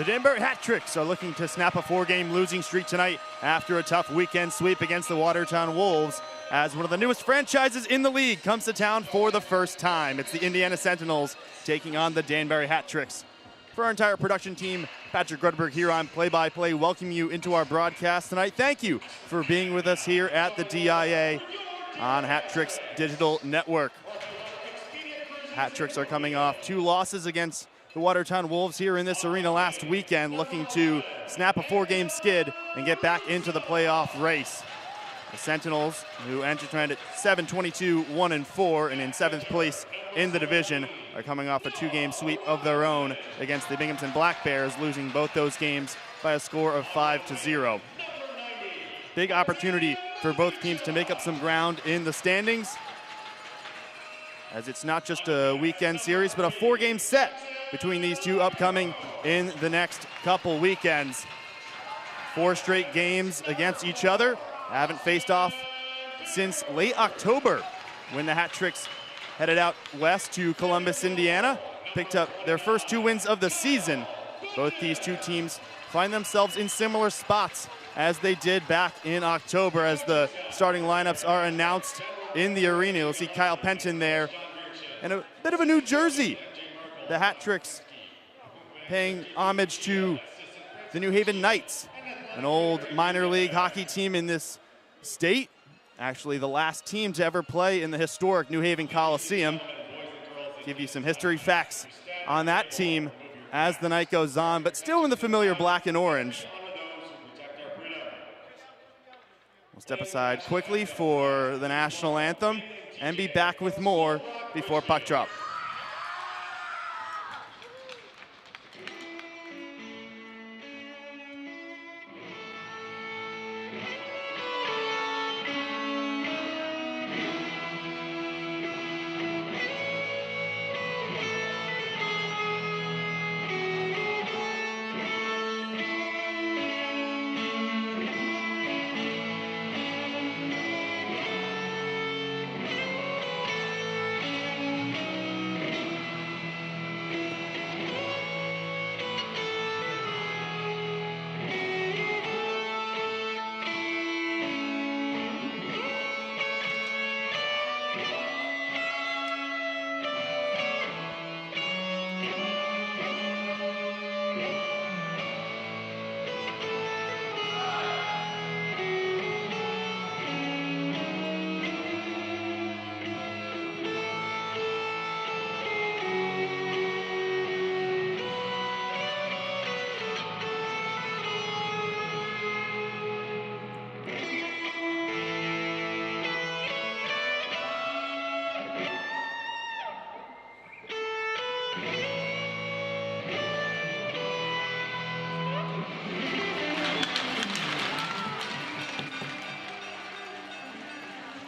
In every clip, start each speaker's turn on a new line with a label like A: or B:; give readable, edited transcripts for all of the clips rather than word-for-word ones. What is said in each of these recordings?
A: The Danbury Hat-Tricks are looking to snap a 4-game losing streak tonight after a tough weekend sweep against the Watertown Wolves, as one of the newest franchises in the league comes to town for the first time. It's the Indiana Sentinels taking on the Danbury Hat-Tricks. For our entire production team, Patrick Grudberg here on Play-by-Play, welcome you into our broadcast tonight. Thank you for being with us here at the DIA on Hat-Tricks Digital Network. Hat-Tricks are coming off 2 losses against the Watertown Wolves here in this arena last weekend, looking to snap a 4-game skid and get back into the playoff race. The Sentinels, who entered tonight at 7-22, 1-4, and in 7th place in the division, are coming off a 2-game sweep of their own against the Binghamton Black Bears, losing both those games by a score of 5-0. Big opportunity for both teams to make up some ground in the standings, as it's not just a weekend series, but a 4-game set between these two upcoming in the next couple weekends. 4 straight games against each other. Haven't faced off since late October, when the Hat-Tricks headed out west to Columbus, Indiana, picked up their first 2 wins of the season. Both these two teams find themselves in similar spots as they did back in October, as the starting lineups are announced in the arena. You'll see Kyle Penton there, and a bit of a new jersey. The Hat-Tricks paying homage to the New Haven Knights, an old minor league hockey team in this state. Actually, the last team to ever play in the historic New Haven Coliseum. Give you some history facts on that team as the night goes on, but still in the familiar black and orange. We'll step aside quickly for the national anthem and be back with more before puck drop.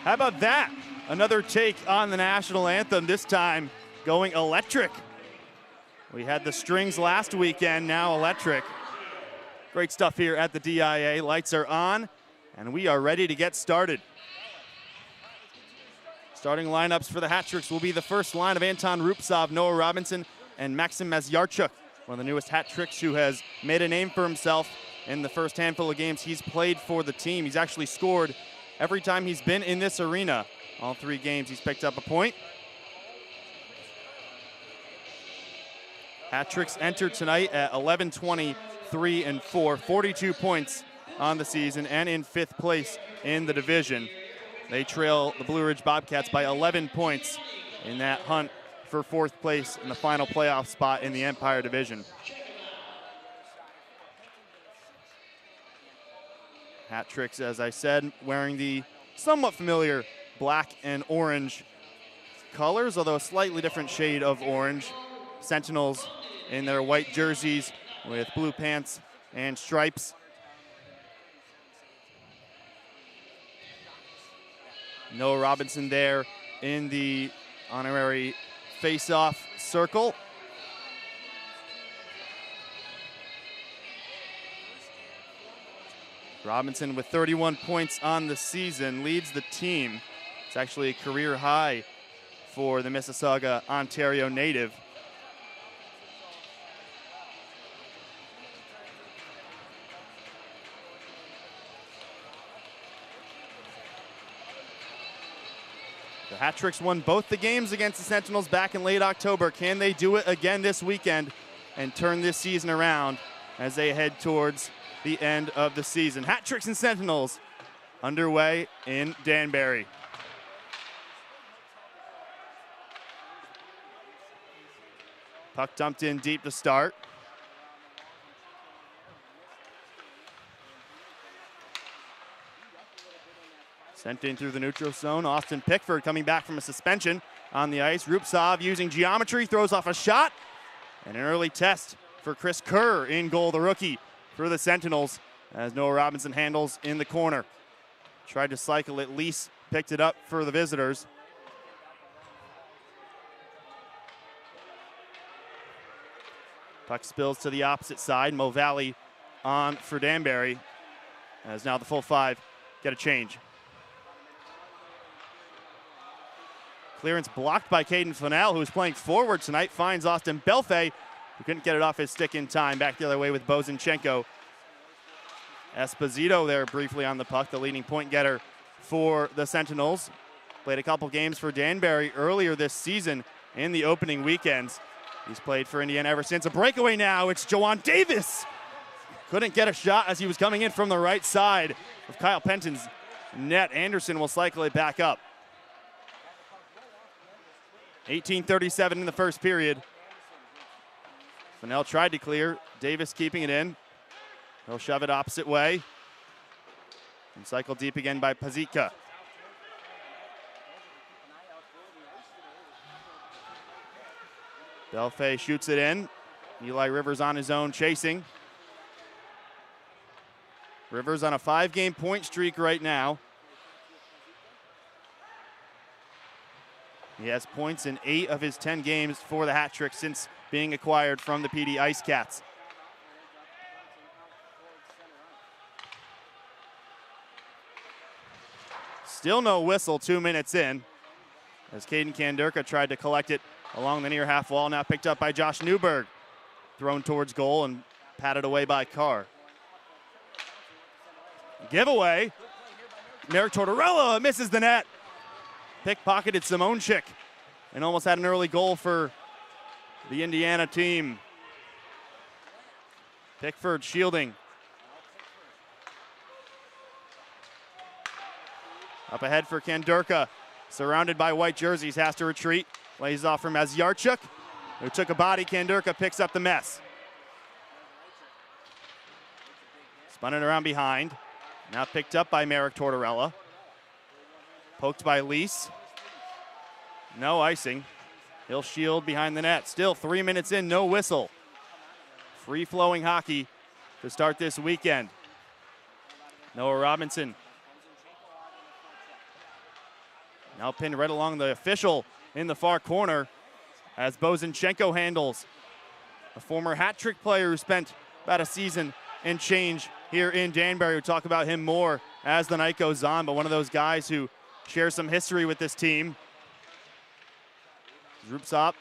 A: How about that? Another take on the national anthem, this time going electric. We had the strings last weekend, now electric. Great stuff here at the DIA. Lights are on, and we are ready to get started. Starting lineups for the Hat-Tricks will be the first line of Anton Rupsov, Noah Robinson, and Maxim Mazyarchuk, one of the newest Hat-Tricks who has made a name for himself in the first handful of games he's played for the team. He's actually scored every time he's been in this arena. All 3 games he's picked up a point. Hat-Tricks entered tonight at 11-20, 3-4, 42 points on the season, and in 5th place in the division. They trail the Blue Ridge Bobcats by 11 points in that hunt for 4th place in the final playoff spot in the Empire Division. Hat-Tricks, as I said, wearing the somewhat familiar black and orange colors, although a slightly different shade of orange. Sentinels in their white jerseys with blue pants and stripes. Noah Robinson there in the honorary face-off circle. Robinson with 31 points on the season leads the team. It's actually a career high for the Mississauga, Ontario native. The Hat-Tricks won both the games against the Sentinels back in late October. Can they do it again this weekend and turn this season around as they head towards the end of the season? Hat-Tricks and Sentinels underway in Danbury. Puck dumped in deep to start. Sent in through the neutral zone. Austin Pickford coming back from a suspension on the ice. Rupsov using geometry, throws off a shot. And an early test for Chris Kerr in goal, the rookie for the Sentinels, as Noah Robinson handles in the corner. Tried to cycle it, Lease picked it up for the visitors. Puck spills to the opposite side. Mo Valley on for Danbury, as now the full five get a change. Clearance blocked by Caden Fennell, who is playing forward tonight, finds Austin Belfay, who couldn't get it off his stick in time. Back the other way with Bozinchenko. Esposito there briefly on the puck, the leading point getter for the Sentinels. Played a couple games for Danbury earlier this season in the opening weekends. He's played for Indiana ever since. A breakaway now, it's Jawan Davis. Couldn't get a shot as he was coming in from the right side of Kyle Penton's net. Anderson will cycle it back up. 18:37 in the first period. Fennell tried to clear, Davis keeping it in. He'll shove it opposite way. And cycle deep again by Pazika. Belfay shoots it in. Eli Rivers on his own, chasing. Rivers on a 5-game point streak right now. He has points in 8 of his 10 games for the Hat-Tricks since being acquired from the PD Ice Cats. Still no whistle 2 minutes in, as Caden Kandurka tried to collect it along the near half wall, now picked up by Josh Newberg. Thrown towards goal and patted away by Carr. Giveaway. Merrick Tortorella misses the net. Pickpocketed Simonchik and almost had an early goal for the Indiana team. Pickford shielding. Up ahead for Kandurka. Surrounded by white jerseys, has to retreat. Lays off from Mazyarchuk, who took a body. Kandurka picks up the mess. Spun it around behind. Now picked up by Merrick Tortorella. Poked by Lease. No icing. He'll shield behind the net. Still 3 minutes in, no whistle. Free-flowing hockey to start this weekend. Noah Robinson. Now pinned right along the official in the far corner as Bozinchenko handles. A former hat-trick player who spent about a season and change here in Danbury. We'll talk about him more as the night goes on, but one of those guys who shares some history with this team. Rupsop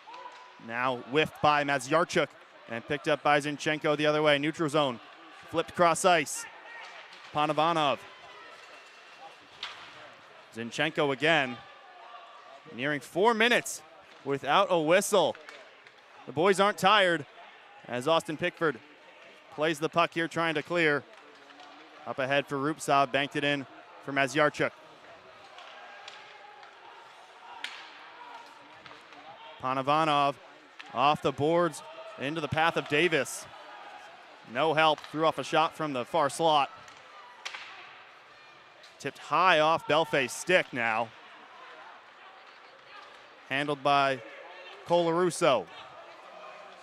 A: now whiffed by Mazyarchuk and picked up by Zinchenko the other way. Neutral zone, flipped cross ice. Panovanov. Zinchenko again. Nearing 4 minutes without a whistle. The boys aren't tired as Austin Pickford plays the puck here, trying to clear. Up ahead for Rupsov, banked it in for Mazyarchuk. Panovanov off the boards into the path of Davis. No help, threw off a shot from the far slot. Tipped high off Belfay's stick now. Handled by Colarusso.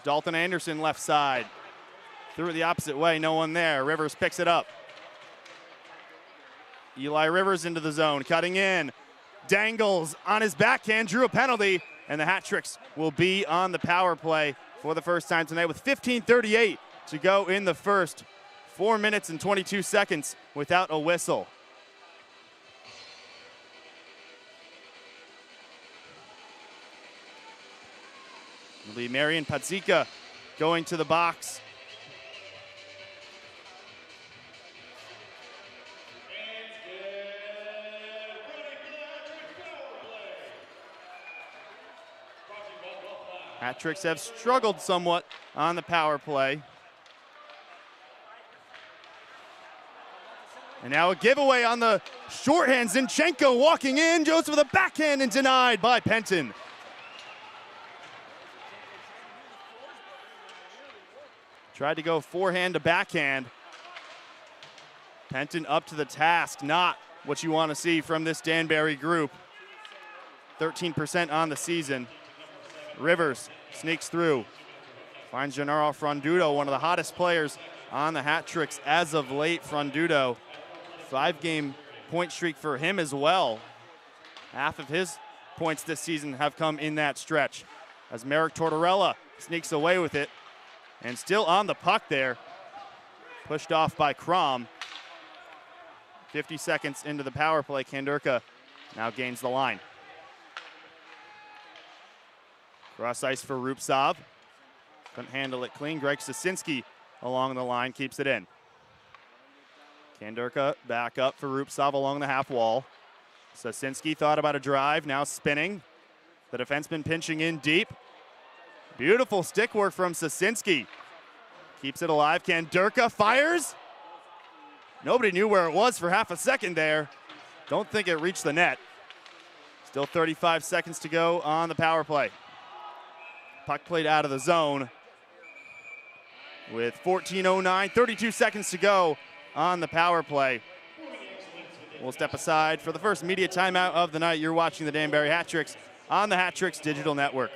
A: Dalton Anderson left side. Threw it the opposite way, no one there. Rivers picks it up. Eli Rivers into the zone, cutting in. Dangles on his backhand, drew a penalty, and the Hat-Tricks will be on the power play for the first time tonight with 15:38 to go in the first. 4 minutes and 22 seconds without a whistle. It'll be Marian Pazika going to the box. Hat tricks have struggled somewhat on the power play. And now a giveaway on the shorthand. Zinchenko walking in, goes with a backhand and denied by Penton. Tried to go forehand to backhand. Penton up to the task, not what you want to see from this Danbury group. 13% on the season. Rivers sneaks through, finds Gennaro Frondudo, one of the hottest players on the hat tricks as of late. Frondudo, 5-game point streak for him as well. Half of his points this season have come in that stretch. As Merrick Tortorella sneaks away with it, and still on the puck there, pushed off by Crom. 50 seconds into the power play, Kandurka now gains the line. Cross ice for Rupsov. Couldn't handle it clean. Greg Sosinski along the line keeps it in. Kandurka back up for Rupsov along the half wall. Sosinski thought about a drive, now spinning. The defenseman pinching in deep. Beautiful stick work from Sosinski. Keeps it alive. Kandurka fires. Nobody knew where it was for half a second there. Don't think it reached the net. Still 35 seconds to go on the power play. Puck played out of the zone with 14:09, 32 seconds to go on the power play. We'll step aside for the first media timeout of the night. You're watching the Danbury Hat Tricks on the Hat Tricks Digital Network.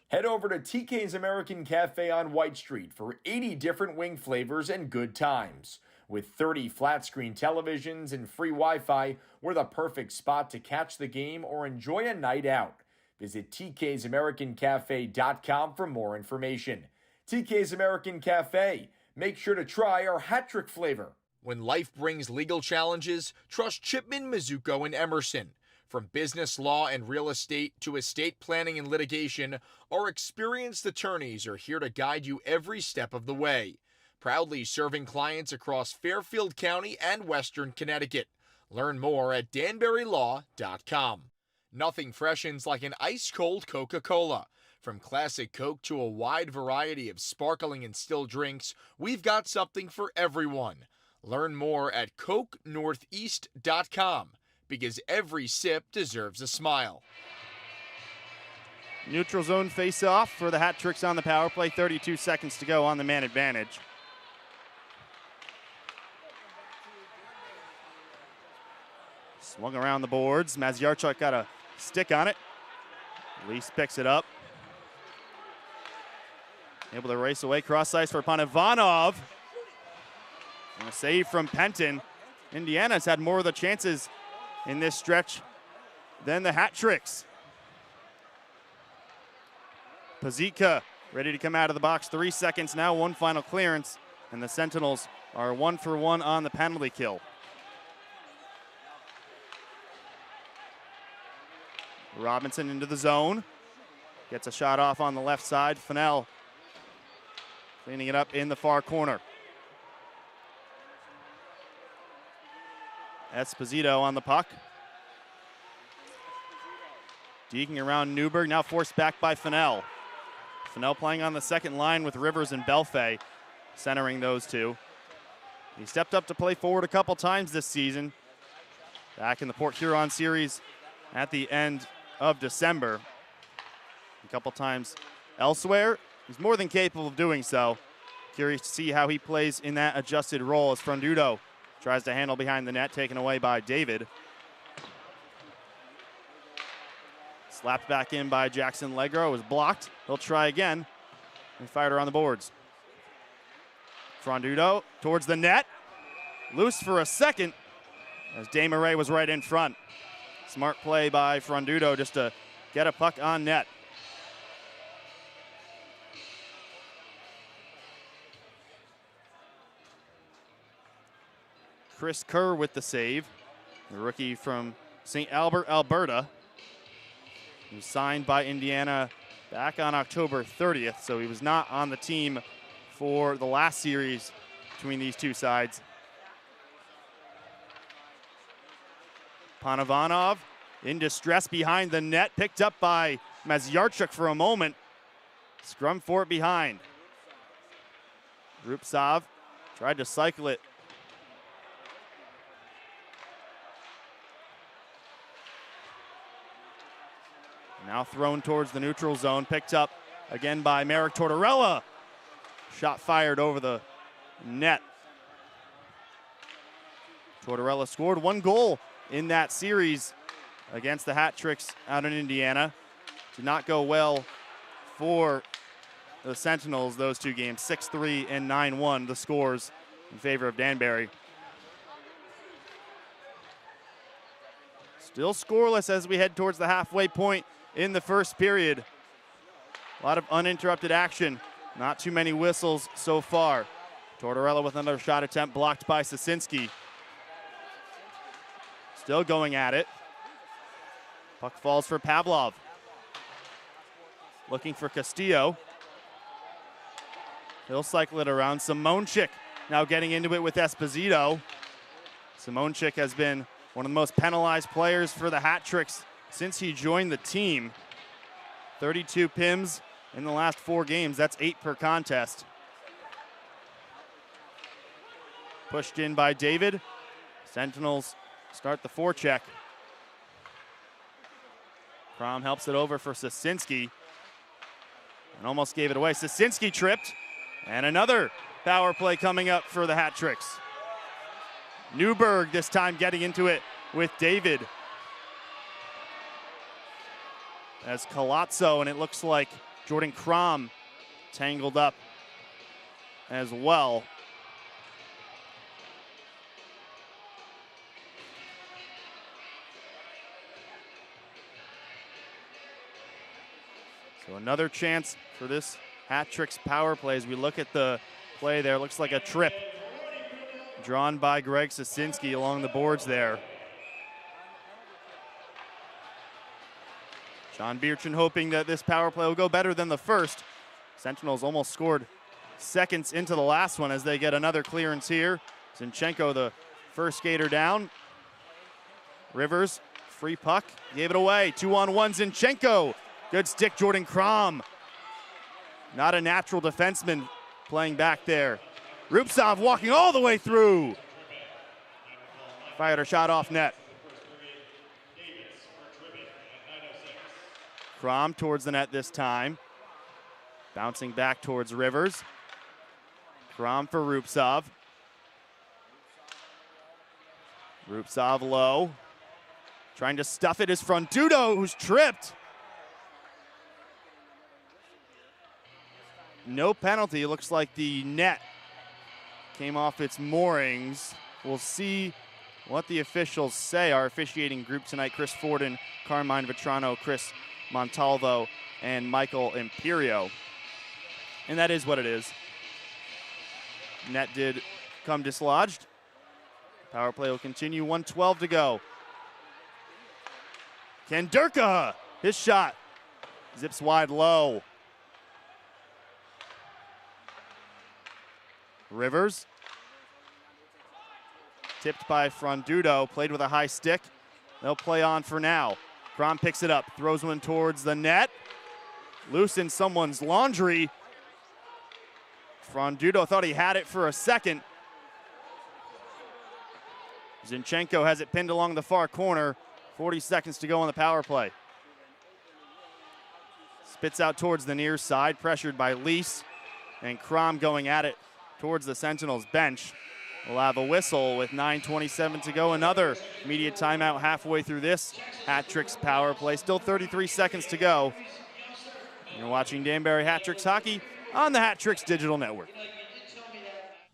B: Head over to TK's American Cafe on White Street for 80 different wing flavors and good times. With 30 flat-screen televisions and free Wi-Fi, we're the perfect spot to catch the game or enjoy a night out. Visit tksamericancafe.com for more information. TK's American Cafe. Make sure to try our hat trick flavor. When life brings legal challenges, trust Chipman, Mizuko, and Emerson. From business law and real estate to estate planning and litigation, our experienced attorneys are here to guide you every step of the way. Proudly serving clients across Fairfield County and Western Connecticut. Learn more at danburylaw.com. Nothing freshens like an ice-cold Coca-Cola. From classic Coke to a wide variety of sparkling and still drinks, we've got something for everyone. Learn more at CokeNortheast.com, because every sip deserves a smile.
A: Neutral zone face-off for the Hat Tricks on the power play. 32 seconds to go on the man advantage. Swung around the boards. Maziarchuk got a stick on it. Lease picks it up. Able to race away. Cross ice for Panavanov. And a save from Penton. Indiana's had more of the chances in this stretch than the Hat Tricks. Pazika ready to come out of the box. 3 seconds now, one final clearance. And the Sentinels are 1 for 1 on the penalty kill. Robinson into the zone. Gets a shot off on the left side. Fennell cleaning it up in the far corner. Esposito on the puck. Deeking around Newberg, now forced back by Fennell. Fennell playing on the second line with Rivers and Belfay, centering those two. He stepped up to play forward a couple times this season. Back in the Port Huron series at the end of December. A couple times elsewhere. He's more than capable of doing so. Curious to see how he plays in that adjusted role as Frondudo tries to handle behind the net, taken away by David. Slapped back in by Jackson Legro, was blocked. He'll try again and fired her on the boards. Frondudo towards the net. Loose for a second as Desmarais was right in front. Smart play by Frondudo just to get a puck on net. Chris Kerr with the save, the rookie from St. Albert, Alberta. He was signed by Indiana back on October 30th, so he was not on the team for the last series between these two sides. Panavanov in distress behind the net, picked up by Maziarchuk for a moment. Scrum for it behind. Rupsov tried to cycle it. Now thrown towards the neutral zone, picked up again by Merrick Tortorella. Shot fired over the net. Tortorella scored 1 goal in that series against the Hat Tricks out in Indiana. Did not go well for the Sentinels, those 2 games. 6-3 and 9-1, the scores in favor of Danbury. Still scoreless as we head towards the halfway point in the first period. A lot of uninterrupted action. Not too many whistles so far. Tortorella with another shot attempt blocked by Sosinski. Still going at it. Puck falls for Pavlov. Looking for Castillo. He'll cycle it around. Simonchik now getting into it with Esposito. Simonchik has been one of the most penalized players for the Hat Tricks since he joined the team. 32 PIMs in the last 4 games. That's 8 per contest. Pushed in by David. Sentinels start the forecheck. Crom helps it over for Sosinski. And almost gave it away. Sosinski tripped. And another power play coming up for the Hat Tricks. Newberg this time getting into it with David. As Colazzo, and it looks like Jordan Crom tangled up as well. So another chance for this Hat Tricks power play. As we look at the play there, looks like a trip drawn by Greg Sosinski along the boards there. John Beerchen hoping that this power play will go better than the first. Sentinels almost scored seconds into the last one as they get another clearance here. Zinchenko, the first skater down. Rivers, free puck, gave it away. 2-on-1, Zinchenko. Good stick, Jordan Crom. Not a natural defenseman playing back there. Rupsov walking all the way through. Fired a shot off net. Crom towards the net this time. Bouncing back towards Rivers. Crom for Rupsov. Rupsov low. Trying to stuff it is Frondudo, who's tripped. No penalty. It looks like the net came off its moorings. We'll see what the officials say. Our officiating group tonight, Chris Forden, Carmine Vetrano, Chris Montalvo, and Michael Imperio. And that is what it is. Net did come dislodged. Power play will continue, 1:12 to go. Kanderka, his shot zips wide low. Rivers, tipped by Frondudo, played with a high stick. They'll play on for now. Crom picks it up, throws one towards the net. Loose in someone's laundry. Frondudo thought he had it for a second. Zinchenko has it pinned along the far corner. 40 seconds to go on the power play. Spits out towards the near side, pressured by Lease. And Crom going at it towards the Sentinels bench. We'll have a whistle with 9:27 to go. Another immediate timeout halfway through this Hat Tricks power play. Still 33 seconds to go. You're watching Danbury Hat Tricks hockey on the Hat Tricks Digital Network.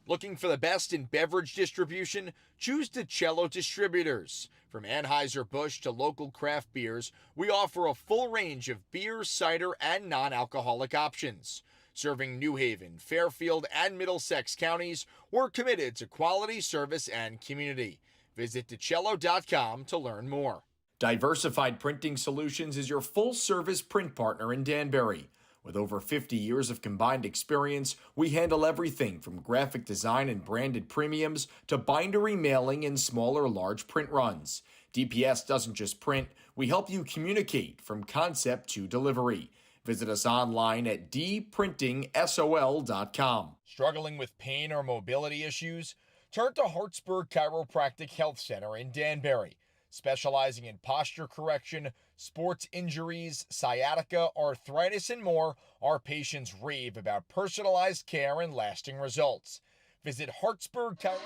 B: Looking for the best in beverage distribution? Choose DiCello Distributors. From Anheuser-Busch to local craft beers, we offer a full range of beer, cider, and non-alcoholic options. Serving New Haven, Fairfield, and Middlesex counties, we're committed to quality service and community. Visit DiCello.com to learn more. Diversified Printing Solutions is your full-service print partner in Danbury. With over 50 years of combined experience, we handle everything from graphic design and branded premiums to bindery mailing and small or large print runs. DPS doesn't just print, we help you communicate from concept to delivery. Visit us online at dprintingsol.com. Struggling with pain or mobility issues? Turn to Hartsburg Chiropractic Health Center in Danbury, specializing in posture correction, sports injuries, sciatica, arthritis, and more. Our patients rave about personalized care and lasting results. Visit Hartsburg Chiropractic.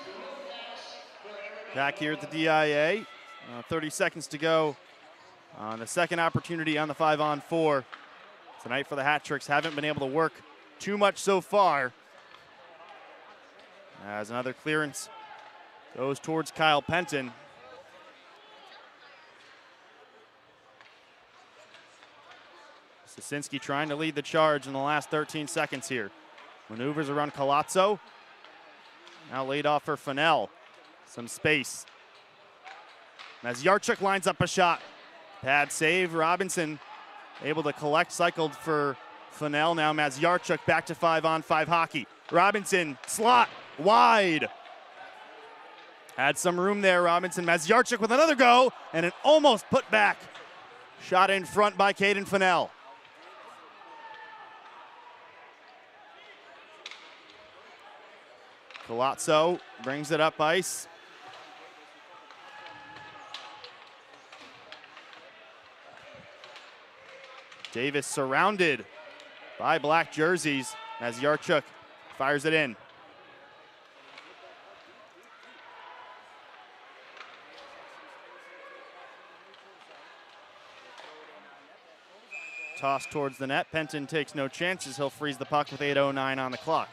A: Back here at the DIA, 30 seconds to go on the second opportunity on the 5-on-4. Tonight for the Hat Tricks, haven't been able to work too much so far. As another clearance goes towards Kyle Penton. Sosinski trying to lead the charge in the last 13 seconds here. Maneuvers around Colazzo. Now laid off for Fennell. Some space. Maziarchuk lines up a shot. Pad save. Robinson able to collect, cycled for Fennell. Now Maziarchuk back to 5-on-5 hockey. Robinson, slot, wide. Had some room there, Robinson. Maziarchuk with another go, and an almost put back. Shot in front by Caden Fennell. Colazzo brings it up ice. Davis surrounded by black jerseys as Yarchuk fires it in. Toss towards the net. Penton takes no chances. He'll freeze the puck with 8:09 on the clock.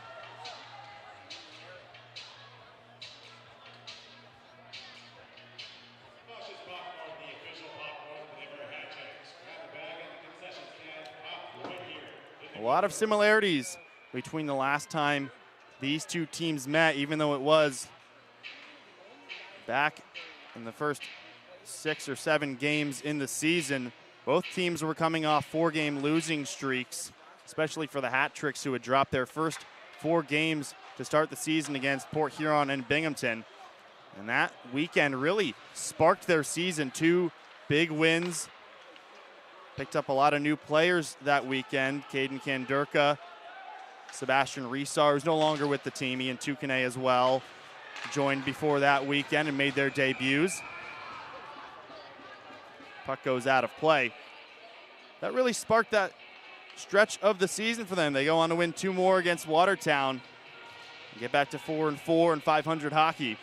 A: A lot of similarities between the last time these two teams met, even though it was back in the first 6 or 7 games in the season. Both teams were coming off 4-game losing streaks, especially for the Hat Tricks, who had dropped their first 4 games to start the season against Port Huron and Binghamton. And that weekend really sparked their season. 2 big wins. Picked up a lot of new players that weekend. Caden Kandurka, Sebastian Resar, who's no longer with the team. Ian Tukane as well joined before that weekend and made their debuts. Puck goes out of play. That really sparked that stretch of the season for them. They go on to win 2 more against Watertown and get back to 4-4 and 500 hockey.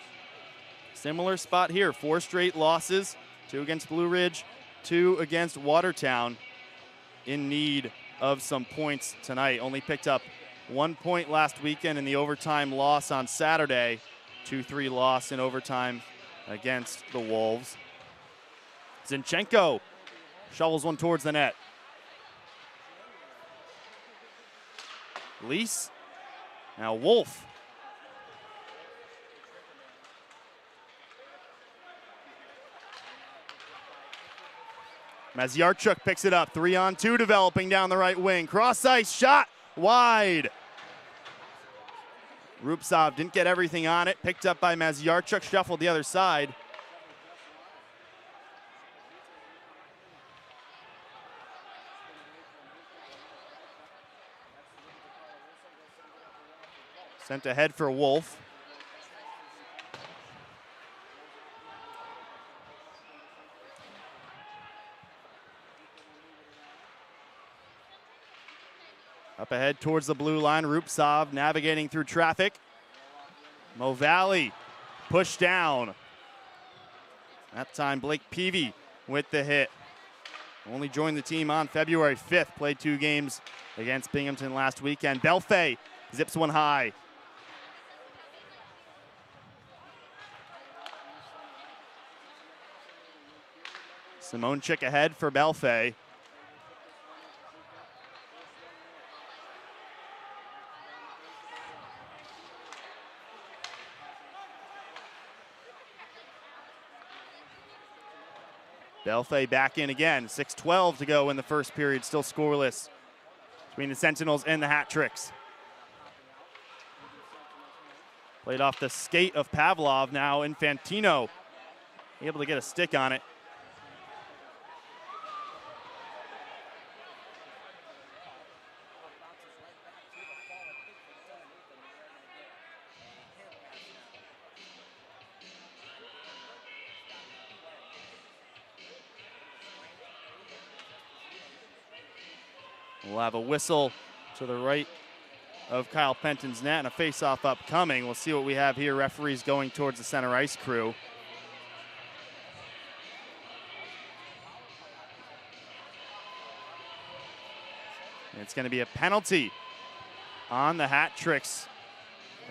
A: Similar spot here, 4 straight losses, 2 against Blue Ridge, 2 against Watertown. In need of some points tonight. Only picked up 1 point last weekend in the overtime loss on Saturday. 2-3 loss in overtime against the Wolves. Zinchenko shovels one towards the net. Lease. Now Wolf. Maziarchuk picks it up. 3-on-2 developing down the right wing. Cross ice shot wide. Rupsov didn't get everything on it. Picked up by Maziarchuk. Shuffled the other side. Sent ahead for Wolf. Up ahead towards the blue line, Rupsov navigating through traffic. Mo Valley pushed down. That time Blake Peavy with the hit. Only joined the team on February 5th. Played 2 games against Binghamton last weekend. Belfay zips one high. Simonchik ahead for Belfay. Belfay back in again. 6:12 to go in the first period. Still scoreless between the Sentinels and the Hat Tricks. Played off the skate of Pavlov. Now Infantino able to get a stick on it. We'll have a whistle to the right of Kyle Penton's net and a face-off upcoming. We'll see what we have here. Referees going towards the center ice crew. And it's going to be a penalty on the Hat Tricks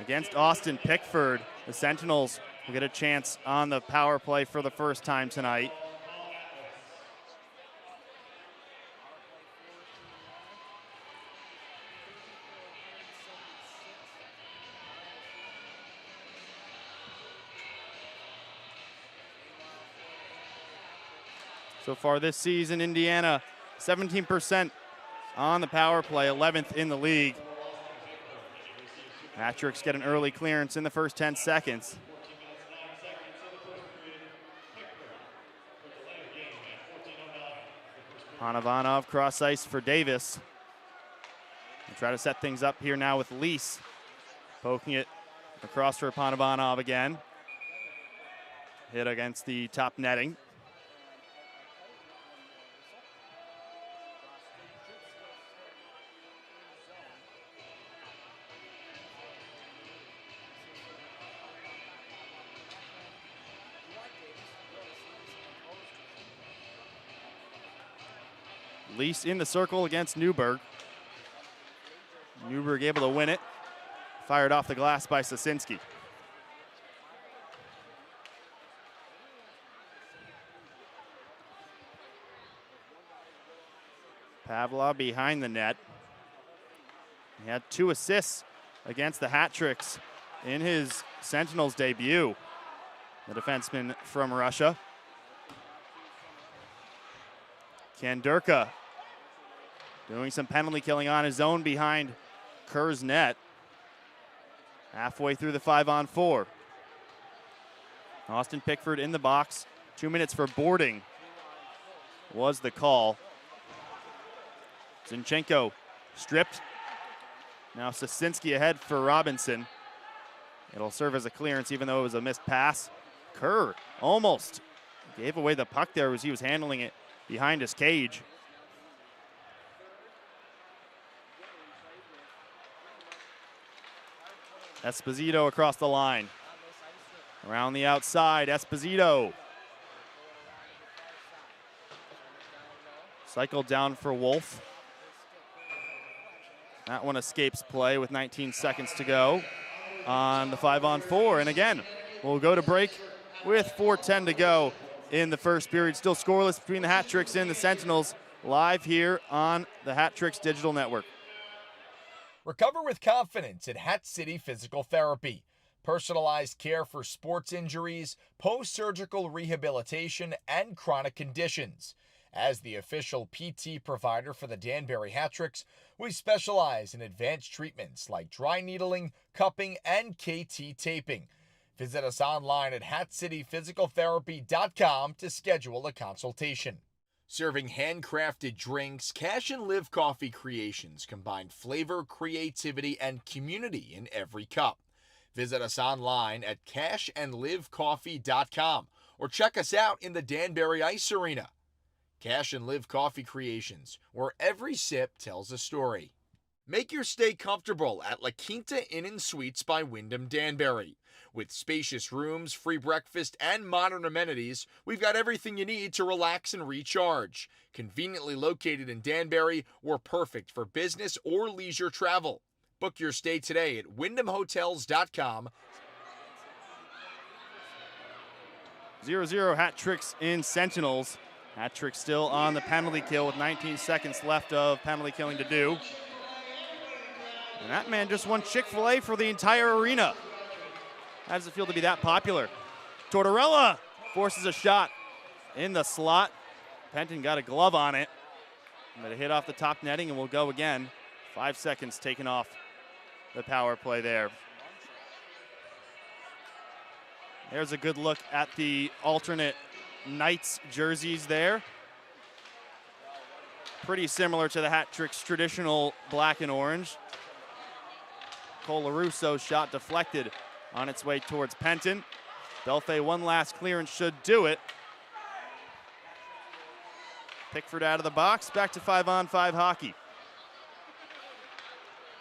A: against Austin Pickford. The Sentinels will get a chance on the power play for the first time tonight. So far this season, Indiana 17% on the power play, 11th in the league. Hat Tricks get an early clearance in the first 10 seconds. Panovanov cross ice for Davis. We'll try to set things up here now with Lease. Poking it across for Panovanov again. Hit against the top netting. Lease in the circle against Newberg. Newberg able to win it. Fired off the glass by Sosinski. Pavlov behind the net. He had 2 assists against the Hat Tricks in his Sentinels debut. The defenseman from Russia. Kandurka doing some penalty killing on his own behind Kerr's net. Halfway through the 5-on-4. Austin Pickford in the box. 2 minutes for boarding was the call. Zinchenko stripped. Now Sosinski ahead for Robinson. It'll serve as a clearance even though it was a missed pass. Kerr almost gave away the puck there as he was handling it behind his cage. Esposito across the line. Around the outside, Esposito. Cycled down for Wolf. That one escapes play with 19 seconds to go on the 5-on-4. And again, we'll go to break with 4:10 to go in the first period. Still scoreless between the Hat Tricks and the Sentinels, live here on the Hat Tricks Digital Network.
B: Recover with confidence at Hat City Physical Therapy. Personalized care for sports injuries, post-surgical rehabilitation, and chronic conditions. As the official PT provider for the Danbury Hat Tricks, we specialize in advanced treatments like dry needling, cupping, and KT taping. Visit us online at hatcityphysicaltherapy.com to schedule a consultation. Serving handcrafted drinks, Cash and Live Coffee Creations combine flavor, creativity, and community in every cup. Visit us online at cashandlivecoffee.com or check us out in the Danbury Ice Arena. Cash and Live Coffee Creations, where every sip tells a story. Make your stay comfortable at La Quinta Inn & Suites by Wyndham Danbury. With spacious rooms, free breakfast, and modern amenities, we've got everything you need to relax and recharge. Conveniently located in Danbury, we're perfect for business or leisure travel. Book your stay today at wyndhamhotels.com.
A: 0-0 Hat Tricks in Sentinels. Hat Tricks still on the penalty kill with 19 seconds left of penalty killing to do. And that man just won Chick-fil-A for the entire arena. How does it feel to be that popular? Tortorella forces a shot in the slot. Penton got a glove on it. But it hit off the top netting and will go again. 5 seconds taken off the power play there. There's a good look at the alternate Knights jerseys there. Pretty similar to the Hat Tricks traditional black and orange. Cole LaRusso's shot deflected on its way towards Penton. Belfay, one last clearance should do it. Pickford out of the box, back to 5-on-5 hockey.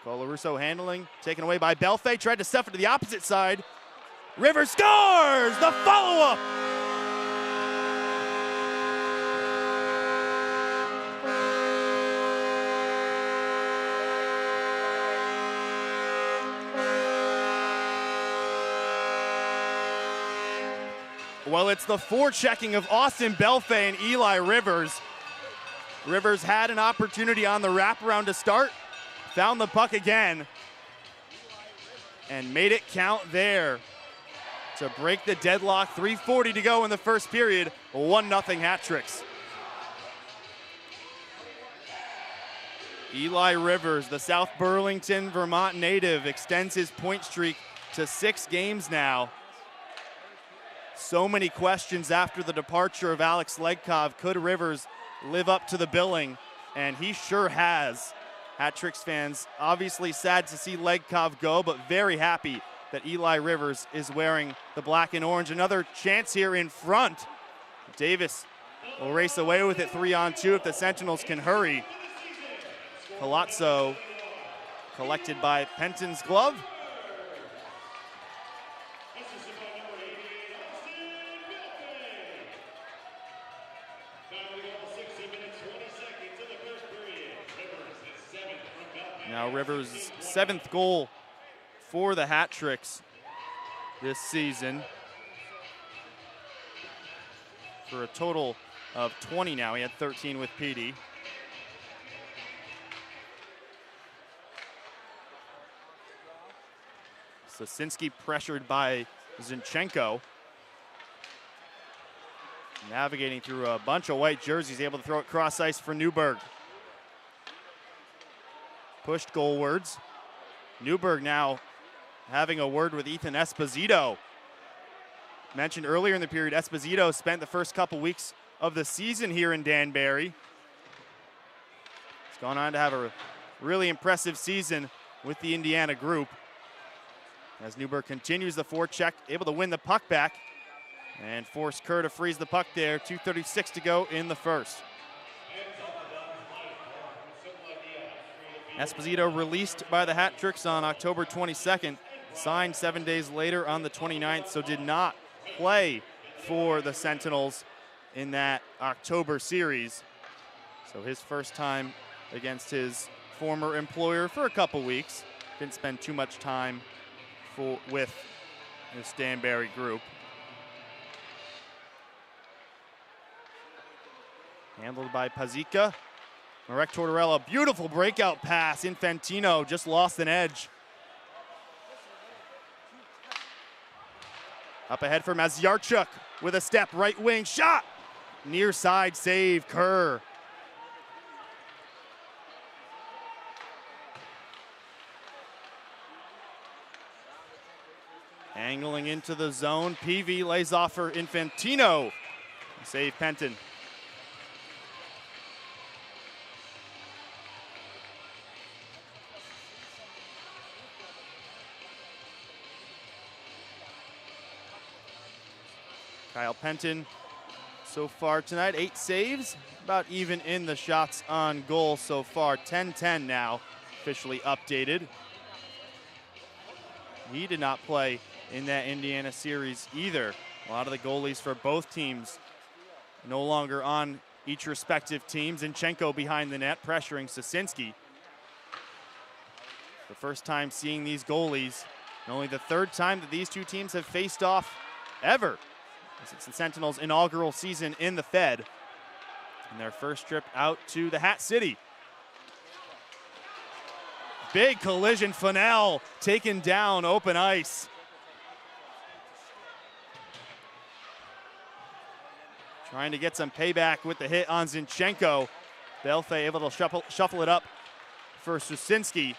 A: Colarusso handling, taken away by Belfay, tried to stuff it to the opposite side. Rivers scores the follow-up. Well, it's the forechecking of Austin Belfay and Eli Rivers. Rivers had an opportunity on the wraparound to start, found the puck again, and made it count there to break the deadlock. 3:40 to go in the first period, 1-0 hat tricks. Eli Rivers, the South Burlington, Vermont native, extends his point streak to 6 games now. So many questions after the departure of Alex Legkov. Could Rivers live up to the billing? And he sure has. Hat Tricks fans obviously sad to see Legkov go, but very happy that Eli Rivers is wearing the black and orange. Another chance here in front. Davis will race away with it 3-on-2 if the Sentinels can hurry. Palazzo collected by Penton's glove. Now Rivers' 7th goal for the Hat Tricks this season, for a total of 20 now. He had 13 with PD. Sosinski pressured by Zinchenko. Navigating through a bunch of white jerseys, able to throw it cross ice for Newberg. Pushed goalwards. Newberg now having a word with Ethan Esposito. Mentioned earlier in the period, Esposito spent the first couple weeks of the season here in Danbury. He's gone on to have a really impressive season with the Indiana group. As Newberg continues the forecheck, able to win the puck back and force Kerr to freeze the puck there. 2:36 to go in the first. Esposito released by the Hat Tricks on October 22nd, signed 7 days later on the 29th, so did not play for the Sentinels in that October series. So his first time against his former employer for a couple weeks. Didn't spend too much time with this Danbury group. Handled by Pazika. Marek Tortorella, beautiful breakout pass. Infantino just lost an edge. Up ahead for Maziarchuk with a step, right wing shot. Near side save, Kerr. Angling into the zone, PV lays off for Infantino. Save Penton. Kyle Penton so far tonight, 8 saves, about even in the shots on goal so far. 10-10 now, officially updated. He did not play in that Indiana series either. A lot of the goalies for both teams no longer on each respective team. Zinchenko behind the net, pressuring Sosinski. The first time seeing these goalies, and only the 3rd time that these two teams have faced off ever. It's the Sentinels' inaugural season in the Fed, and their first trip out to the Hat City. Big collision, Fennell taken down, open ice. Trying to get some payback with the hit on Zinchenko. Belfay able to shuffle it up for Sosinski,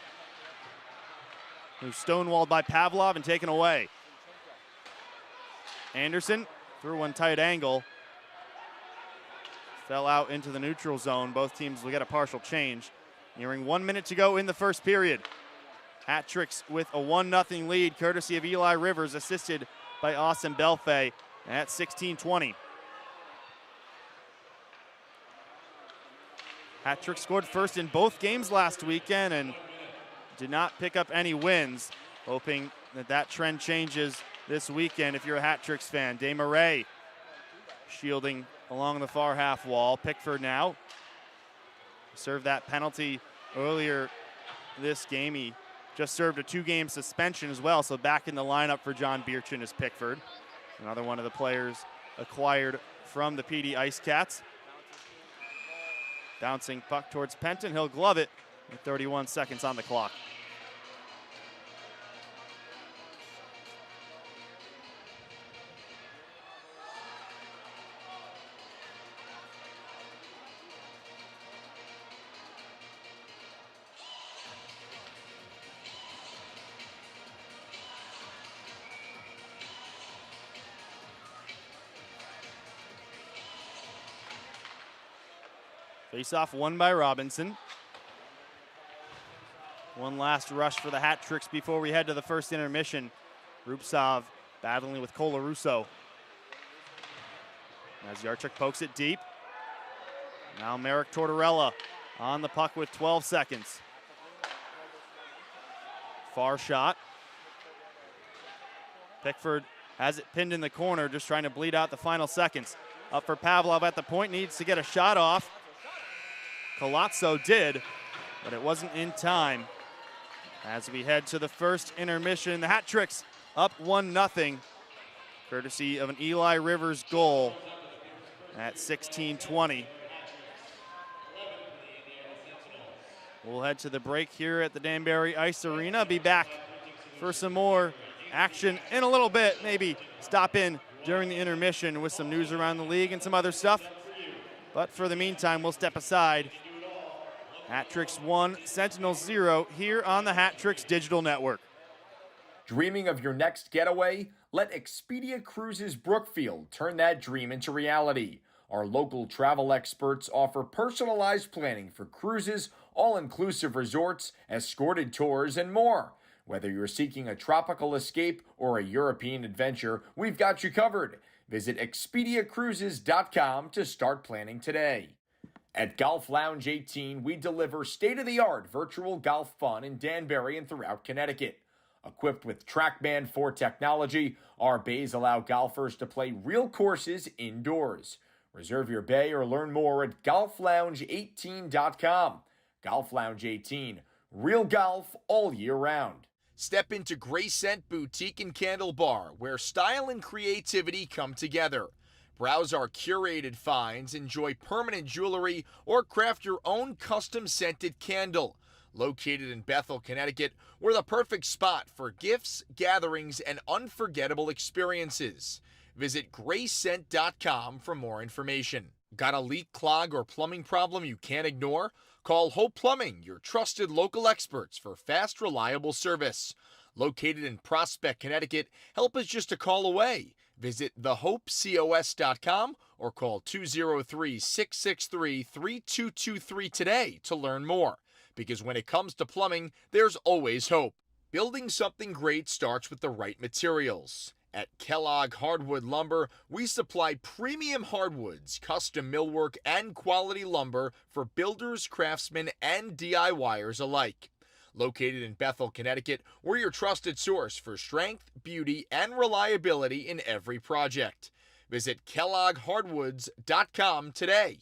A: who's stonewalled by Pavlov and taken away. Anderson through one tight angle. Fell out into the neutral zone. Both teams will get a partial change. Nearing 1 minute to go in the first period. Hat Tricks with a 1-0 lead, courtesy of Eli Rivers, assisted by Austin Belfay at 16:20. Hat Tricks scored first in both games last weekend and did not pick up any wins. Hoping that trend changes this weekend if you're a Hat Tricks fan. Desmarais shielding along the far half wall. Pickford now served that penalty earlier this game. He just served a 2-game suspension as well, so back in the lineup for John Bierchin is Pickford, another one of the players acquired from the PD Ice Cats. Bouncing puck towards Penton. He'll glove it with 31 seconds on the clock. Face-off won by Robinson. One last rush for the Hat Tricks before we head to the first intermission. Rupsov battling with Colarusso. As Yarchuk pokes it deep. Now Merrick Tortorella on the puck with 12 seconds. Far shot. Pickford has it pinned in the corner, just trying to bleed out the final seconds. Up for Pavlov at the point, needs to get a shot off. Colazzo did, but it wasn't in time. As we head to the first intermission, the Hat Tricks up 1-0, courtesy of an Eli Rivers goal at 16:20. We'll head to the break here at the Danbury Ice Arena. Be back for some more action in a little bit. Maybe stop in during the intermission with some news around the league and some other stuff. But for the meantime, we'll step aside. Hat Tricks 1, Sentinels 0 here on the Hat Tricks Digital Network.
B: Dreaming of your next getaway? Let Expedia Cruises Brookfield turn that dream into reality. Our local travel experts offer personalized planning for cruises, all-inclusive resorts, escorted tours, and more. Whether you're seeking a tropical escape or a European adventure, we've got you covered. Visit ExpediaCruises.com to start planning today. At Golf Lounge 18, we deliver state-of-the-art virtual golf fun in Danbury and throughout Connecticut. Equipped with TrackMan 4 technology, our bays allow golfers to play real courses indoors. Reserve your bay or learn more at golflounge18.com. Golf Lounge 18, real golf all year round. Step into Gray Scent Boutique and Candle Bar, where style and creativity come together. Browse our curated finds, enjoy permanent jewelry, or craft your own custom scented candle. Located in Bethel, Connecticut, we're the perfect spot for gifts, gatherings, and unforgettable experiences. Visit grayscent.com for more information. Got a leak, clog, or plumbing problem you can't ignore? Call Hope Plumbing, your trusted local experts for fast, reliable service. Located in Prospect, Connecticut, help is just a call away. Visit thehopecos.com or call 203-663-3223 today to learn more. Because when it comes to plumbing, there's always hope. Building something great starts with the right materials. At Kellogg Hardwood Lumber, we supply premium hardwoods, custom millwork, and quality lumber for builders, craftsmen, and DIYers alike. Located in Bethel, Connecticut, we're your trusted source for strength, beauty, and reliability in every project. Visit kelloggHardwoods.com today.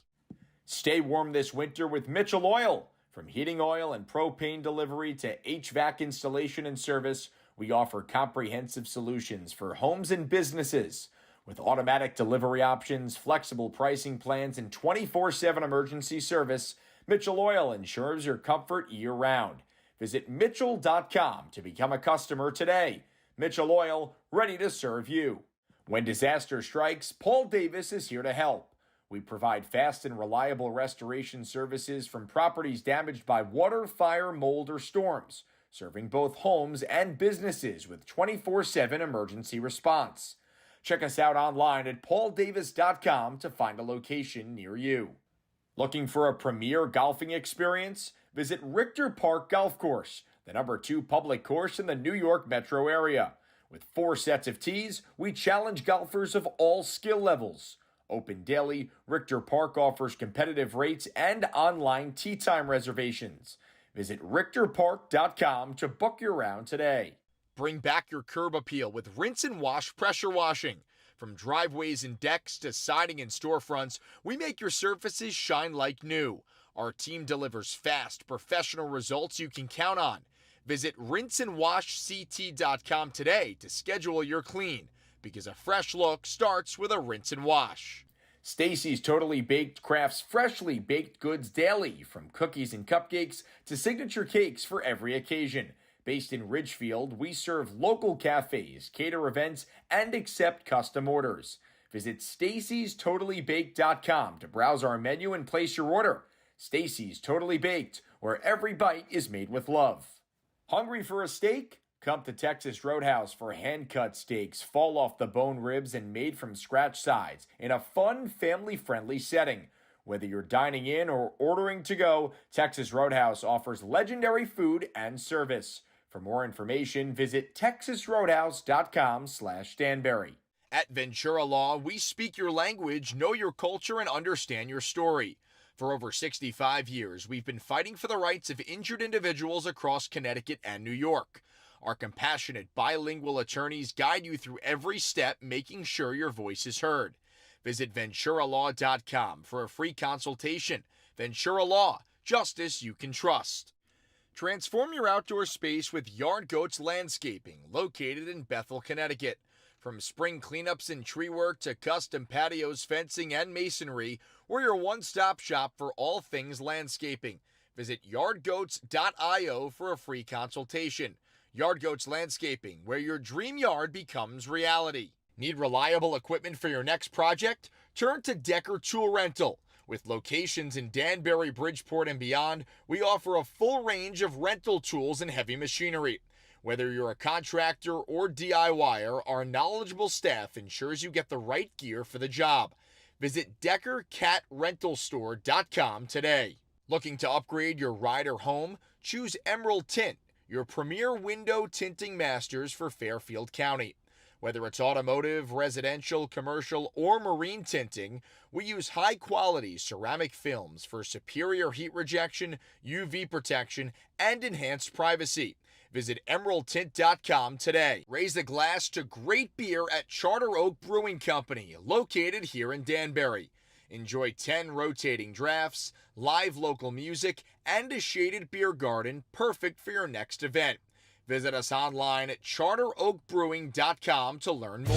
B: Stay warm this winter with Mitchell Oil. From heating oil and propane delivery to HVAC installation and service, we offer comprehensive solutions for homes and businesses. With automatic delivery options, flexible pricing plans, and 24/7 emergency service, Mitchell Oil ensures your comfort year-round. Visit Mitchell.com to become a customer today. Mitchell Oil, ready to serve you. When disaster strikes, Paul Davis is here to help. We provide fast and reliable restoration services from properties damaged by water, fire, mold, or storms, serving both homes and businesses with 24/7 emergency response. Check us out online at pauldavis.com to find a location near you. Looking for a premier golfing experience? Visit Richter Park Golf Course, the #2 public course in the New York metro area. With 4 sets of tees, we challenge golfers of all skill levels. Open daily, Richter Park offers competitive rates and online tee time reservations. Visit richterpark.com to book your round today. Bring back your curb appeal with Rinse and Wash Pressure Washing. From driveways and decks to siding and storefronts, we make your surfaces shine like new. Our team delivers fast, professional results you can count on. Visit rinseandwashct.com today to schedule your clean, because a fresh look starts with a rinse and wash. Stacy's Totally Baked crafts freshly baked goods daily, from cookies and cupcakes to signature cakes for every occasion. Based in Ridgefield, we serve local cafes, cater events, and accept custom orders. Visit stacystotallyBaked.com to browse our menu and place your order. Stacy's Totally Baked, where every bite is made with love. Hungry for a steak? Come to Texas Roadhouse for hand-cut steaks, fall-off-the-bone ribs, and made-from-scratch sides in a fun, family-friendly setting. Whether you're dining in or ordering to go, Texas Roadhouse offers legendary food and service. For more information, visit texasroadhouse.com/Danbury. At Ventura Law, we speak your language, know your culture, and understand your story. For over 65 years, we've been fighting for the rights of injured individuals across Connecticut and New York. Our compassionate bilingual attorneys guide you through every step, making sure your voice is heard. Visit VenturaLaw.com for a free consultation. Ventura Law, justice you can trust. Transform your outdoor space with Yard Goats Landscaping, located in Bethel, Connecticut. From spring cleanups and tree work to custom patios, fencing, and masonry, we're your one-stop shop for all things landscaping. Visit yardgoats.io for a free consultation. Yard Goats Landscaping, where your dream yard becomes reality. Need reliable equipment for your next project? Turn to Decker Tool Rental. With locations in Danbury, Bridgeport, and beyond, we offer a full range of rental tools and heavy machinery. Whether you're a contractor or DIYer, our knowledgeable staff ensures you get the right gear for the job. Visit DeckerCatRentalStore.com today. Looking to upgrade your ride or home? Choose Emerald Tint, your premier window tinting masters for Fairfield County. Whether it's automotive, residential, commercial, or marine tinting, we use high-quality ceramic films for superior heat rejection, UV protection, and enhanced privacy. Visit EmeraldTint.com today. Raise a glass to great beer at Charter Oak Brewing Company, located here in Danbury. Enjoy 10 rotating drafts, live local music, and a shaded beer garden perfect for your next event. Visit us online at charteroakbrewing.com to learn more.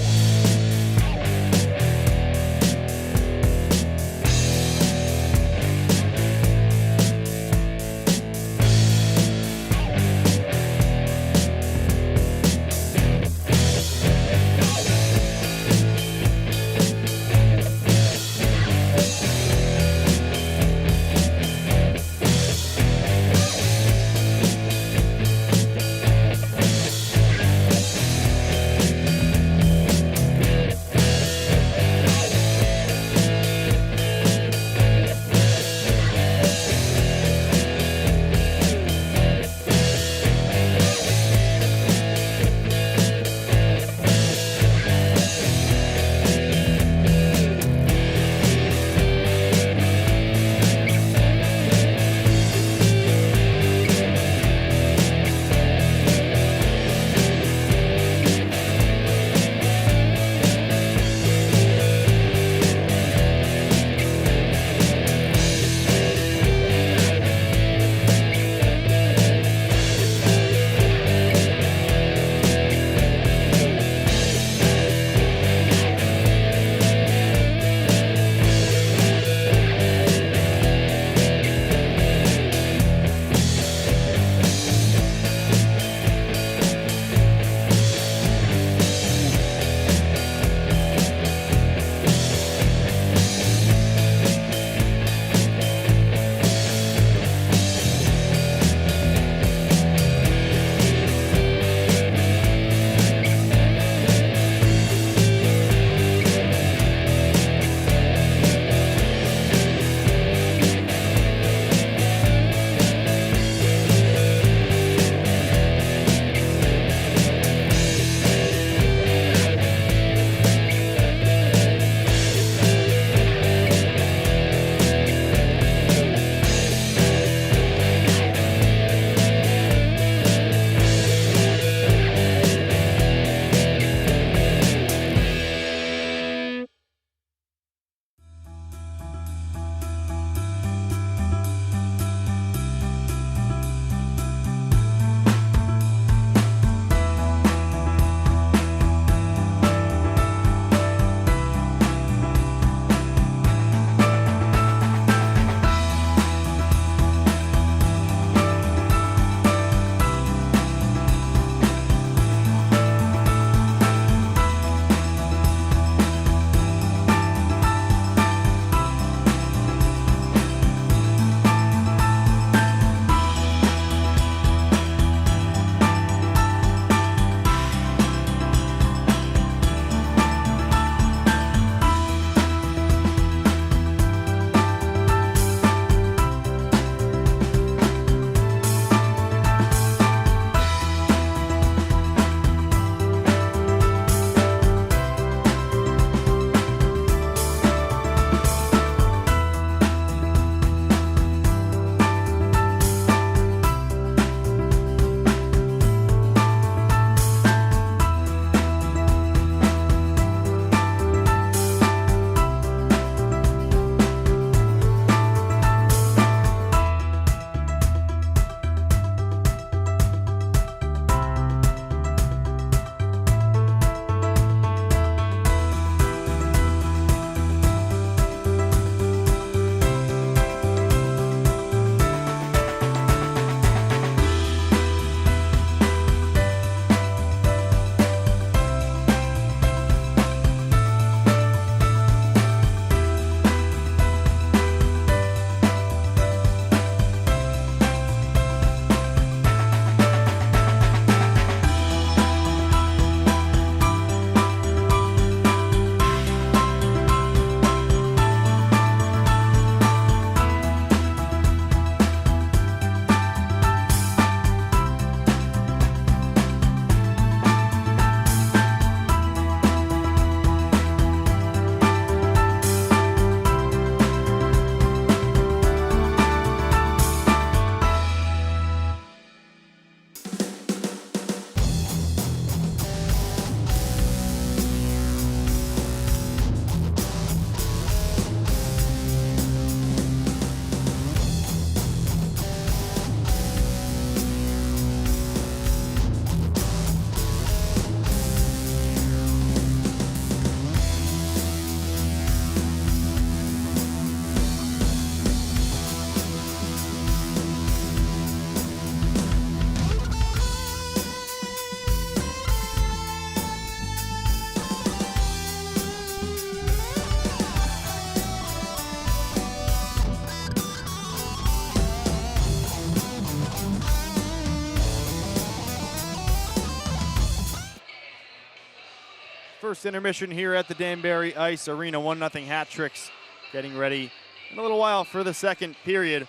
A: First intermission here at the Danbury Ice Arena. 1-0 Hat-Tricks getting ready in a little while for the second period.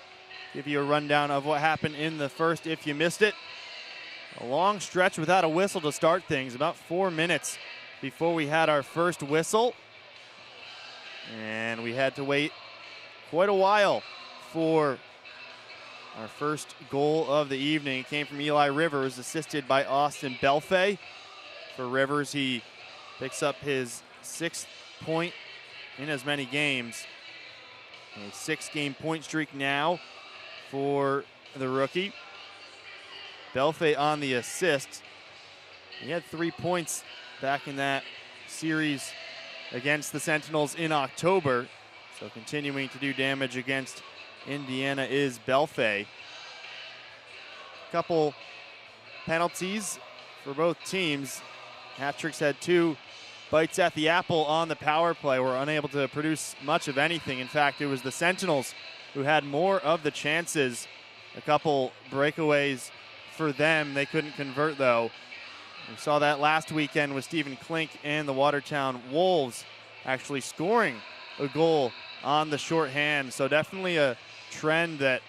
A: Give you a rundown of what happened in the first if you missed it. A long stretch without a whistle to start things. About 4 minutes before we had our first whistle. And we had to wait quite a while for our first goal of the evening. It came from Eli Rivers, assisted by Austin Belfay. For Rivers, he picks up his 6th point in as many games. A 6-game point streak now for the rookie. Belfay on the assist. He had 3 points back in that series against the Sentinels in October. So continuing to do damage against Indiana is Belfay. Couple penalties for both teams. Hat-Tricks had 2 bites at the apple on the power play. Were unable to produce much of anything. In fact, it was the Sentinels who had more of the chances. A couple breakaways for them. They couldn't convert, though. We saw that last weekend with Stephen Klink and the Watertown Wolves actually scoring a goal on the shorthand. So definitely a trend that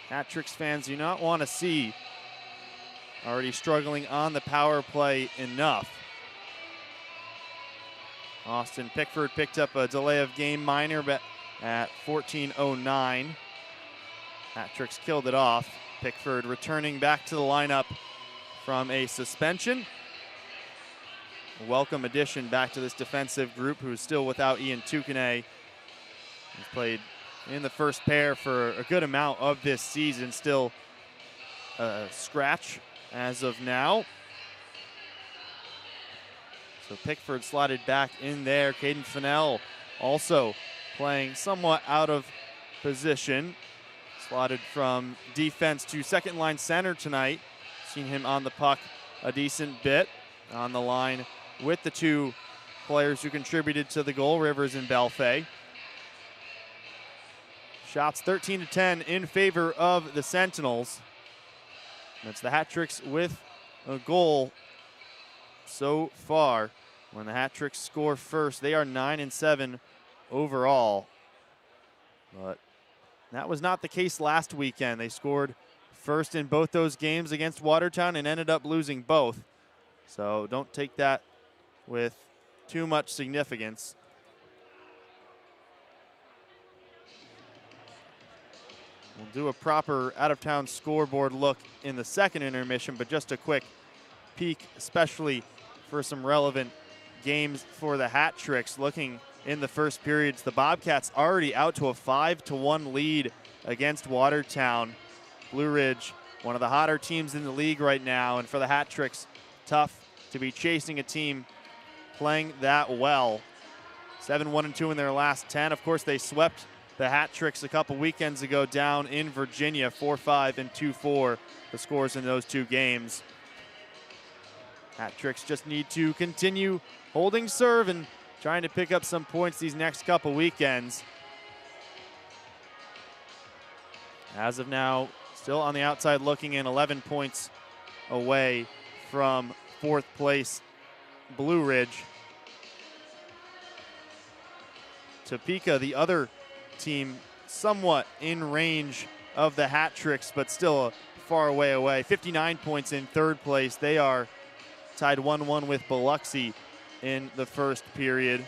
A: Hat-Tricks fans do not want to see. Already struggling on the power play enough. Austin Pickford picked up a delay of game minor at 14:09. Hat-Tricks killed it off. Pickford returning back to the lineup from a suspension. A welcome addition back to this defensive group, who's still without Ian Tukane. He's played in the first pair for a good amount of this season. Still a scratch as of now. So Pickford slotted back in there. Caden Fennell also playing somewhat out of position. Slotted from defense to second line center tonight. Seen him on the puck a decent bit. On the line with the 2 players who contributed to the goal, Rivers and Belfay. Shots 13-10 in favor of the Sentinels. That's the Hat-Tricks with a goal so far. When the Hat-Tricks score first, they are 9-7 overall. But that was not the case last weekend. They scored first in both those games against Watertown and ended up losing both. So don't take that with too much significance. We'll do a proper out-of-town scoreboard look in the second intermission, but just a quick peek, especially for some relevant games for the Hat-Tricks. Looking in the first periods, the Bobcats already out to a 5-1 lead against Watertown. Blue Ridge, one of the hotter teams in the league right now, and for the Hat-Tricks, tough to be chasing a team playing that well. 7-1-2 in their last 10. Of course, they swept the Hat-Tricks a couple weekends ago down in Virginia, 4-5 and 2-4, the scores in those 2 games. Hat-Tricks just need to continue holding serve and trying to pick up some points these next couple weekends. As of now, still on the outside looking in, 11 points away from 4th place Blue Ridge. Topeka, the other team, somewhat in range of the Hat-Tricks, but still a far way away. 59 points in 3rd place. They are tied 1-1 with Biloxi in the first period.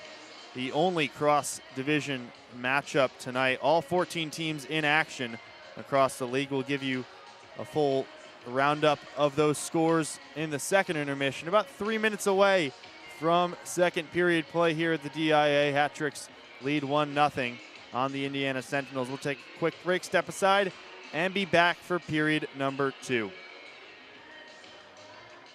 A: The only cross-division matchup tonight. All 14 teams in action across the league. We'll give you a full roundup of those scores in the second intermission. About 3 minutes away from second period play here at the DIA. Hat-Tricks lead 1-0 on the Indiana Sentinels. We'll take a quick break, step aside, and be back for period number 2.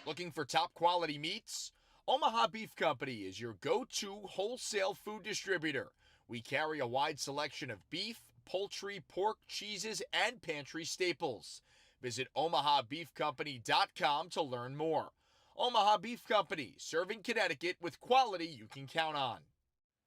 B: Looking for top quality meats? Omaha Beef Company is your go-to wholesale food distributor. We carry a wide selection of beef, poultry, pork, cheeses, and pantry staples. Visit omahabeefcompany.com to learn more. Omaha Beef Company, serving Connecticut with quality you can count on.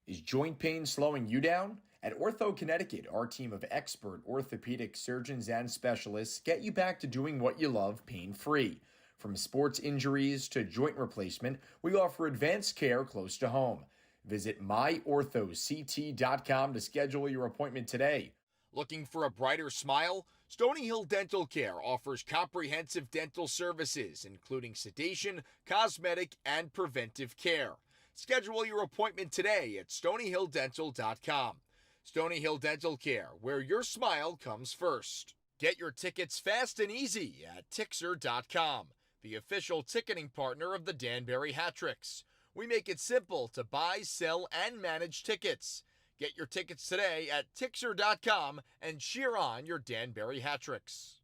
B: Is joint pain slowing you down? At Ortho Connecticut, our team of expert orthopedic surgeons and specialists get you back to doing what you love pain-free. From sports injuries to joint replacement, we offer advanced care close to home. Visit myorthoct.com to schedule your appointment today. Looking for a brighter smile? Stony Hill Dental Care offers comprehensive dental services, including sedation, cosmetic, and preventive care. Schedule your appointment today at stonyhilldental.com. Stony Hill Dental Care, where your smile comes first. Get your tickets fast and easy at Tixer.com, the official ticketing partner of the Danbury Hat-Tricks. We make it simple to buy, sell, and manage tickets. Get your tickets today at Tixer.com and cheer on your Danbury Hat-Tricks.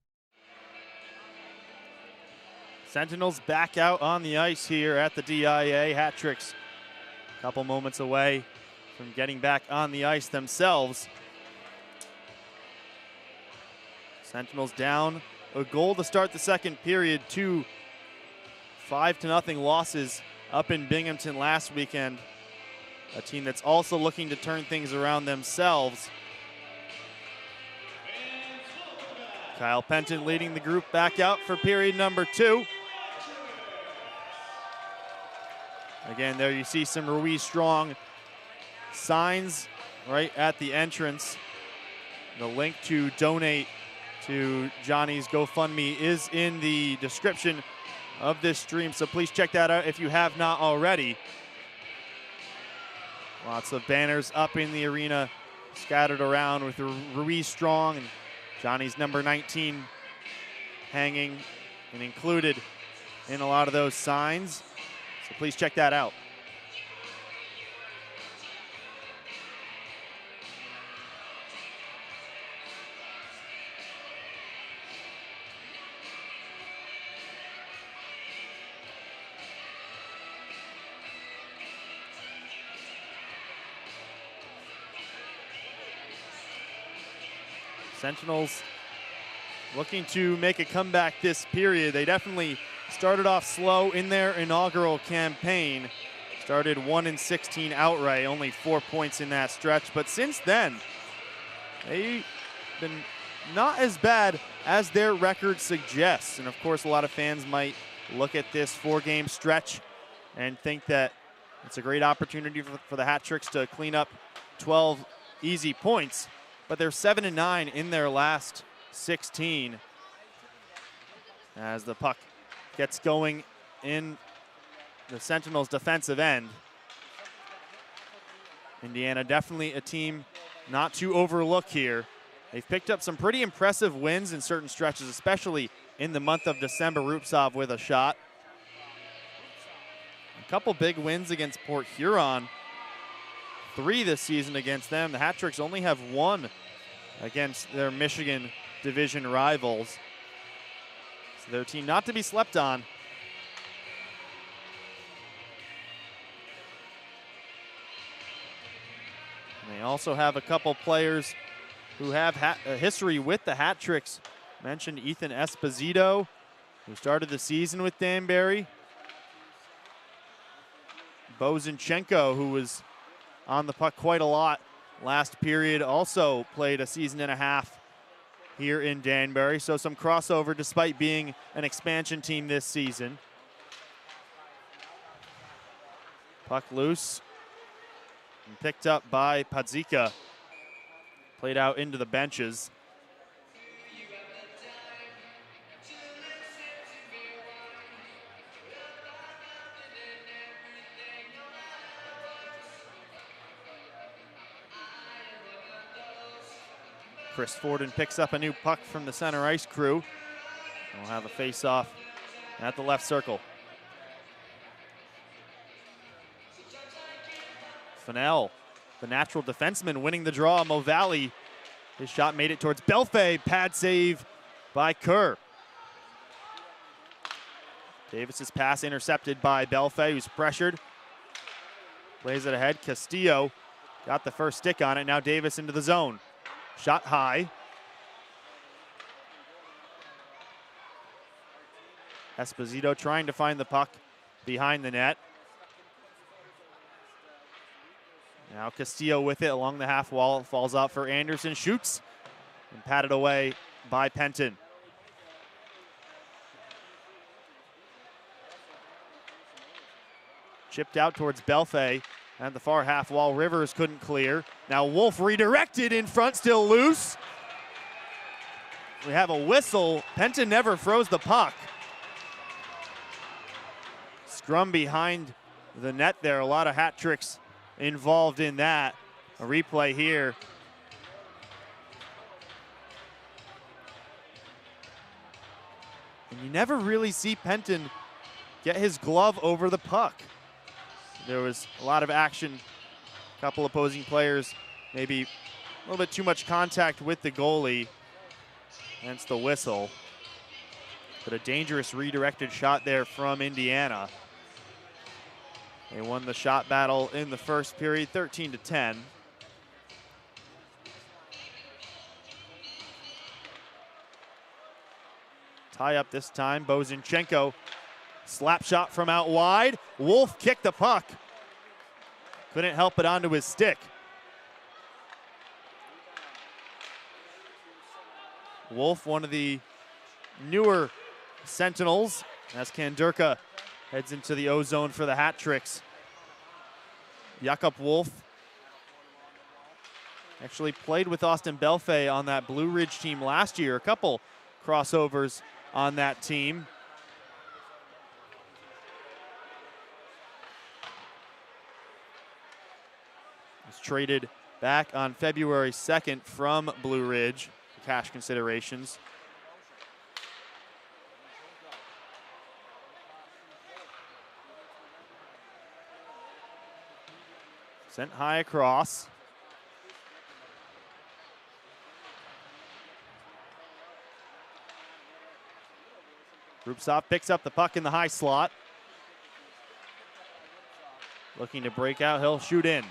A: Sentinels back out on the ice here at the DIA. Hat-Tricks a couple moments away from getting back on the ice themselves. Sentinels down a goal to start the second period. 2 5-0 losses up in Binghamton last weekend. A team that's also looking to turn things around themselves. Kyle Penton leading the group back out for period number 2. Again, there you see some Ruiz Strong signs right at the entrance. The link to donate to Jonny's GoFundMe is in the description of this stream, so please check that out if you have not already. Lots of banners up in the arena, scattered around with Ruiz Strong and Jonny's number 19 hanging and included in a lot of those signs. So please check that out. Sentinels looking to make a comeback this period. They definitely started off slow in their inaugural campaign. Started 1-16 outright, only 4 points in that stretch. But since then, they've been not as bad as their record suggests. And of course, a lot of fans might look at this 4-game stretch and think that it's a great opportunity for the Hat-Tricks to clean up 12 easy points. But they're 7-9 in their last 16 as the puck gets going in the Sentinels' defensive end. Indiana definitely a team not to overlook here. They've picked up some pretty impressive wins in certain stretches, especially in the month of December. Rupsov with a shot. A couple big wins against Port Huron. 3 this season against them. The Hat-Tricks only have 1 against their Michigan division rivals. So they're a team not to be slept on. And they also have a couple players who have a history with the Hat-Tricks. Mentioned Ethan Esposito, who started the season with Danbury. Bozinchenko, who was on the puck quite a lot last period, also played a season and a half here in Danbury. So some crossover despite being an expansion team this season. Puck loose and picked up by Padzika. Played out into the benches. Chris Forden picks up a new puck from the center ice crew. We'll have a face-off at the left circle. Fennell, the natural defenseman, winning the draw. Mo Valley, his shot made it towards Belfay. Pad save by Kerr. Davis's pass intercepted by Belfay, who's pressured. Plays it ahead. Castillo got the first stick on it. Now Davis into the zone. Shot high. Esposito trying to find the puck behind the net. Now Castillo with it along the half wall. Falls out for Anderson. Shoots and patted away by Penton. Chipped out towards Belfay at the far half wall. Rivers couldn't clear. Now Wolf redirected in front, still loose. We have a whistle. Penton never froze the puck. Scrum behind the net there. A lot of hat tricks involved in that. A replay here. And you never really see Penton get his glove over the puck. There was a lot of action. A couple opposing players, maybe a little bit too much contact with the goalie. Hence the whistle. But a dangerous redirected shot there from Indiana. They won the shot battle in the first period, 13-10. Tie up this time. Bozinchenko, slap shot from out wide. Wolf kicked the puck. Couldn't help it onto his stick. Wolf, one of the newer Sentinels, as Kandurka heads into the O-zone for the hat tricks. Jakob Wolf actually played with Austin Belfay on that Blue Ridge team last year. A couple crossovers on that team. Was traded back on February 2nd from Blue Ridge for cash considerations. Sent high across. Rupsov picks up the puck in the high slot. Looking to break out, he'll shoot in.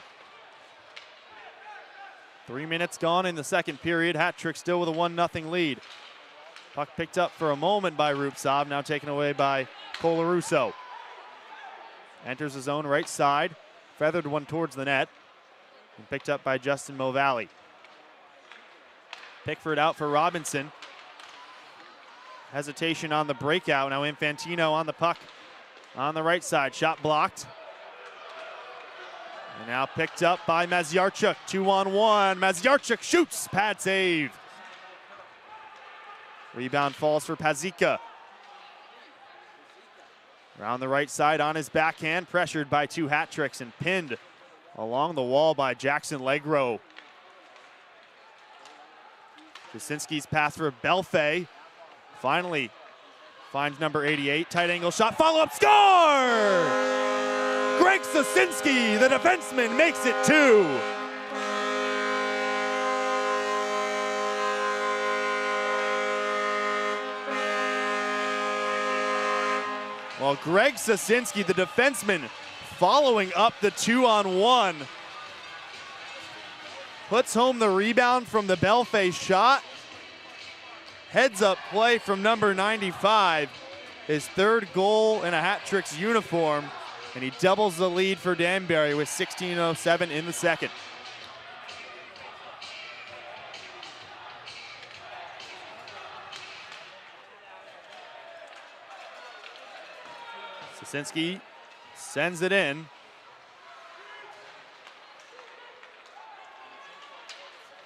A: 3 minutes gone in the second period. Hat trick still with a 1-0 lead. Puck picked up for a moment by Rupsov, now taken away by Colarusso. Enters his own right side. Feathered one towards the net. And picked up by Justin Movalli. Pickford out for Robinson. Hesitation on the breakout. Now Infantino on the puck on the right side. Shot blocked. And now picked up by Maziarchuk. 2-on-1. Maziarchuk shoots. Pad save. Rebound falls for Pazika. Around the right side on his backhand. Pressured by two hat tricks and pinned along the wall by Jackson Legro. Jasinski's pass for Belfay. Finally finds number 88. Tight angle shot. Follow-up score! Greg Sasinski, the defenseman, makes it 2. Well, Greg Sasinski, the defenseman, following up the 2-on-1. Puts home the rebound from the Belfay shot. Heads up play from number 95. His third goal in a hat tricks uniform. And he doubles the lead for Danbury with 16:07 in the second. Sasinski sends it in.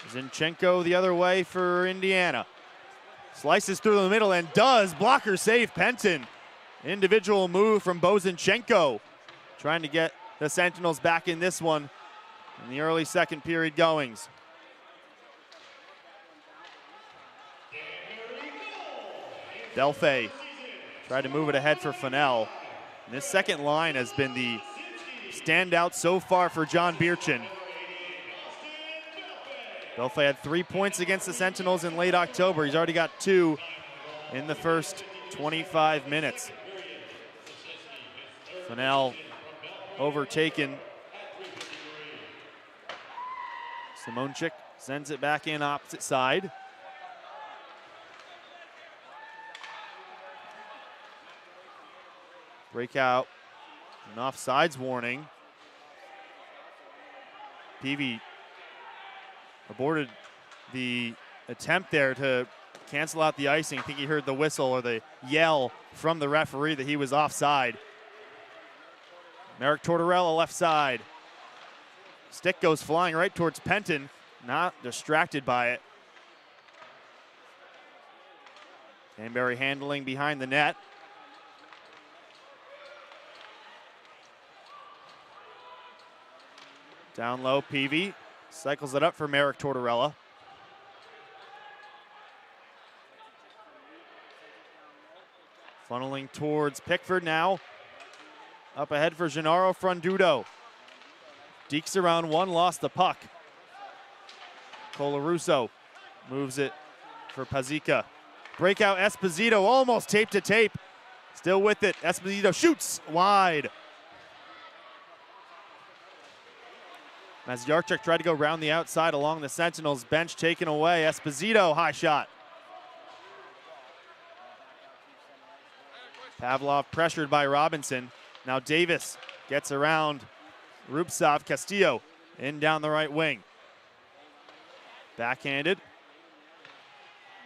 A: Zinchenko the other way for Indiana. Slices through the middle and does. Blocker save Penton. Individual move from Bozinchenko. Trying to get the Sentinels back in this one in the early second period goings. Belfay tried to move it ahead for Fennell. And this second line has been the standout so far for John Birchin. Belfay had 3 points against the Sentinels in late October. He's already got 2 in the first 25 minutes. Fennell overtaken. Simonchik sends it back in opposite side. Breakout, an offsides warning. Peavy aborted the attempt there to cancel out the icing. I think he heard the whistle or the yell from the referee that he was offside. Merrick Tortorella left side. Stick goes flying right towards Penton, not distracted by it. Danbury handling behind the net. Down low, Peavy cycles it up for Merrick Tortorella. Funneling towards Pickford now. Up ahead for Gennaro Frondudo. Deeks around one, lost the puck. Colarusso moves it for Pazica. Breakout Esposito, almost tape to tape. Still with it, Esposito shoots wide. Maziarchuk tried to go round the outside along the Sentinels bench, taken away. Esposito, high shot. Pavlov pressured by Robinson. Now Davis gets around Rupsov. Castillo in down the right wing. Backhanded.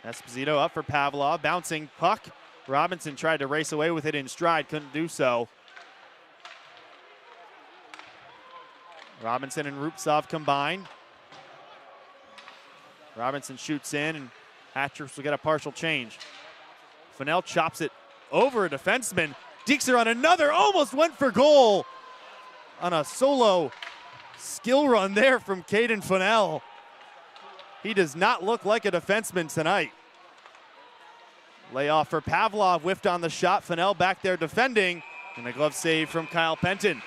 A: Esposito up for Pavlov, bouncing puck. Robinson tried to race away with it in stride, couldn't do so. Robinson and Rupsov combine. Robinson shoots in, and Hattricks will get a partial change. Fennell chops it over a defenseman. Deekser on another, almost went for goal on a solo skill run there from Caden Fennell. He does not look like a defenseman tonight. Layoff for Pavlov, whiffed on the shot. Fennell back there defending, and a glove save from Kyle Penton.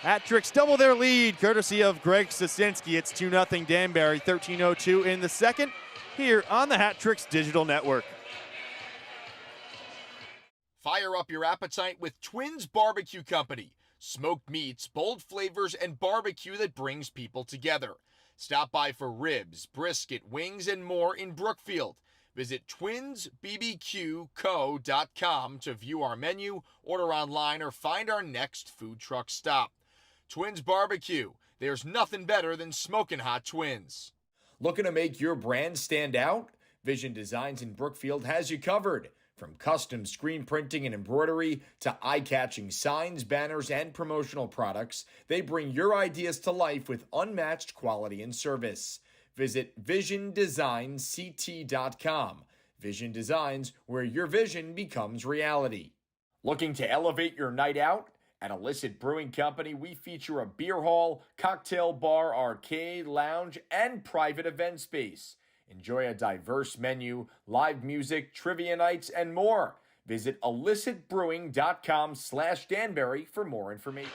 A: Hattricks double their lead, courtesy of Greg Sosinski. It's 2-0 Danbury, 13:02 in the second, here on the Hattricks Digital Network.
B: Fire up your appetite with Twins Barbecue Company. Smoked meats, bold flavors, and barbecue that brings people together. Stop by for ribs, brisket, wings, and more in Brookfield. Visit twinsbbqco.com to view our menu, order online, or find our next food truck stop. Twins Barbecue. There's nothing better than smoking hot twins. Looking to make your brand stand out? Vision Designs in Brookfield has you covered. From custom screen printing and embroidery to eye-catching signs, banners, and promotional products, they bring your ideas to life with unmatched quality and service. Visit VisionDesignCT.com. Vision Designs, where your vision becomes reality. Looking to elevate your night out? At Illicit Brewing Company, we feature a beer hall, cocktail bar, arcade, lounge, and private event space. Enjoy a diverse menu, live music, trivia nights, and more. Visit illicitbrewing.com/Danbury for more information.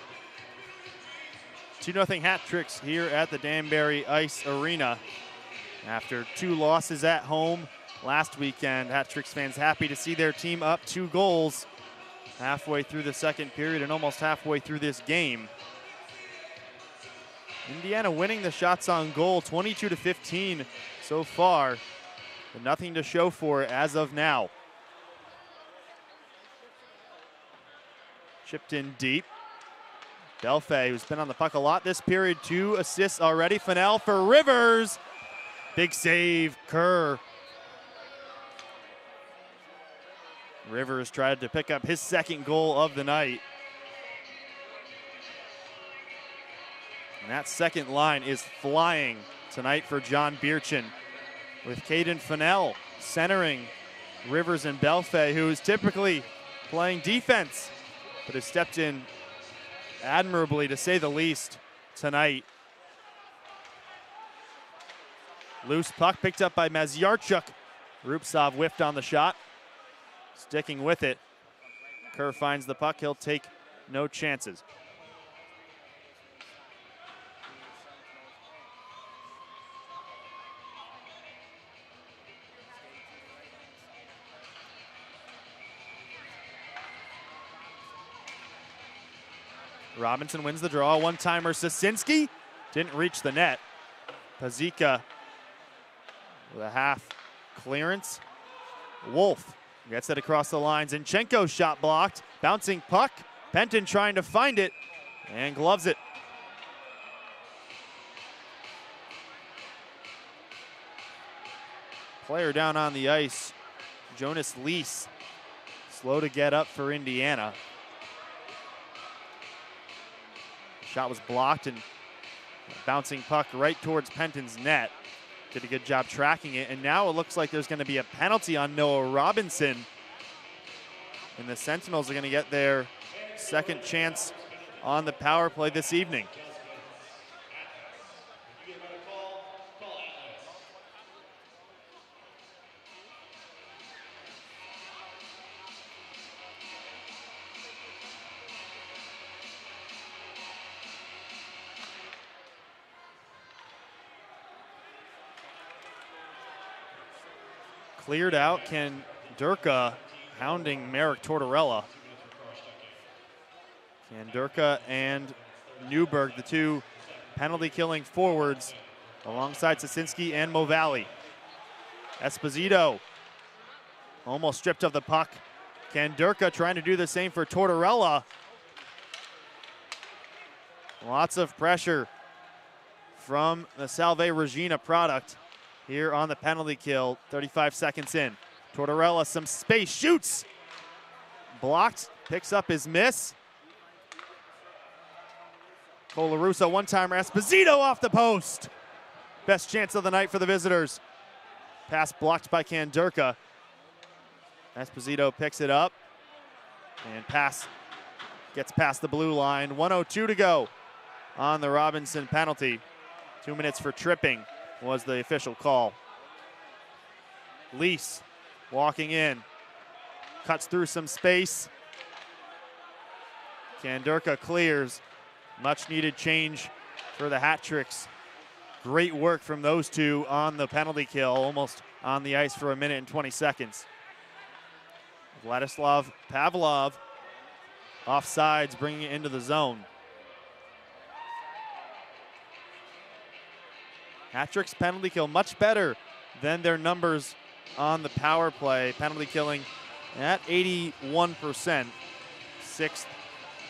A: 2-0 Hattricks here at the Danbury Ice Arena. After 2 losses at home last weekend, Hattricks fans happy to see their team up 2 goals halfway through the second period and almost halfway through this game. Indiana winning the shots on goal, 22-15 so far, but nothing to show for it as of now. Chipped in deep. Belfay, who's been on the puck a lot this period, 2 assists already. Fennell for Rivers. Big save, Kerr. Rivers tried to pick up his second goal of the night. And that second line is flying tonight for John Bierchin, with Caden Fennell centering Rivers and Belfay, who is typically playing defense, but has stepped in admirably, to say the least, tonight. Loose puck picked up by Maziarchuk. Rupsov whiffed on the shot. Sticking with it. Kerr finds the puck. He'll take no chances. Robinson wins the draw. One-timer Sosinski. Didn't reach the net. Pazica with a half clearance. Wolf gets it across the line. Zinchenko shot blocked. Bouncing puck. Penton trying to find it and gloves it. Player down on the ice, Jonas Lees, slow to get up for Indiana. Shot was blocked, and bouncing puck right towards Penton's net. Did a good job tracking it, and now it looks like there's going to be a penalty on Noah Robinson. And the Sentinels are going to get their second chance on the power play this evening. Cleared out, Ken Durka hounding Merrick Tortorella. Ken Durka and Newberg, the two penalty-killing forwards, alongside Sosinski and Movalli. Esposito almost stripped of the puck. Ken Durka trying to do the same for Tortorella. Lots of pressure from the Salve Regina product here on the penalty kill, 35 seconds in. Tortorella, some space, shoots. Blocked, picks up his miss. Colarusso, one-timer, Esposito off the post. Best chance of the night for the visitors. Pass blocked by Kandurka. Esposito picks it up, and pass gets past the blue line. 1:02 to go on the Robinson penalty. 2 minutes for tripping was the official call. Lease walking in, cuts through some space. Kandurka clears. Much needed change for the hat tricks. Great work from those two on the penalty kill, almost on the ice for 1 minute and 20 seconds. Vladislav Pavlov offsides, bringing it into the zone. Hat tricks penalty kill much better than their numbers on the power play. Penalty killing at 81%, sixth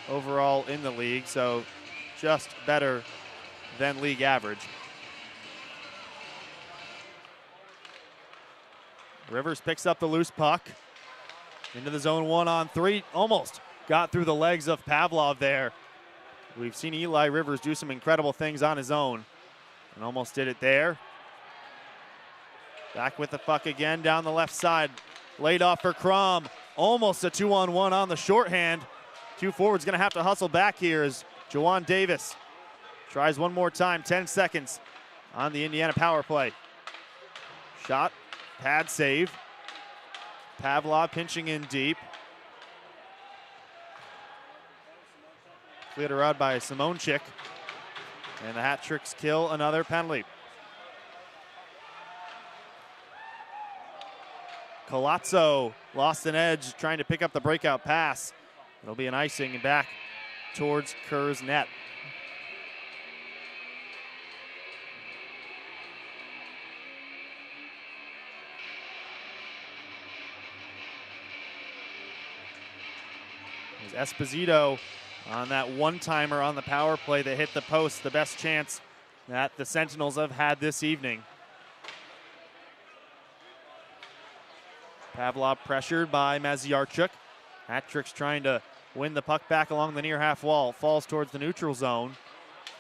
A: overall in the league, so just better than league average. Rivers picks up the loose puck into the zone 1-on-3. Almost got through the legs of Pavlov there. We've seen Eli Rivers do some incredible things on his own, and almost did it there. Back with the puck again down the left side. Laid off for Crom. Almost a 2-on-1 on the shorthand. Two forwards gonna have to hustle back here as Jawan Davis tries one more time. 10 seconds on the Indiana power play. Shot, pad save. Pavlov pinching in deep. Cleared around by Simonchik. And the hat tricks kill another penalty. Colazzo lost an edge trying to pick up the breakout pass. It'll be an icing and back towards Kerr's net. There's Esposito on that one-timer on the power play that hit the post, the best chance that the Sentinels have had this evening. Pavlov pressured by Maziarchuk. Hat-tricks trying to win the puck back along the near half wall. Falls towards the neutral zone.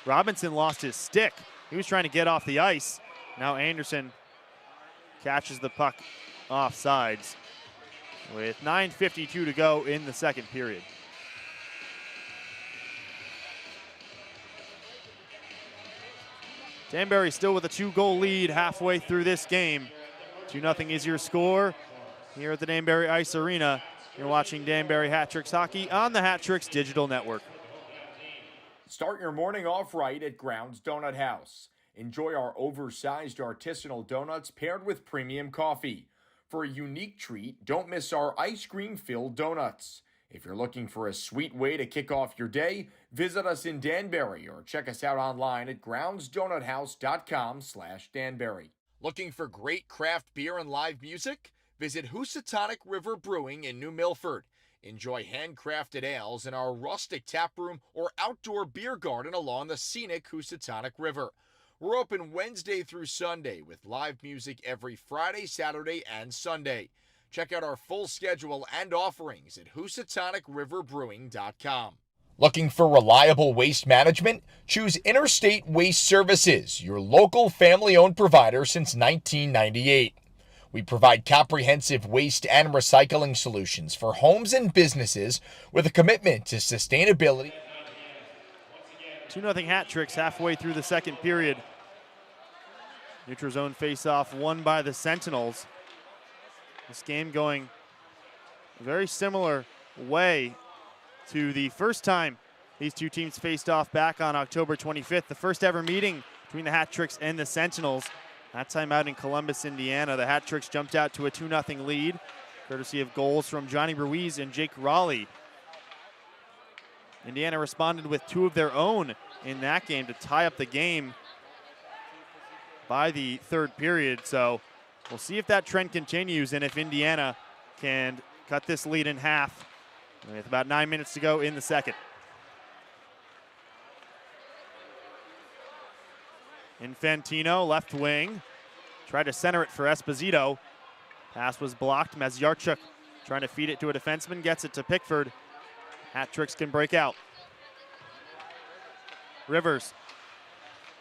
A: Robinson lost his stick. He was trying to get off the ice. Now Anderson catches the puck off sides with 9:52 to go in the second period. Danbury still with a 2-goal lead halfway through this game. 2-0 is your score here at the Danbury Ice Arena. You're watching Danbury Hat Tricks Hockey on the Hat Tricks Digital Network.
B: Start your morning off right at Grounds Donut House. Enjoy our oversized artisanal donuts paired with premium coffee. For a unique treat, don't miss our ice cream-filled donuts. If you're looking for a sweet way to kick off your day, visit us in Danbury or check us out online at groundsdonuthouse.com/Danbury. Looking for great craft beer and live music? Visit Housatonic River Brewing in New Milford. Enjoy handcrafted ales in our rustic tap room or outdoor beer garden along the scenic Housatonic River. We're open Wednesday through Sunday with live music every Friday, Saturday, and Sunday. Check out our full schedule and offerings at HousatonicRiverBrewing.com. Looking for reliable waste management? Choose Interstate Waste Services, your local family-owned provider since 1998. We provide comprehensive waste and recycling solutions for homes and businesses with a commitment to sustainability.
A: 2-0 hat tricks halfway through the second period. Neutral zone face-off won by the Sentinels. This game going a very similar way to the first time these two teams faced off back on October 25th, the first ever meeting between the Hat Tricks and the Sentinels. That time out in Columbus, Indiana. The Hat Tricks jumped out to a 2-0 lead, courtesy of goals from Jonny Ruiz and Jake Raleigh. Indiana responded with two of their own in that game to tie up the game by the third period. So we'll see if that trend continues and if Indiana can cut this lead in half with about 9 minutes to go in the second. Infantino, left wing, tried to center it for Esposito. Pass was blocked. Mazyarchuk trying to feed it to a defenseman, gets it to Pickford. Hat Tricks can break out. Rivers,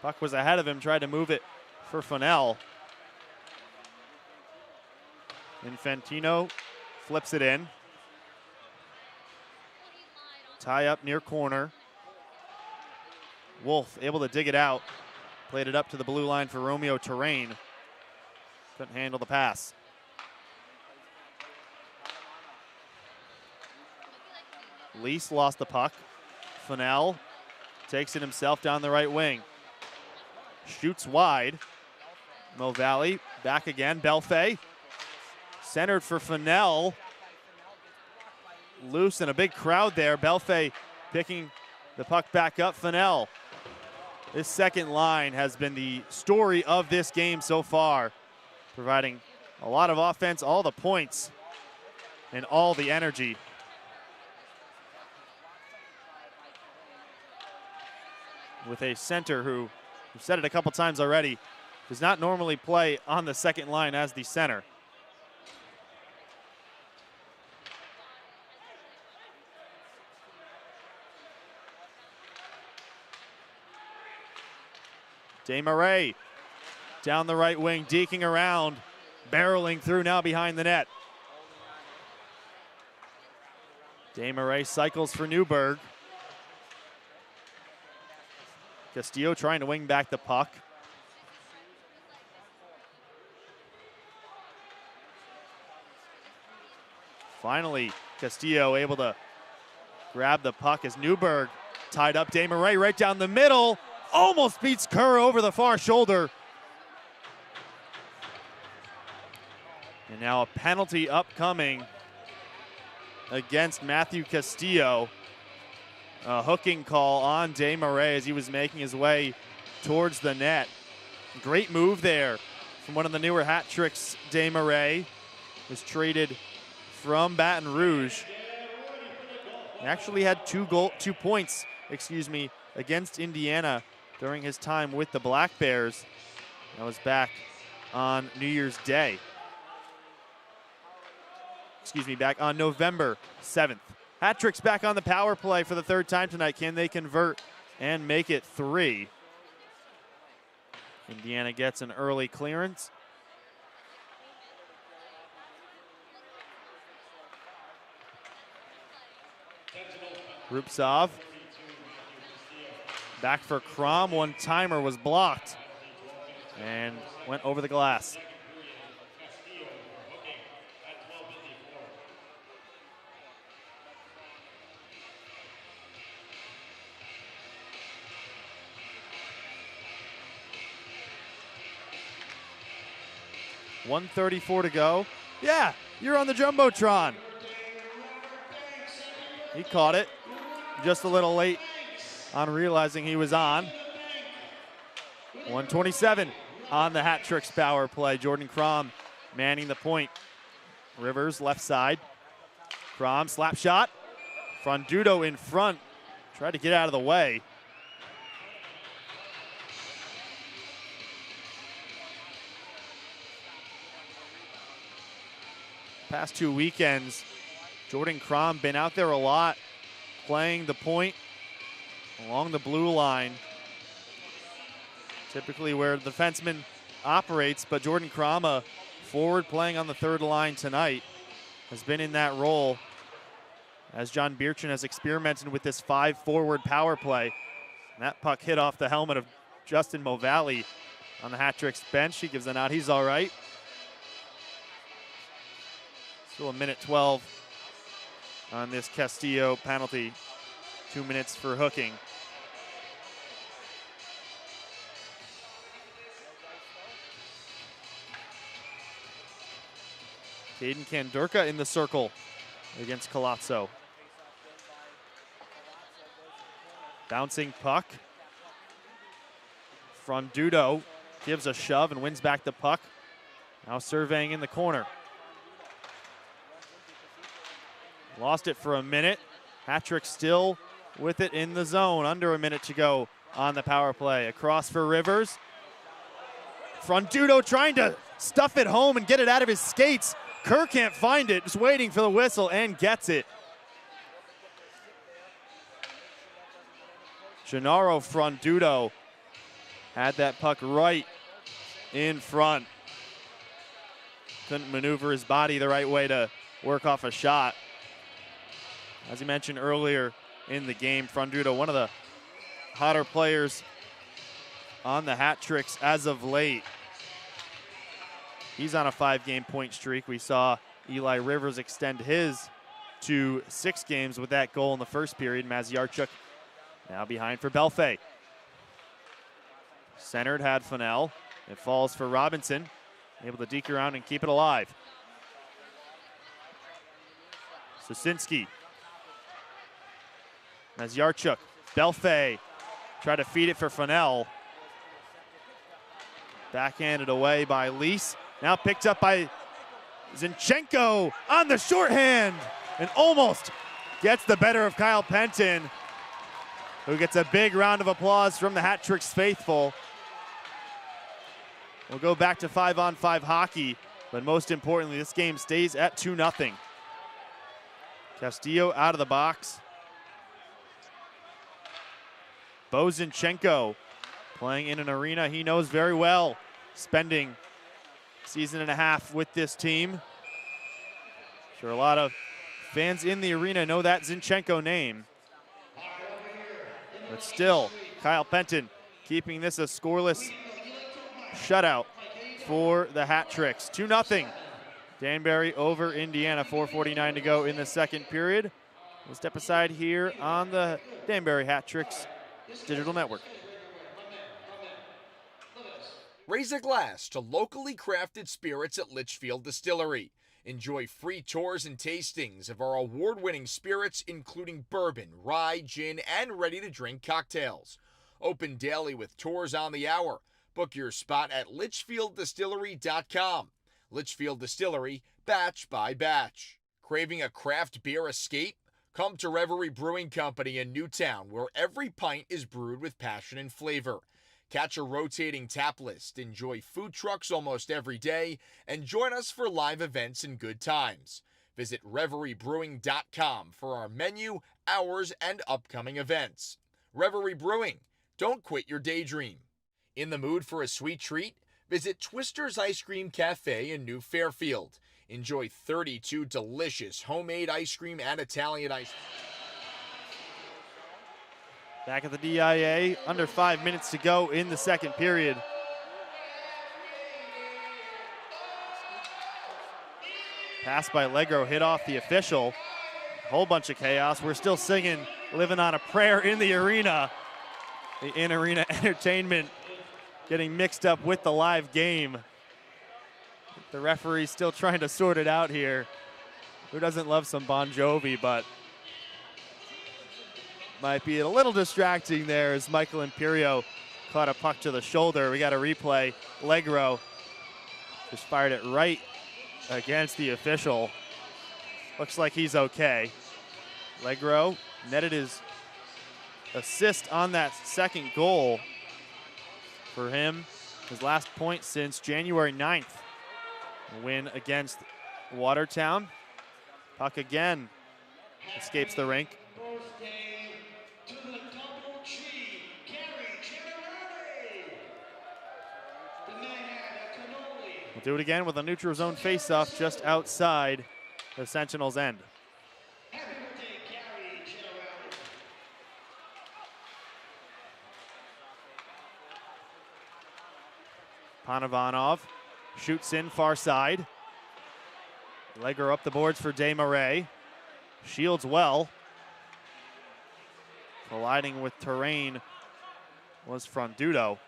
A: puck was ahead of him, tried to move it for Fennell. Infantino flips it in. Tie up near corner. Wolf able to dig it out. Played it up to the blue line for Romeo Terrain. Couldn't handle the pass. Lease lost the puck. Fennell takes it himself down the right wing. Shoots wide. Mo Valley back again. Belfay centered for Fennell. Loose and a big crowd there. Belfay picking the puck back up. Fennell. This second line has been the story of this game so far, providing a lot of offense, all the points, and all the energy. With a center who, we've said it a couple times already, does not normally play on the second line as the center. Desmarais down the right wing, deking around, barreling through now behind the net. Desmarais cycles for Newberg. Castillo trying to wing back the puck. Finally, Castillo able to grab the puck as Newberg tied up. Desmarais right down the middle. Almost beats Kerr over the far shoulder. And now a penalty upcoming against Matthew Castillo. A hooking call on Desmarais as he was making his way towards the net. Great move there from one of the newer hat tricks. Desmarais was traded from Baton Rouge. He actually had 2 points, against Indiana during his time with the Black Bears. That was back on New Year's Day. Back on November 7th. Hat Tricks back on the power play for the third time tonight. Can they convert and make it 3? Indiana gets an early clearance. Rupsov. Back for Crom. One timer was blocked and went over the glass. .134 to go. Yeah, you're on the Jumbotron. He caught it just a little late on realizing he was on. 127 on the Hat Tricks power play. Jordan Crom manning the point. Rivers left side. Crom slap shot. Frondudo in front. Tried to get out of the way. Past 2 weekends, Jordan Crom been out there a lot, playing the point along the blue line. Typically where the defenseman operates, but Jordan Krama, forward playing on the third line tonight, has been in that role as John Bierchen has experimented with this 5-forward power play. And that puck hit off the helmet of Justin Movalli on the Hat Tricks bench. He gives a nod, he's all right. Still a minute 12 on this Castillo penalty. 2 minutes for hooking. Caden Kandurka in the circle against Colazzo. Bouncing puck. Frondudo gives a shove and wins back the puck. Now surveying in the corner. Lost it for a minute. Hat-trick still with it in the zone. Under a minute to go on the power play. Across for Rivers. Frondudo trying to stuff it home and get it out of his skates. Kerr can't find it, just waiting for the whistle and gets it. Gennaro Frondudo had that puck right in front. Couldn't maneuver his body the right way to work off a shot. As he mentioned earlier in the game, Frondudo, one of the hotter players on the Hat Tricks as of late. He's on a 5-game point streak. We saw Eli Rivers extend his to 6 games with that goal in the first period. Maziarchuk now behind for Belfay. Centered had Fennell. It falls for Robinson. Able to deke around and keep it alive. Sosinski. Maziarchuk. Belfay. Try to feed it for Fennell. Backhanded away by Lease. Now picked up by Zinchenko on the shorthand and almost gets the better of Kyle Penton, who gets a big round of applause from the Hat Tricks faithful. We'll go back to 5-on-5 hockey, but most importantly, this game stays at 2-0. Castillo out of the box. Bo Zinchenko playing in an arena he knows very well, spending season and a half with this team. Sure, a lot of fans in the arena know that Zinchenko name. But still, Kyle Penton keeping this a scoreless shutout for the Hat Tricks. 2-0. Danbury over Indiana, 4:49 to go in the second period. We'll step aside here on the Danbury Hat Tricks digital network.
B: Raise a glass to locally crafted spirits at Litchfield Distillery. Enjoy free tours and tastings of our award-winning spirits, including bourbon, rye, gin, and ready-to-drink cocktails. Open daily with tours on the hour. Book your spot at litchfielddistillery.com. Litchfield Distillery, batch by batch. Craving a craft beer escape? Come to Reverie Brewing Company in Newtown, where every pint is brewed with passion and flavor. Catch a rotating tap list, enjoy food trucks almost every day, and join us for live events and good times. Visit reveriebrewing.com for our menu, hours, and upcoming events. Reverie Brewing, don't quit your daydream. In the mood for a sweet treat? Visit Twister's Ice Cream Cafe in New Fairfield. Enjoy 32 delicious homemade ice cream and Italian ice cream.
A: Back at the DIA, under 5 minutes to go in the second period. Pass by Legro, hit off the official. A whole bunch of chaos. We're still singing Living on a Prayer in the arena. The in-arena entertainment getting mixed up with the live game. The referee's still trying to sort it out here. Who doesn't love some Bon Jovi, but might be a little distracting there as Michael Imperio caught a puck to the shoulder. We got a replay. Legro just fired it right against the official. Looks like he's okay. Legro netted his assist on that second goal for him. His last point since January 9th. A win against Watertown. Puck again escapes the rink. We'll do it again with a neutral zone faceoff just outside the Sentinels' end. Panovanov shoots in far side. Legger up the boards for Desmarais. Shields well. Colliding with terrain was Frondudo.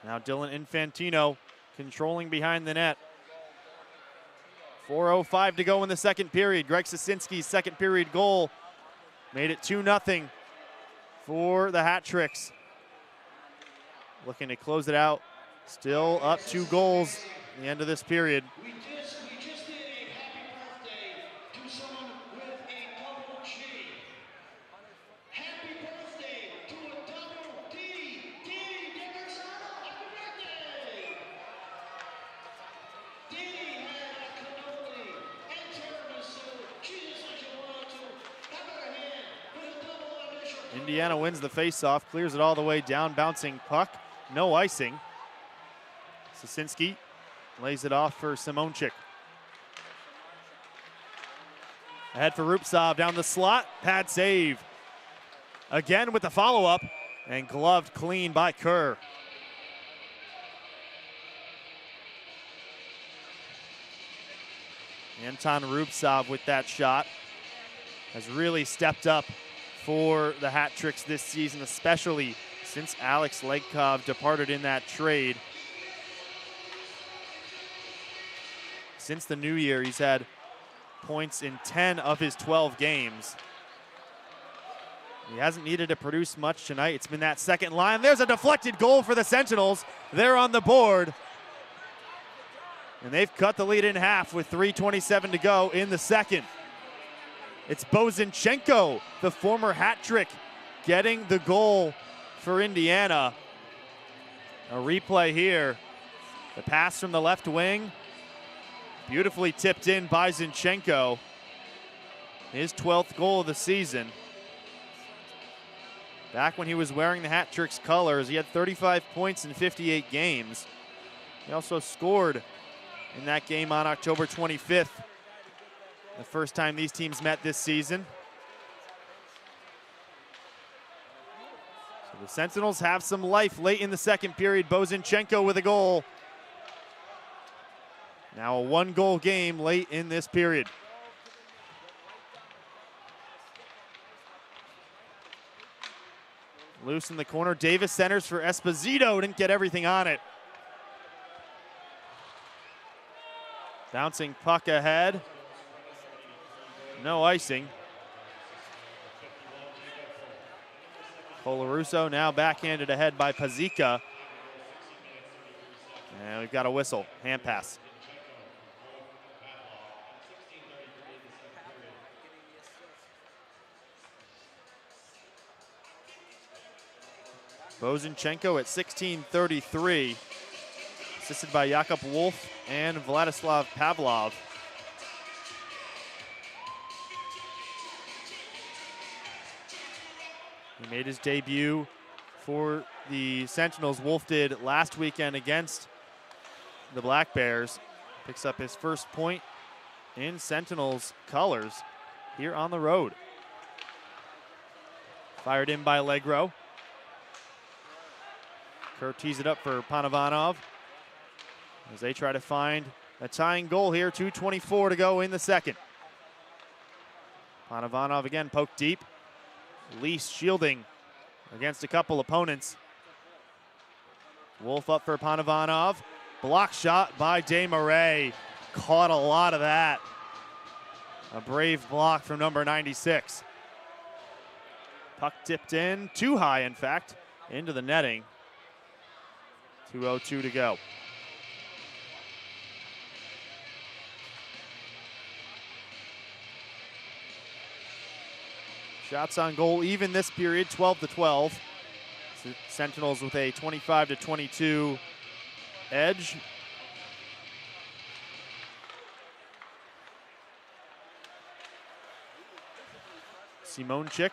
A: Now Dylan Infantino controlling behind the net. 4:05 to go in the second period. Greg Sosinski's second period goal made it 2-0 for the Hat Tricks. Looking to close it out. Still up 2 goals at the end of this period.
C: We just did a happy birthday to someone with a double G. Happy birthday to a double D. Didi Deversano, happy birthday! Didi had a cannoli and tiramisu. She just like you wanted to. Have her hand with a double initial.
A: Indiana wins the faceoff, clears it all the way down, bouncing puck. No icing. Sosinski lays it off for Simonchik. Ahead for Rupsov down the slot. Pad save. Again with the follow-up. And gloved clean by Kerr. Anton Rupsov with that shot has really stepped up for the Hat Tricks this season, especially since Alex Legkov departed in that trade. Since the new year, he's had points in 10 of his 12 games. He hasn't needed to produce much tonight. It's been that second line. There's a deflected goal for the Sentinels. They're on the board. And they've cut the lead in half with 3:27 to go in the second. It's Bozinchenko, the former Hat Trick, getting the goal for Indiana. A replay here. The pass from the left wing. Beautifully tipped in by Zinchenko. His 12th goal of the season. Back when he was wearing the Hat Tricks colors, he had 35 points in 58 games. He also scored in that game on October 25th. The first time these teams met this season. So the Sentinels have some life late in the second period. Bozinchenko with a goal. Now a 1-goal game late in this period. Loose in the corner. Davis centers for Esposito. Didn't get everything on it. Bouncing puck ahead. No icing. Colarusso now backhanded ahead by Pazika. And we've got a whistle. Hand pass. Bozinchenko at 16:33, assisted by Jakub Wolf and Vladislav Pavlov. He made his debut for the Sentinels. Wolf did last weekend against the Black Bears. Picks up his first point in Sentinels colors here on the road. Fired in by Legro. Kerr tees it up for Panovanov as they try to find a tying goal here. 2:24 to go in the second. Panovanov again poked deep. Lease shielding against a couple opponents. Wolf up for Panovanov. Block shot by Desmarais. Caught a lot of that. A brave block from number 96. Puck tipped in, too high in fact, into the netting. 2:02 to go. Shots on goal even this period, 12-12. Sentinels with a 25-22 edge. Simonchik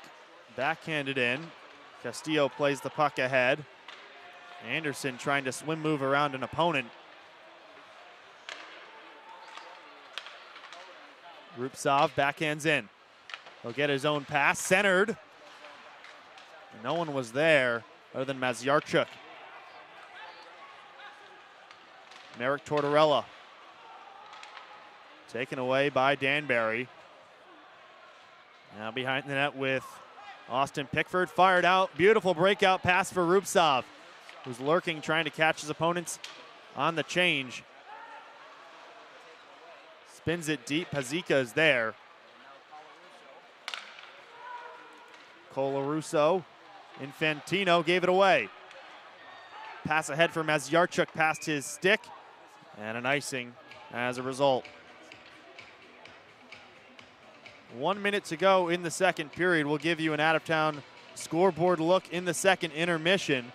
A: backhanded in. Castillo plays the puck ahead. Anderson trying to swim move around an opponent. Rupsov backhands in. He'll get his own pass, centered. No one was there other than Mazyarchuk. Merrick Tortorella. Taken away by Danbury. Now behind the net with Austin Pickford. Fired out. Beautiful breakout pass for Rupsov, who's lurking, trying to catch his opponents on the change. Spins it deep. Pazika is there. Colarusso. Infantino gave it away. Pass ahead for Mazyarchuk past his stick. And an icing as a result. 1 minute to go in the second period. We'll give you an out-of-town scoreboard look in the second intermission.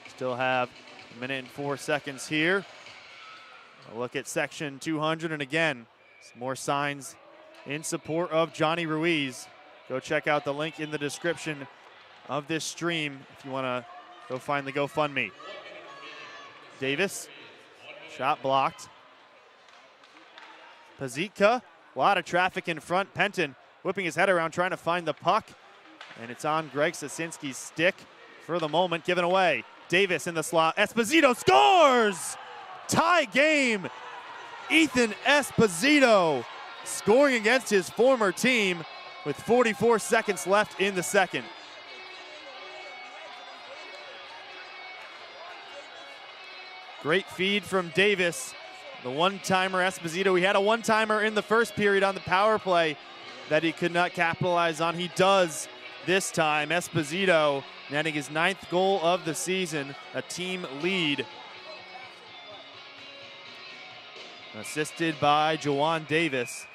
A: Still have 1 minute and 4 seconds here. A look at section 200, and again, some more signs in support of Jonny Ruiz. Go check out the link in the description of this stream if you want to go find the GoFundMe. Davis, shot blocked. Pazika, a lot of traffic in front. Penton whipping his head around trying to find the puck, and it's on Greg Sasinski's stick for the moment, given away. Davis in the slot. Esposito scores! Tie game. Ethan Esposito scoring against his former team with 44 seconds left in the second. Great feed from Davis. The one-timer Esposito. He had a one-timer in the first period on the power play that he could not capitalize on. He does this time. Esposito netting his 9th goal of the season, a team lead. Assisted by Jawan Davis.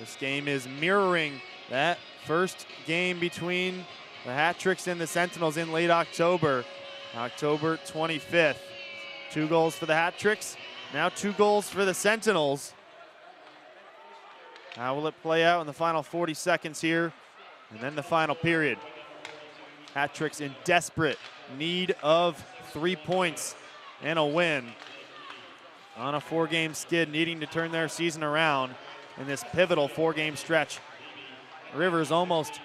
A: This game is mirroring that first game between the Hat-Tricks and the Sentinels in late October, October 25th. 2 goals for the Hat-Tricks, now 2 goals for the Sentinels. How will it play out in the final 40 seconds here, and then the final period? Hat-Tricks in desperate need of 3 points and a win on a 4-game skid, needing to turn their season around in this pivotal 4-game stretch. Rivers almost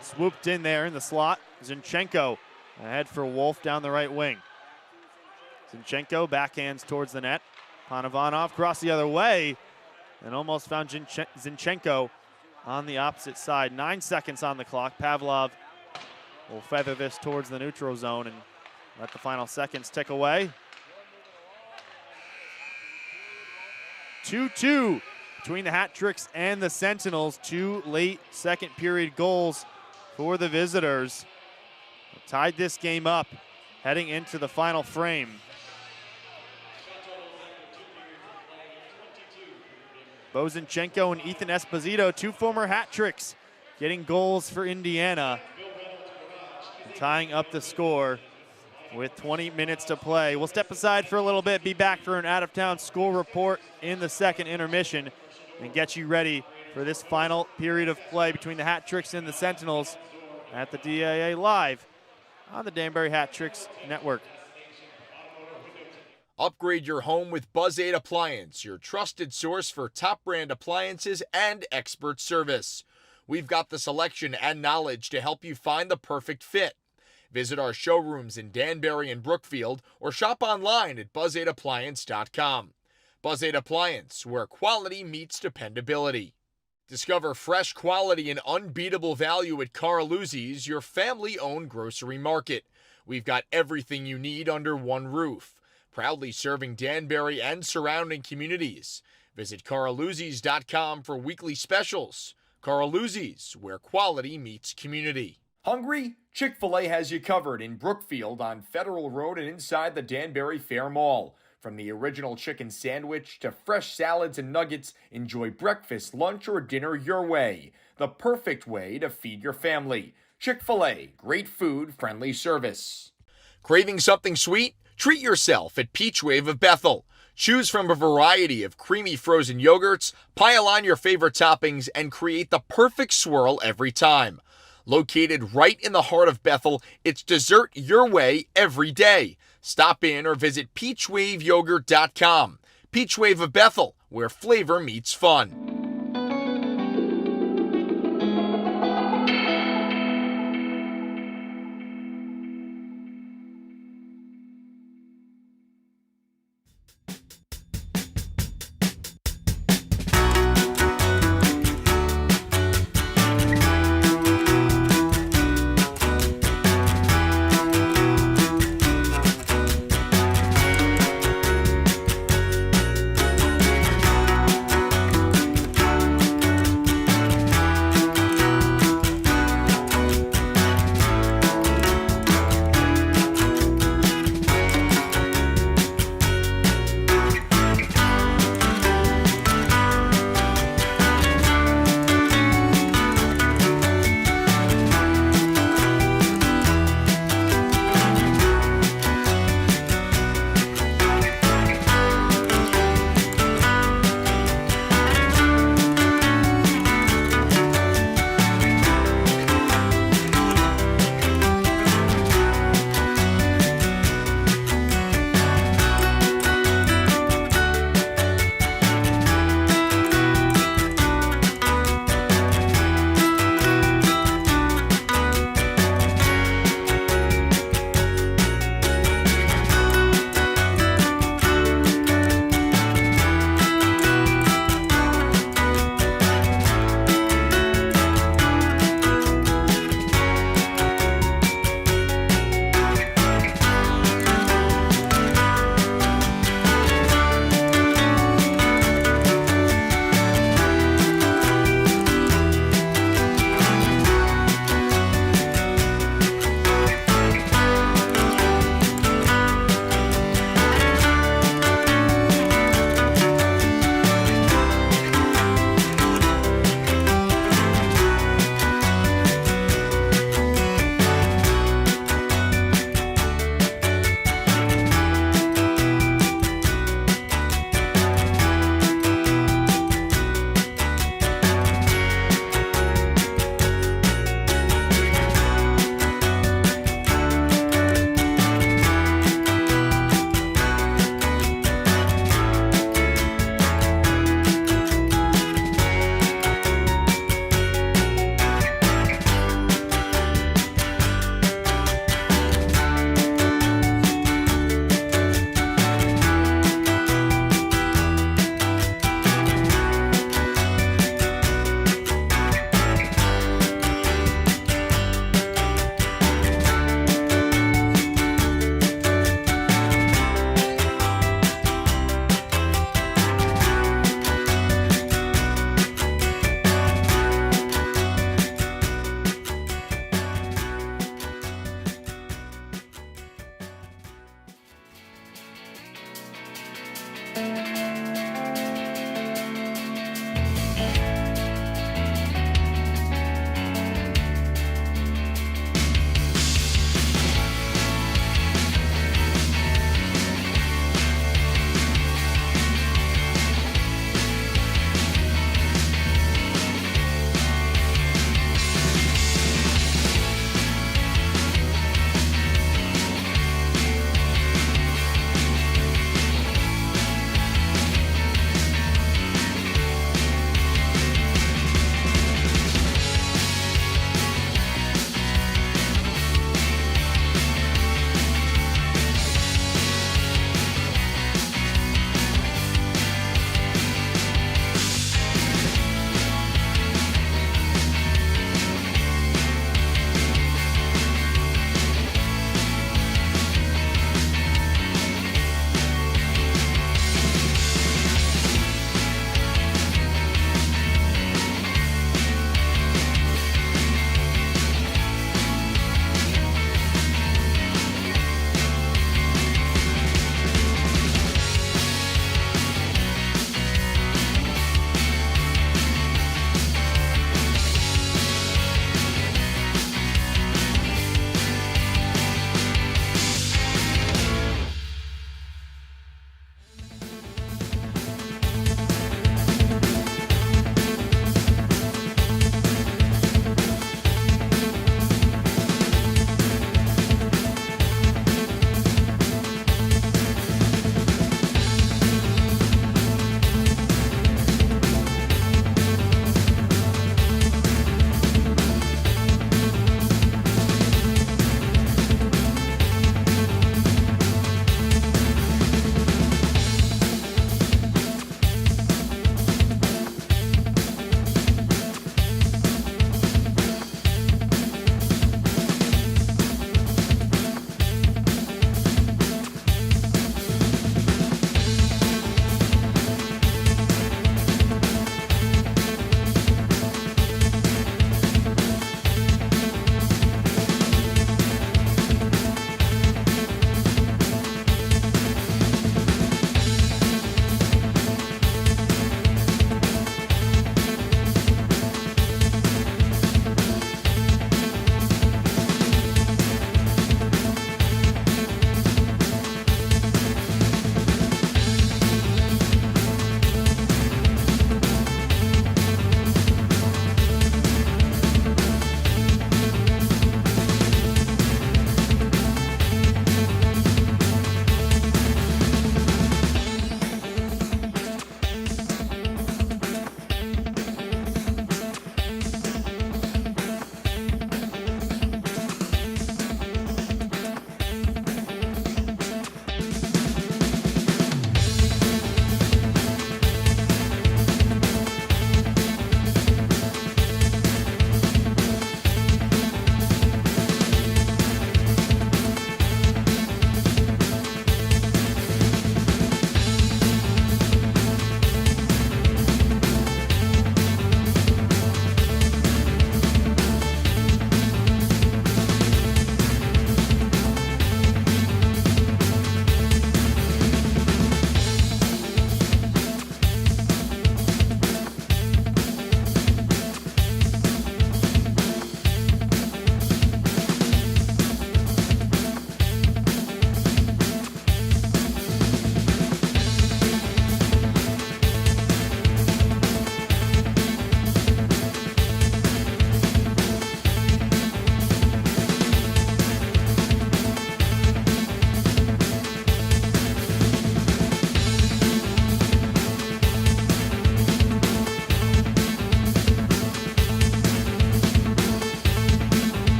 A: swooped in there in the slot. Zinchenko ahead for Wolf down the right wing. Zinchenko backhands towards the net. Panovanov crossed the other way and almost found Zinchenko on the opposite side. 9 seconds on the clock. Pavlov will feather this towards the neutral zone and let the final seconds tick away. 2-2 between the Hat-Tricks and the Sentinels. 2 late second period goals for the visitors. Tied this game up heading into the final frame. Bo Zinchenko and Ethan Esposito, 2 former Hat-Tricks, getting goals for Indiana. And tying up the score with 20 minutes to play. We'll step aside for a little bit, be back for an out-of-town score report in the second intermission, and get you ready for this final period of play between the Hat-Tricks and the Sentinels at the DAA Live on the Danbury Hat-Tricks Network.
B: Upgrade your home with Buzz-8 Appliance, your trusted source for top brand appliances and expert service. We've got the selection and knowledge to help you find the perfect fit. Visit our showrooms in Danbury and Brookfield or shop online at buzz8appliance.com. Buzz-8 Appliance, where quality meets dependability. Discover fresh quality and unbeatable value at Carluzzi's, your family-owned grocery market. We've got everything you need under one roof. Proudly serving Danbury and surrounding communities. Visit carluzzi's.com for weekly specials. Carluzzi's, where quality meets community. Hungry? Chick-fil-A has you covered in Brookfield on Federal Road and inside the Danbury Fair Mall. From the original chicken sandwich to fresh salads and nuggets, enjoy breakfast, lunch, or dinner your way. The perfect way to feed your family. Chick-fil-A, great food, friendly service. Craving something sweet? Treat yourself at Peach Wave of Bethel. Choose from a variety of creamy frozen yogurts, pile on your favorite toppings, and create the perfect swirl every time. Located right in the heart of Bethel, it's dessert your way every day. Stop in or visit peachwaveyogurt.com. Peach Wave of Bethel, where flavor meets fun.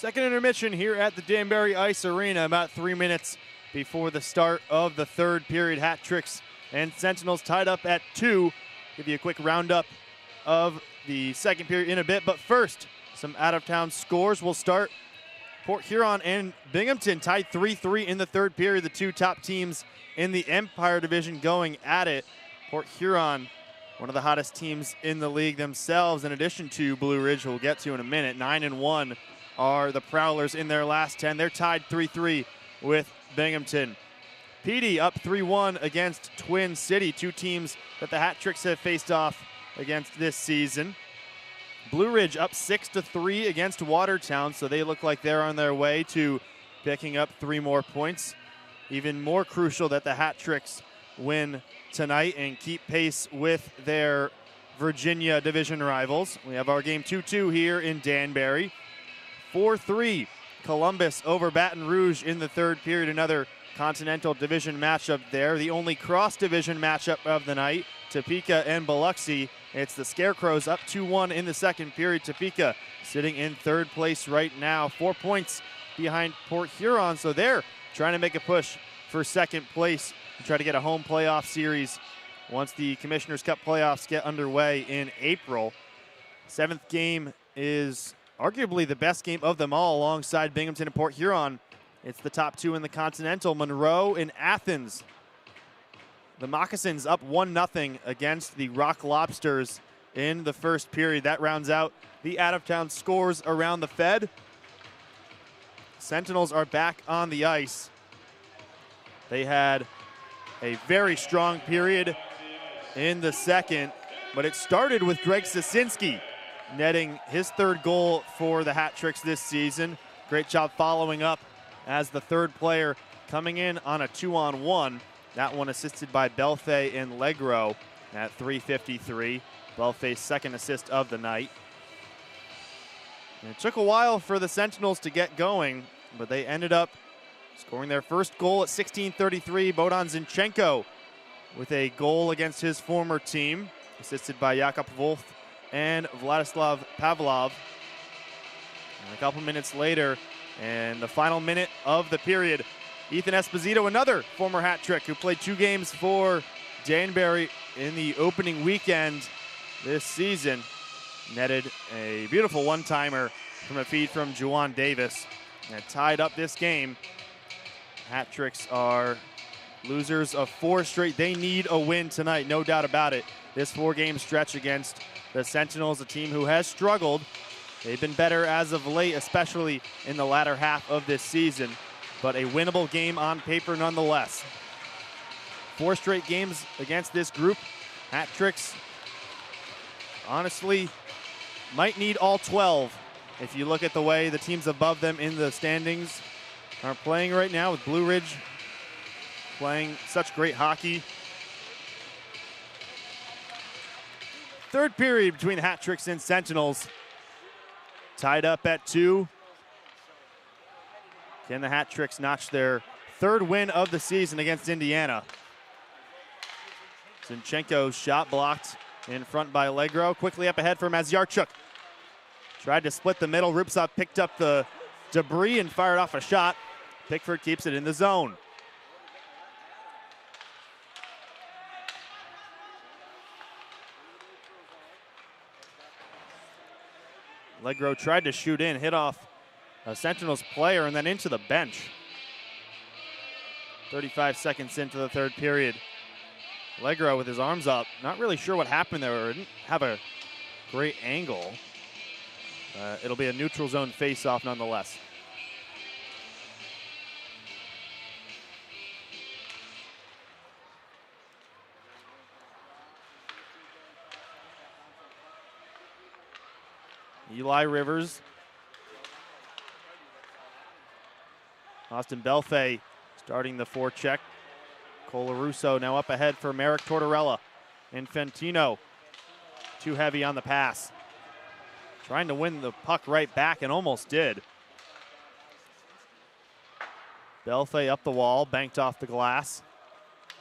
A: Second intermission here at the Danbury Ice Arena, about 3 minutes before the start of the third period. Hat Tricks and Sentinels tied up at 2. Give you a quick roundup of the second period in a bit, but first, some out-of-town scores. We'll start. Port Huron and Binghamton tied 3-3 in the third period. The two top teams in the Empire Division going at it. Port Huron, one of the hottest teams in the league themselves, in addition to Blue Ridge, who we'll get to in a minute. 9-1 are the Prowlers in their last 10. They're tied 3-3 with Binghamton. PD up 3-1 against Twin City, two teams that the Hat Tricks have faced off against this season. Blue Ridge up 6-3 against Watertown, so they look like they're on their way to picking up 3 more points. Even more crucial that the Hat Tricks win tonight and keep pace with their Virginia division rivals. We have our game 2-2 here in Danbury. 4-3 Columbus over Baton Rouge in the third period. Another Continental Division matchup there. The only cross-division matchup of the night, Topeka and Biloxi. It's the Scarecrows up 2-1 in the second period. Topeka sitting in third place right now, 4 points behind Port Huron, so they're trying to make a push for second place and try to get a home playoff series once the Commissioner's Cup playoffs get underway in April. Seventh game is arguably the best game of them all, alongside Binghamton and Port Huron. It's the top two in the Continental, Monroe and Athens. The Moccasins up 1-0 against the Rock Lobsters in the first period. That rounds out the out-of-town scores around the Fed. Sentinels are back on the ice. They had a very strong period in the second, but it started with Greg Sosinski netting his third goal for the Hat Tricks this season. Great job following up as the third player coming in on a 2-on-1. That one assisted by Belfay and Legro at 3:53. Belfay's second assist of the night. And it took a while for the Sentinels to get going, but they ended up scoring their first goal at 16:33. Bohdan Zinchenko with a goal against his former team, assisted by Jakub Wolf and Vladislav Pavlov. And a couple minutes later, and the final minute of the period, Ethan Esposito, another former Hat Trick who played 2 games for Danbury in the opening weekend this season, netted a beautiful one-timer from a feed from Juwan Davis and tied up this game. Hat Tricks are losers of 4 straight. They need a win tonight, no doubt about it. This 4-game stretch against the Sentinels, a team who has struggled. They've been better as of late, especially in the latter half of this season, but a winnable game on paper nonetheless. 4 straight games against this group. Hat Tricks, honestly, might need all 12 if you look at the way the teams above them in the standings are playing right now, with Blue Ridge playing such great hockey. Third period between Hat Tricks and Sentinels, tied up at 2. Can the Hat Tricks notch their 3rd win of the season against Indiana? Zinchenko's shot blocked in front by Legro. Quickly up ahead for Mazyarchuk. Tried to split the middle. Rupsov picked up the debris and fired off a shot. Pickford keeps it in the zone. Legro tried to shoot in, hit off a Sentinels player and then into the bench. 35 seconds into the third period. Legro with his arms up, not really sure what happened there, or didn't have a great angle. It'll be a neutral zone face-off nonetheless. Eli Rivers. Austin Belfay starting the forecheck. Colarusso now up ahead for Merrick Tortorella. Infantino too heavy on the pass. Trying to win the puck right back and almost did. Belfay up the wall, banked off the glass.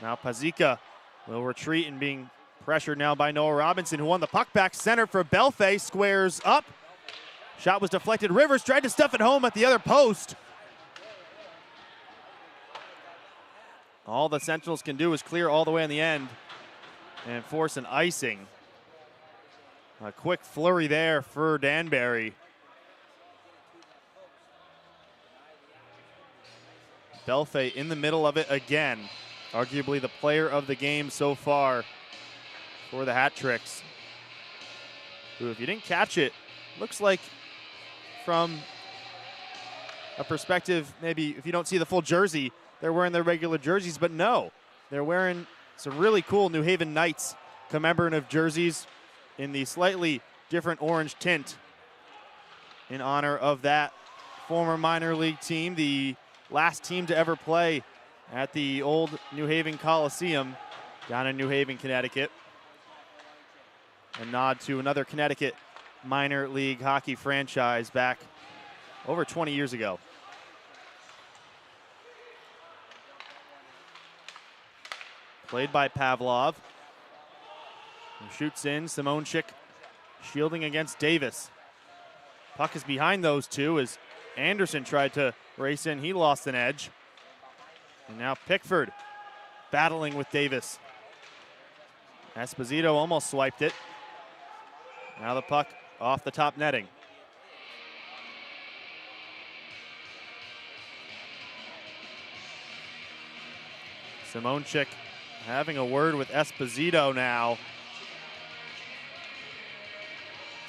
A: Now Pazika will retreat and being pressured now by Noah Robinson, who won the puck back center for Belfay. Squares up. Shot was deflected. Rivers tried to stuff it home at the other post. All the Sentinels can do is clear all the way in the end and force an icing. A quick flurry there for Danbury. Belfay in the middle of it again. Arguably the player of the game so far for the Hat Tricks. Who, if you didn't catch it, looks like from a perspective, maybe if you don't see the full jersey, they're wearing their regular jerseys, but no, they're wearing some really cool New Haven Knights commemorative jerseys in the slightly different orange tint in honor of that former minor league team, the last team to ever play at the old New Haven Coliseum down in New Haven, Connecticut. A nod to another Connecticut minor league hockey franchise back over 20 years ago. Played by Pavlov. He shoots in. Simonchik shielding against Davis. Puck is behind those two as Anderson tried to race in. He lost an edge. And now Pickford battling with Davis. Esposito almost swiped it. Now the puck off the top netting. Simonchik having a word with Esposito now.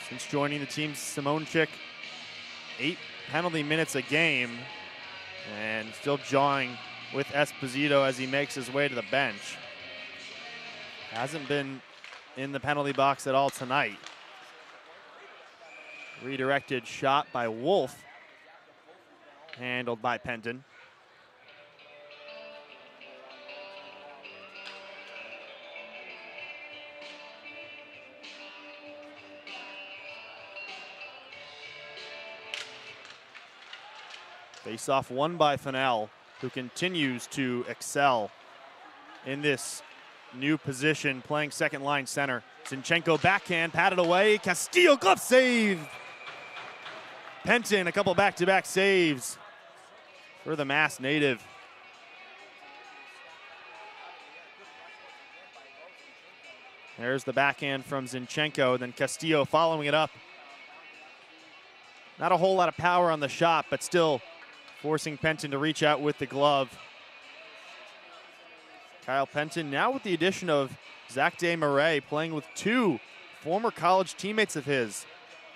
A: Since joining the team, Simonchik, 8 penalty minutes a game, and still jawing with Esposito as he makes his way to the bench. Hasn't been in the penalty box at all tonight. Redirected shot by Wolf, handled by Penton. Face-off won by Fennell, who continues to excel in this new position, playing second line center. Zinchenko backhand, patted away. Castillo glove save. Penton, a couple back-to-back saves for the Mass native. There's the backhand from Zinchenko, then Castillo following it up. Not a whole lot of power on the shot, but still forcing Penton to reach out with the glove. Kyle Penton now with the addition of Zach Desmarais, playing with 2 former college teammates of his.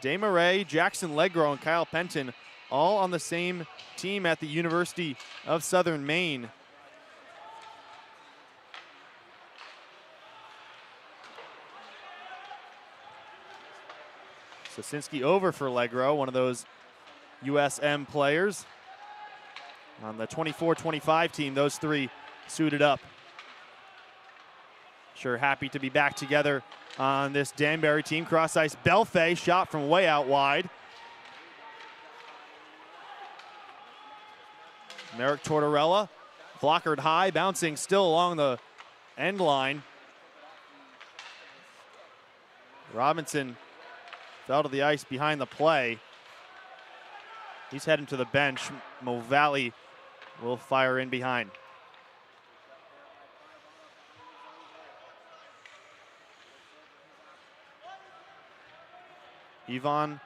A: Desmarais, Jackson Legro, and Kyle Penton all on the same team at the University of Southern Maine. Sosinski over for Legro, one of those USM players. On the 24-25 team, those 3 suited up. Sure happy to be back together on this Danbury team. Cross ice, Belfay, shot from way out wide. Merrick Tortorella, blockered high, bouncing still along the end line. Robinson fell to the ice behind the play. He's heading to the bench. Mo Valley will fire in behind. Ivan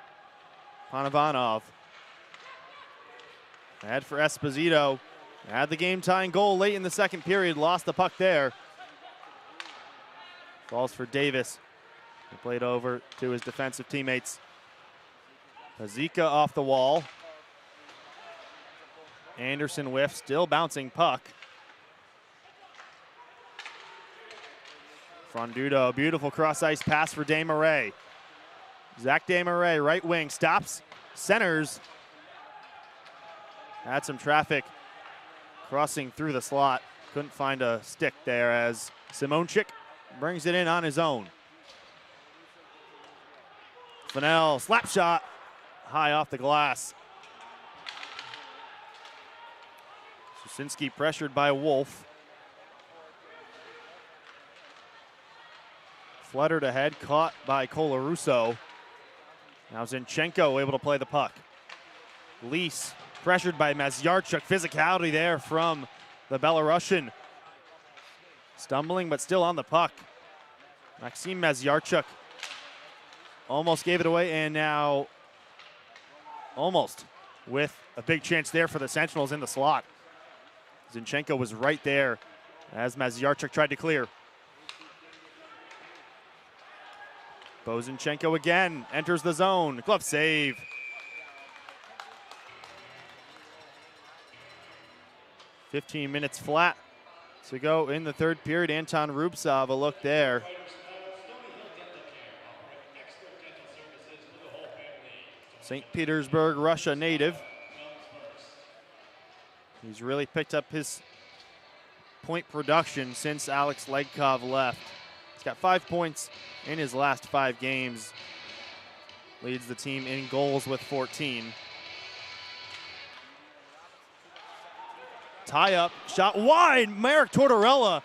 A: Panavanov. Ahead for Esposito. Had the game-tying goal late in the second period. Lost the puck there. Falls for Davis. He played over to his defensive teammates. Pazika off the wall. Anderson whiff, still bouncing puck. Frondudo, beautiful cross-ice pass for Desmarais. Zach Desmarais, right wing, stops, centers. Had some traffic crossing through the slot. Couldn't find a stick there as Simonchik brings it in on his own. Fennell, slap shot, high off the glass. Sosinski pressured by Wolf. Fluttered ahead, caught by Colarusso. Now Zinchenko able to play the puck. Lease pressured by Mazyarchuk. Physicality there from the Belarusian. Stumbling, but still on the puck. Maxim Mazyarchuk almost gave it away, and now almost with a big chance there for the Sentinels in the slot. Zinchenko was right there as Mazyarchuk tried to clear. Bozinchenko again enters the zone. Glove save. "15 minutes flat to go in the third period. Anton Rubtsov, a look there. St. Petersburg, Russia native. He's really picked up his point production since Alex Legkov left. He's got 5 points in his last 5 games. Leads the team in goals with 14. Tie up, shot wide. Marek Tortorella,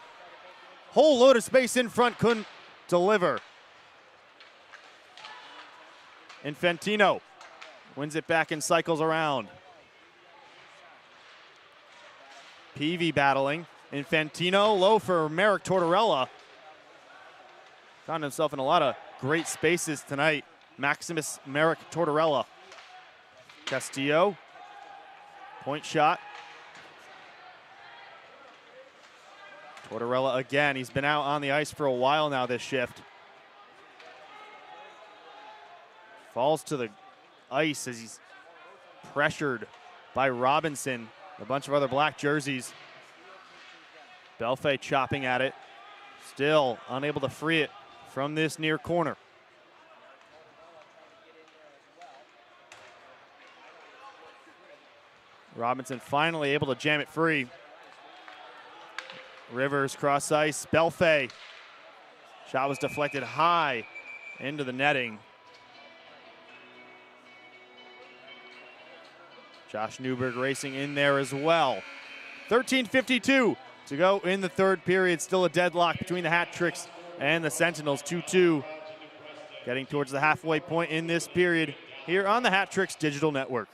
A: whole load of space in front, couldn't deliver. Infantino wins it back and cycles around. Peavy battling. Infantino low for Marek Tortorella. Found himself in a lot of great spaces tonight. Maximus Marek Tortorella. Castillo, point shot. Tortorella again, he's been out on the ice for a while now this shift. Falls to the ice as he's pressured by Robinson, a bunch of other black jerseys. Belfay chopping at it, still unable to free it from this near corner. Robinson finally able to jam it free. Rivers cross ice, Belfay. Shot was deflected high into the netting. Josh Newberg racing in there as well. 13:52 to go in the third period. Still a deadlock between the Hat Tricks and the Sentinels. 2-2. Getting towards the halfway point in this period here on the Hat Tricks Digital Network.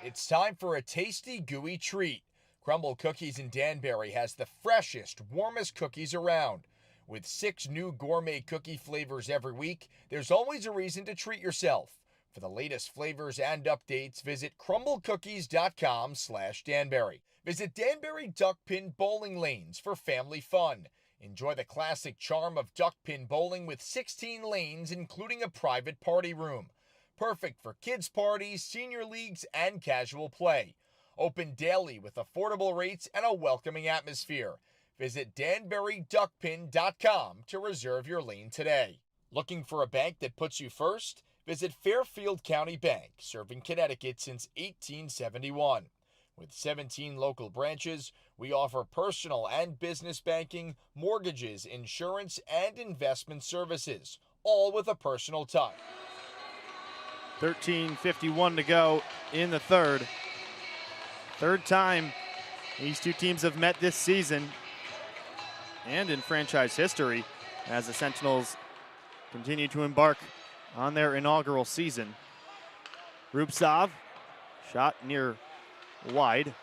B: It's time for a tasty, gooey treat. Crumble Cookies in Danbury has the freshest, warmest cookies around. With 6 new gourmet cookie flavors every week, there's always a reason to treat yourself. For the latest flavors and updates, visit crumblecookies.com/Danbury. Visit Danbury Duckpin Bowling Lanes for family fun. Enjoy the classic charm of duckpin bowling with 16 lanes, including a private party room. Perfect for kids' parties, senior leagues, and casual play. Open daily with affordable rates and a welcoming atmosphere. Visit DanburyDuckpin.com to reserve your lane today. Looking for a bank that puts you first? Visit Fairfield County Bank, serving Connecticut since 1871. With 17 local branches, we offer personal and business banking, mortgages, insurance, and investment services, all with a personal touch.
A: 13:51 to go in the third. Third time these two teams have met this season and in franchise history as the Sentinels continue to embark on their inaugural season. Rubtsov, shot near wide.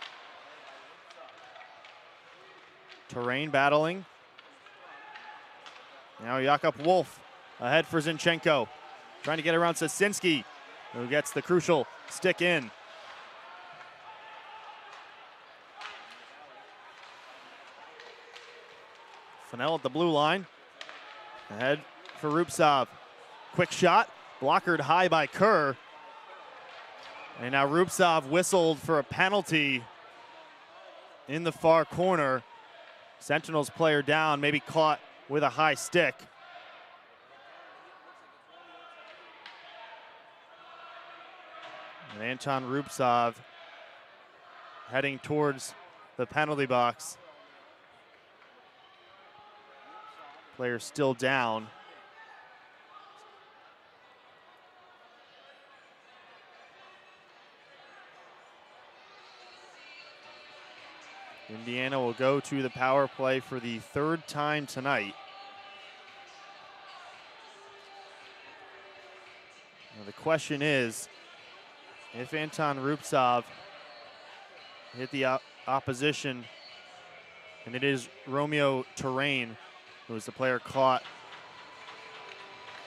A: Terrain battling. Now Jakub Wolf ahead for Zinchenko. Trying to get around Sasinski, who gets the crucial stick in. Fennell at the blue line. Ahead for Rubtsov. Quick shot, blockered high by Kerr. And now Rubtsov whistled for a penalty in the far corner. Sentinels player down, maybe caught with a high stick. And Anton Rubtsov heading towards the penalty box. Player still down. Indiana will go to the power play for the third time tonight. question is, if Anton Rupsov hit the opposition, and it is Romeo Terrain who is the player caught,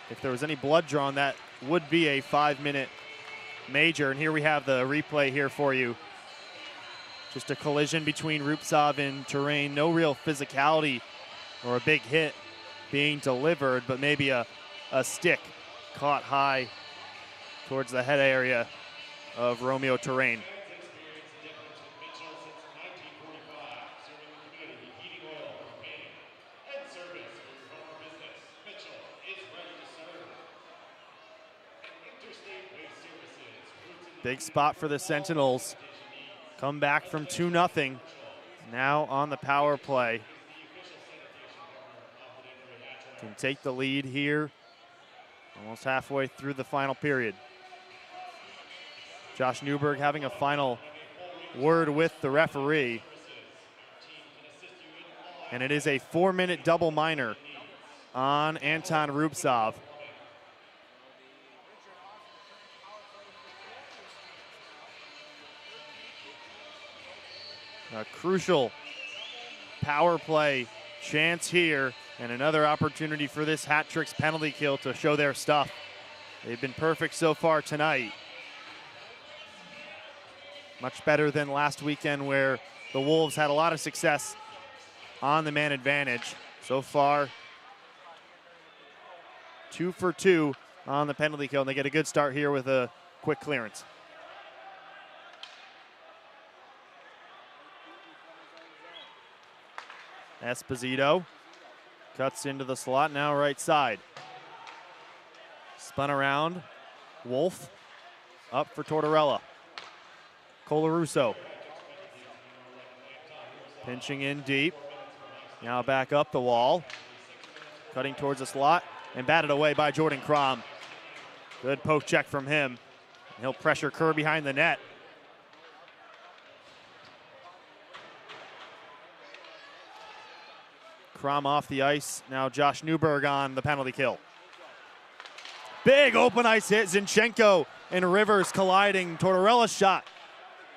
A: if there was any blood drawn, that would be a 5-minute major. And here we have the replay here for you. Just a collision between Rupsov and Terrain. No real physicality or a big hit being delivered, but maybe a stick caught high towards the head area of Romeo Terrain. Big spot for the Sentinels. Come back from 2-0. Now on the power play. Can take the lead here. Almost halfway through the final period. Josh Newberg having a final word with the referee. And it is a 4-minute double minor on Anton Rupsov. A crucial power play chance here, and another opportunity for this hat tricks penalty kill to show their stuff. They've been perfect so far tonight. Much better than last weekend where the Wolves had a lot of success on the man advantage. So far, 2 for 2 on the penalty kill, and they get a good start here with a quick clearance. Esposito cuts into the slot, now right side. Spun around, Wolf up for Tortorella. Colarusso pinching in deep, now back up the wall, cutting towards the slot, and batted away by Jordan Crom. Good poke check from him. He'll pressure Kerr behind the net. Crom off the ice. Now Josh Newberg on the penalty kill. Big open ice hit. Zinchenko and Rivers colliding. Tortorella's shot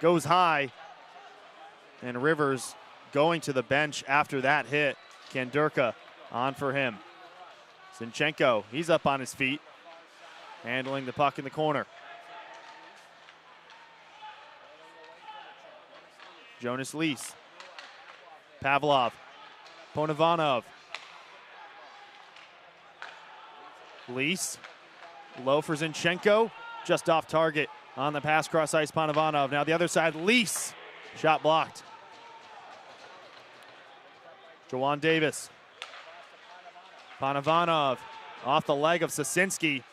A: goes high. And Rivers going to the bench after that hit. Kandurka on for him. Zinchenko, he's up on his feet. Handling the puck in the corner. Jonas Lees. Pavlov. Ponovanov. Lees. Low for Zinchenko. Just off target on the pass cross ice. Ponovanov. Now the other side. Lees. Shot blocked. Jawan Davis. Ponovanov off the leg of Sosinski.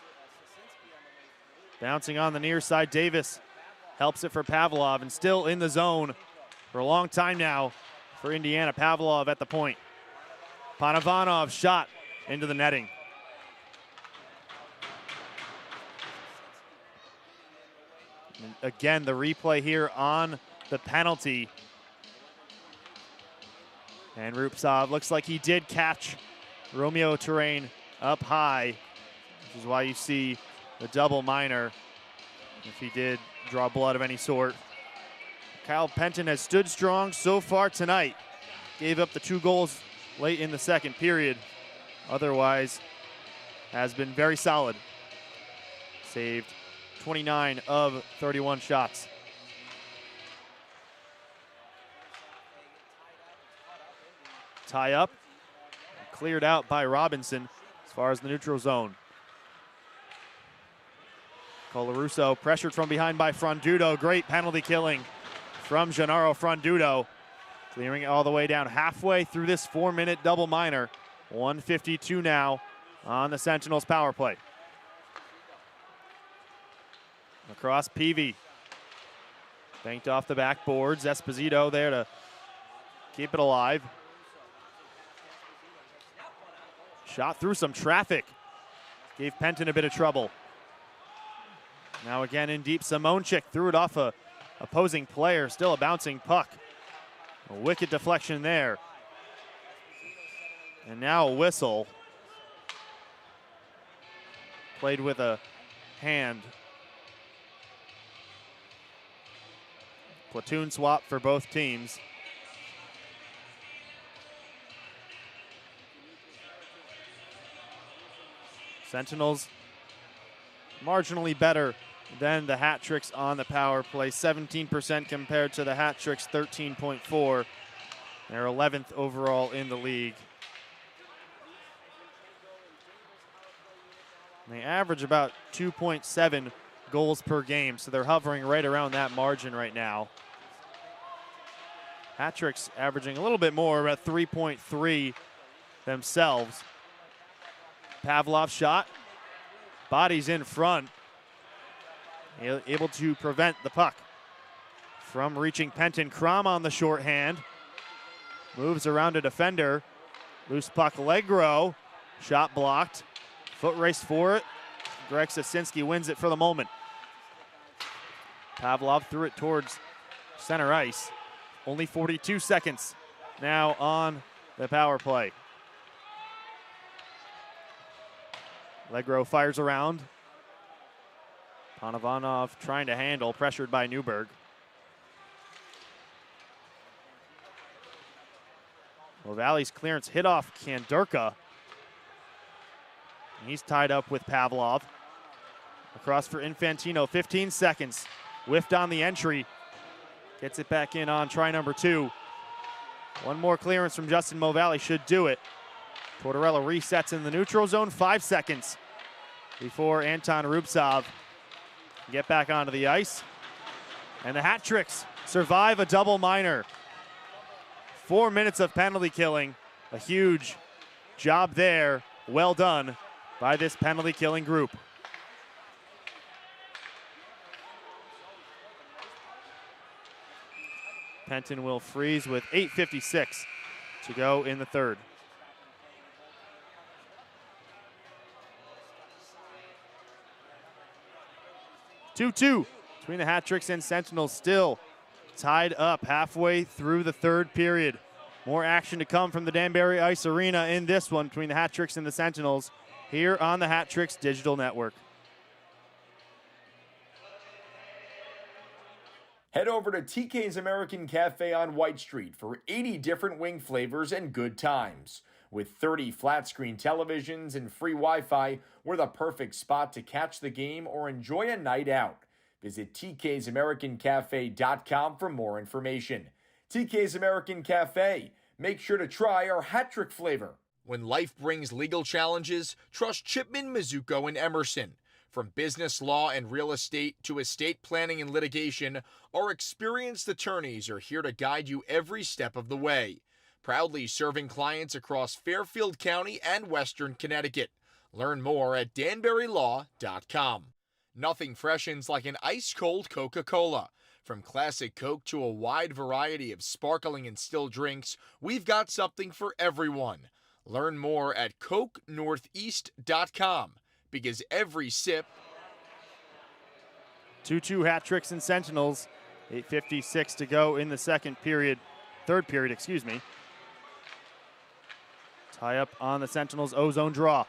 A: Bouncing on the near side. Davis helps it for Pavlov, and still in the zone for a long time now for Indiana. Pavlov at the point. Ponovanov shot into the netting. And again, the replay here on the penalty. And Rupsov looks like he did catch Romeo Terrain up high, which is why you see the double minor if he did draw blood of any sort. Kyle Penton has stood strong so far tonight. Gave up the 2 goals late in the second period. Otherwise, has been very solid. Saved 29 of 31 shots. Tie up. Cleared out by Robinson as far as the neutral zone. Colarusso pressured from behind by Frondudo. Great penalty killing from Gennaro Frondudo. Clearing it all the way down halfway through this 4-minute double minor. 1:52 now on the Sentinels power play. Across Peavy. Banked off the backboards. Esposito there to keep it alive. Shot through some traffic. Gave Penton a bit of trouble. Now again in deep. Simonchik threw it off a opposing player. Still a bouncing puck. A wicked deflection there. And now a whistle. Played with a hand. Platoon swap for both teams. Sentinels marginally better than the hat tricks on the power play. 17% compared to the hat tricks, 13.4. They're 11th overall in the league. And they average about 2.7 goals per game, so they're hovering right around that margin right now. Hat tricks averaging a little bit more, about 3.3 themselves. Pavlov's shot, bodies in front, able to prevent the puck from reaching Penton. Crom on the shorthand, moves around a defender, loose puck, Allegro, shot blocked, foot race for it. Greg Sosinski wins it for the moment. Pavlov threw it towards center ice. Only 42 seconds now on the power play. Allegro fires around. Panovanov trying to handle, pressured by Newberg. Valley's clearance hit off Kandurka. He's tied up with Pavlov. Across for Infantino, 15 seconds. Whiffed on the entry. Gets it back in on try number 2. One more clearance from Justin Movalle should do it. Tortorella resets in the neutral zone, 5 seconds before Anton Rubtsov can get back onto the ice. And the hat tricks survive a double minor. 4 minutes of penalty killing. A huge job there. Well done by this penalty killing group. Penton will freeze with 8:56 to go in the third. Two-two between the hat tricks and Sentinels, still tied up halfway through the third period. More action to come from the Danbury Ice Arena in this one between the hat tricks and the Sentinels here on the Hat Tricks Digital Network.
B: Head over to TK's American Cafe on White Street for 80 different wing flavors and good times. With 30 flat screen televisions and free Wi-Fi, we're the perfect spot to catch the game or enjoy a night out. Visit tksamericancafe.com for more information. TK's American Cafe. Make sure to try our hat trick flavor. When life brings legal challenges, trust Chipman, Mizuko, and Emerson. From business law and real estate to estate planning and litigation, our experienced attorneys are here to guide you every step of the way. Proudly serving clients across Fairfield County and Western Connecticut. Learn more at danburylaw.com. Nothing freshens like an ice-cold Coca-Cola. From classic Coke to a wide variety of sparkling and still drinks, we've got something for everyone. Learn more at CokeNortheast.com. Because every sip.
A: 2-2 hat tricks and Sentinels. 8:56 to go in the third period, excuse me. Tie up on the Sentinels' O-zone draw.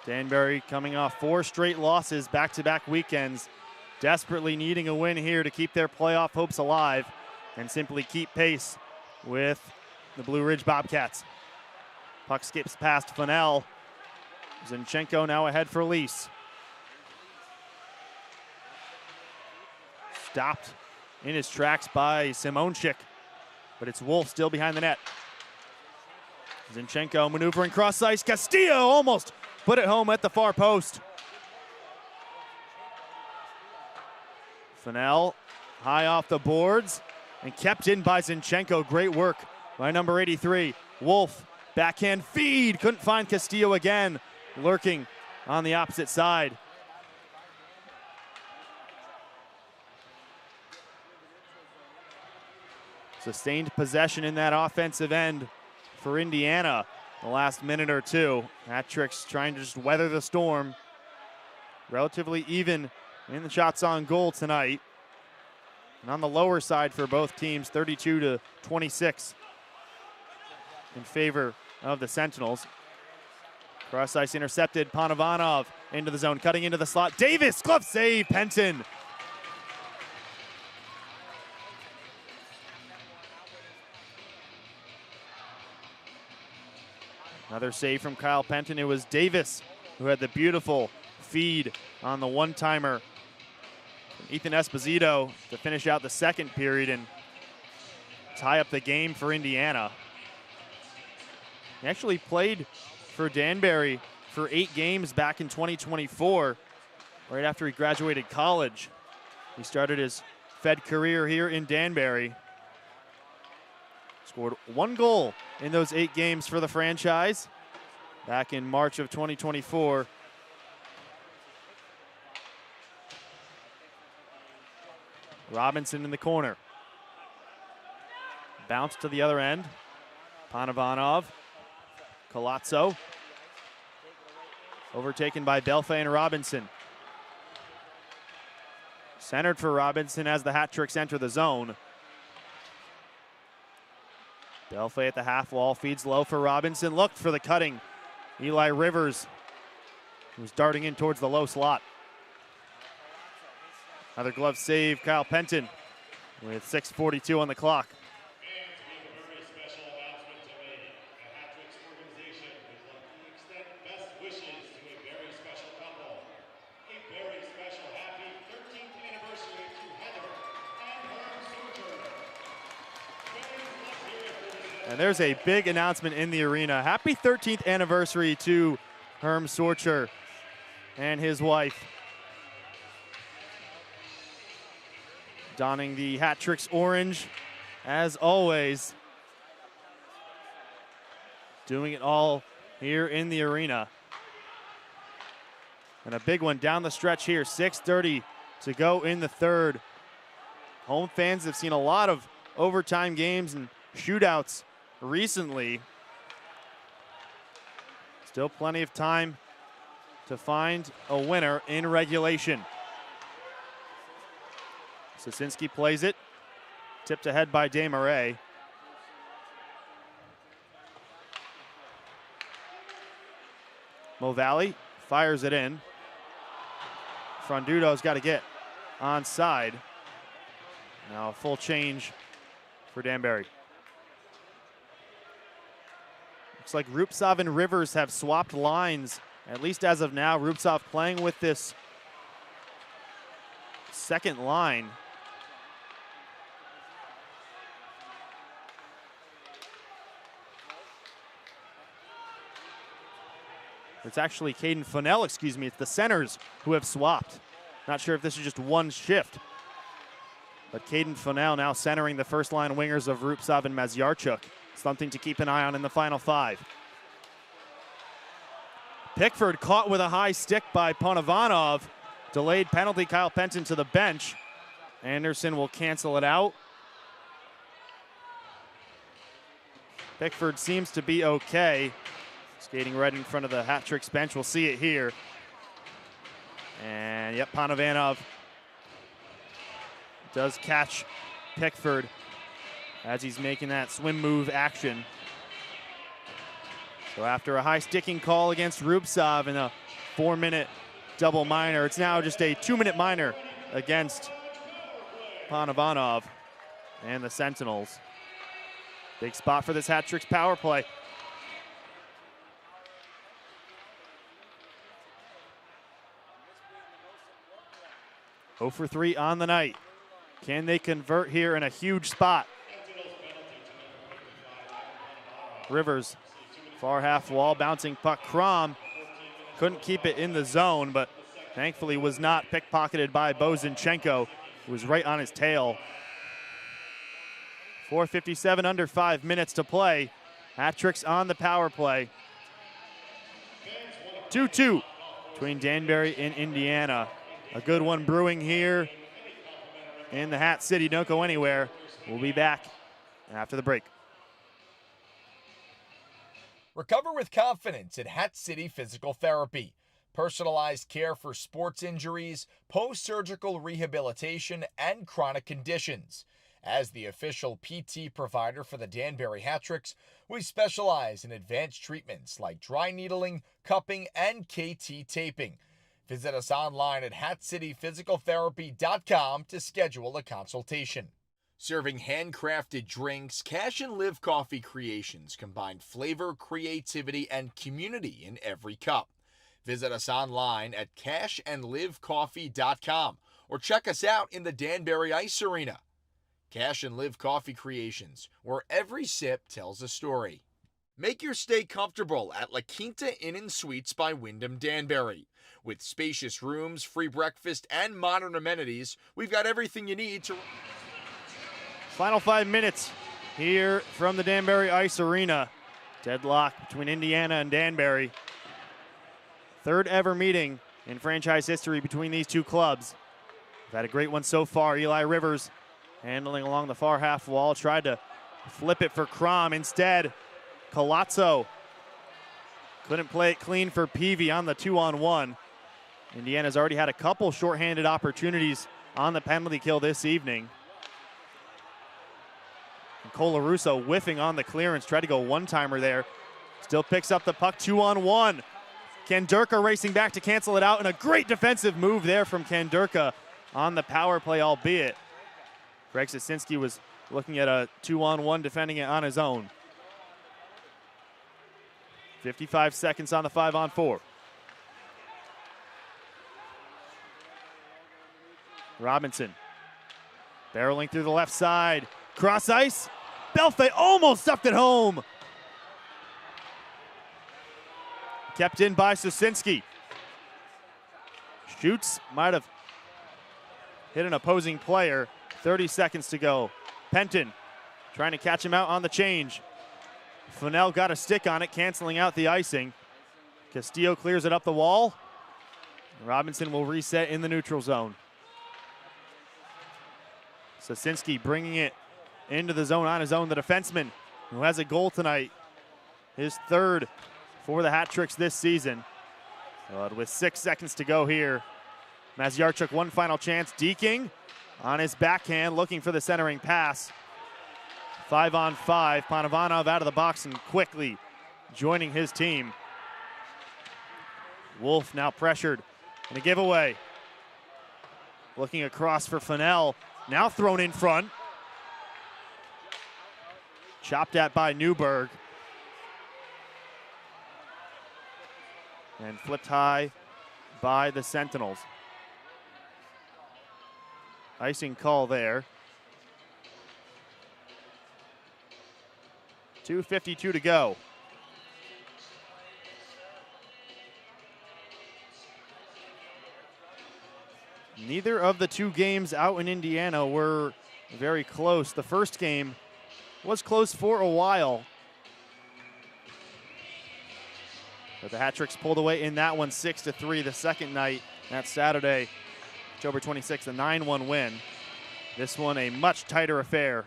A: Danbury coming off 4 straight losses, back-to-back weekends. Desperately needing a win here to keep their playoff hopes alive and simply keep pace with the Blue Ridge Bobcats. Puck skips past Fennell. Zinchenko now ahead for Lease. Stopped in his tracks by Simonchik, but it's Wolf still behind the net. Zinchenko maneuvering cross ice. Castillo almost put it home at the far post. Fennell high off the boards and kept in by Zinchenko. Great work by number 83. Wolf, backhand feed. Couldn't find Castillo again. Lurking on the opposite side. Sustained possession in that offensive end for Indiana the last minute or two. Hat tricks trying to just weather the storm. Relatively even in the shots on goal tonight. And on the lower side for both teams, 32-26 in favor of the Sentinels. Cross ice intercepted. Panovanov into the zone, cutting into the slot. Davis, glove save, Penton. Another save from Kyle Penton. It was Davis who had the beautiful feed on the one-timer from Ethan Esposito to finish out the second period and tie up the game for Indiana. He actually played for Danbury for 8 games back in 2024, right after he graduated college. He started his Fed career here in Danbury. Scored 1 goal in those 8 games for the franchise back in March of 2024. Robinson in the corner. Bounce to the other end. Panovanov. Colazzo. Overtaken by Belfay and Robinson. Centered for Robinson as the hat tricks enter the zone. Belfay at the half wall, feeds low for Robinson. Looked for the cutting. Eli Rivers, who's darting in towards the low slot. Another glove save, Kyle Penton, with 6:42 on the clock. And there's a big announcement in the arena. Happy 13th anniversary to Herm Sorcher and his wife. Donning the Hat Tricks orange, as always. Doing it all here in the arena. And a big one down the stretch here. 6:30 to go in the third. Home fans have seen a lot of overtime games and shootouts recently. Still plenty of time to find a winner in regulation. Sosinski plays it. Tipped ahead by Desmarais. Mo Valley fires it in. Frondudo's got to get onside. Now a full change for Danbury. Looks like Rupsov and Rivers have swapped lines, at least as of now. Rupsov playing with this second line. It's actually Caden Fennell, excuse me. It's the centers who have swapped. Not sure if this is just one shift. But Caden Fennell now centering the first line wingers of Rupsov and Mazyarchuk. Something to keep an eye on in the final 5. Pickford caught with a high stick by Panovanov. Delayed penalty, Kyle Penton to the bench. Anderson will cancel it out. Pickford seems to be okay. Skating right in front of the Hat Tricks bench. We'll see it here. And yep, Panovanov does catch Pickford as he's making that swim move action. So after a high sticking call against Rupsov in a 4-minute double minor, it's now just a 2-minute minor against Panovanov and the Sentinels. Big spot for this Hat Tricks power play. Oh for 3 on the night. Can they convert here in a huge spot? Rivers, far half wall, bouncing puck. Crom couldn't keep it in the zone, but thankfully was not pickpocketed by Bozinchenko, who was right on his tail. 4:57, under 5 minutes to play. Hat Tricks on the power play. 2-2 between Danbury and Indiana. A good one brewing here in the Hat City. Don't go anywhere. We'll be back after the break.
B: Recover with confidence at Hat City Physical Therapy. Personalized care for sports injuries, post-surgical rehabilitation, and chronic conditions. As the official PT provider for the Danbury Hat-Tricks, we specialize in advanced treatments like dry needling, cupping, and KT taping. Visit us online at hatcityphysicaltherapy.com to schedule a consultation. Serving handcrafted drinks, Cash and Live Coffee Creations combine flavor, creativity, and community in every cup. Visit us online at cashandlivecoffee.com or check us out in the Danbury Ice Arena. Cash and Live Coffee Creations, where every sip tells a story. Make your stay comfortable at La Quinta Inn & Suites by Wyndham Danbury. With spacious rooms, free breakfast, and modern amenities, we've got everything you need to...
A: Final 5 minutes here from the Danbury Ice Arena. Deadlock between Indiana and Danbury. Third ever meeting in franchise history between these two clubs. We've had a great one so far. Eli Rivers handling along the far half wall. Tried to flip it for Crom. Instead, Colazzo couldn't play it clean for Peavy on the 2-on-1. Indiana's already had a couple shorthanded opportunities on the penalty kill this evening. And Colarusso whiffing on the clearance. Tried to go one-timer there. Still picks up the puck, 2-on-1. Kandurka racing back to cancel it out, and a great defensive move there from Kandurka on the power play, albeit Greg Sosinski was looking at a 2-on-1, defending it on his own. 55 seconds on the 5-on-4. Robinson barreling through the left side. Cross ice. Belfay almost stuffed it home. Kept in by Sosinski. Shoots, might have hit an opposing player. 30 seconds to go. Penton trying to catch him out on the change. Fennell got a stick on it, canceling out the icing. Castillo clears it up the wall. Robinson will reset in the neutral zone. Sosinski bringing it into the zone on his own. The defenseman who has a goal tonight. His third for the Hat-Tricks this season. But with 6 seconds to go here, Maziarchuk one final chance. Deaking on his backhand, looking for the centering pass. 5-on-5. Panovanov out of the box and quickly joining his team. Wolf now pressured and a giveaway. Looking across for Fennell. Now thrown in front. Chopped at by Newberg. And flipped high by the Sentinels. Icing call there. 2:52 to go. Neither of the two games out in Indiana were very close. The first game was close for a while, but the Hat-Tricks pulled away in that one 6-3. The second night, that Saturday, October 26th, a 9-1 win. This one a much tighter affair.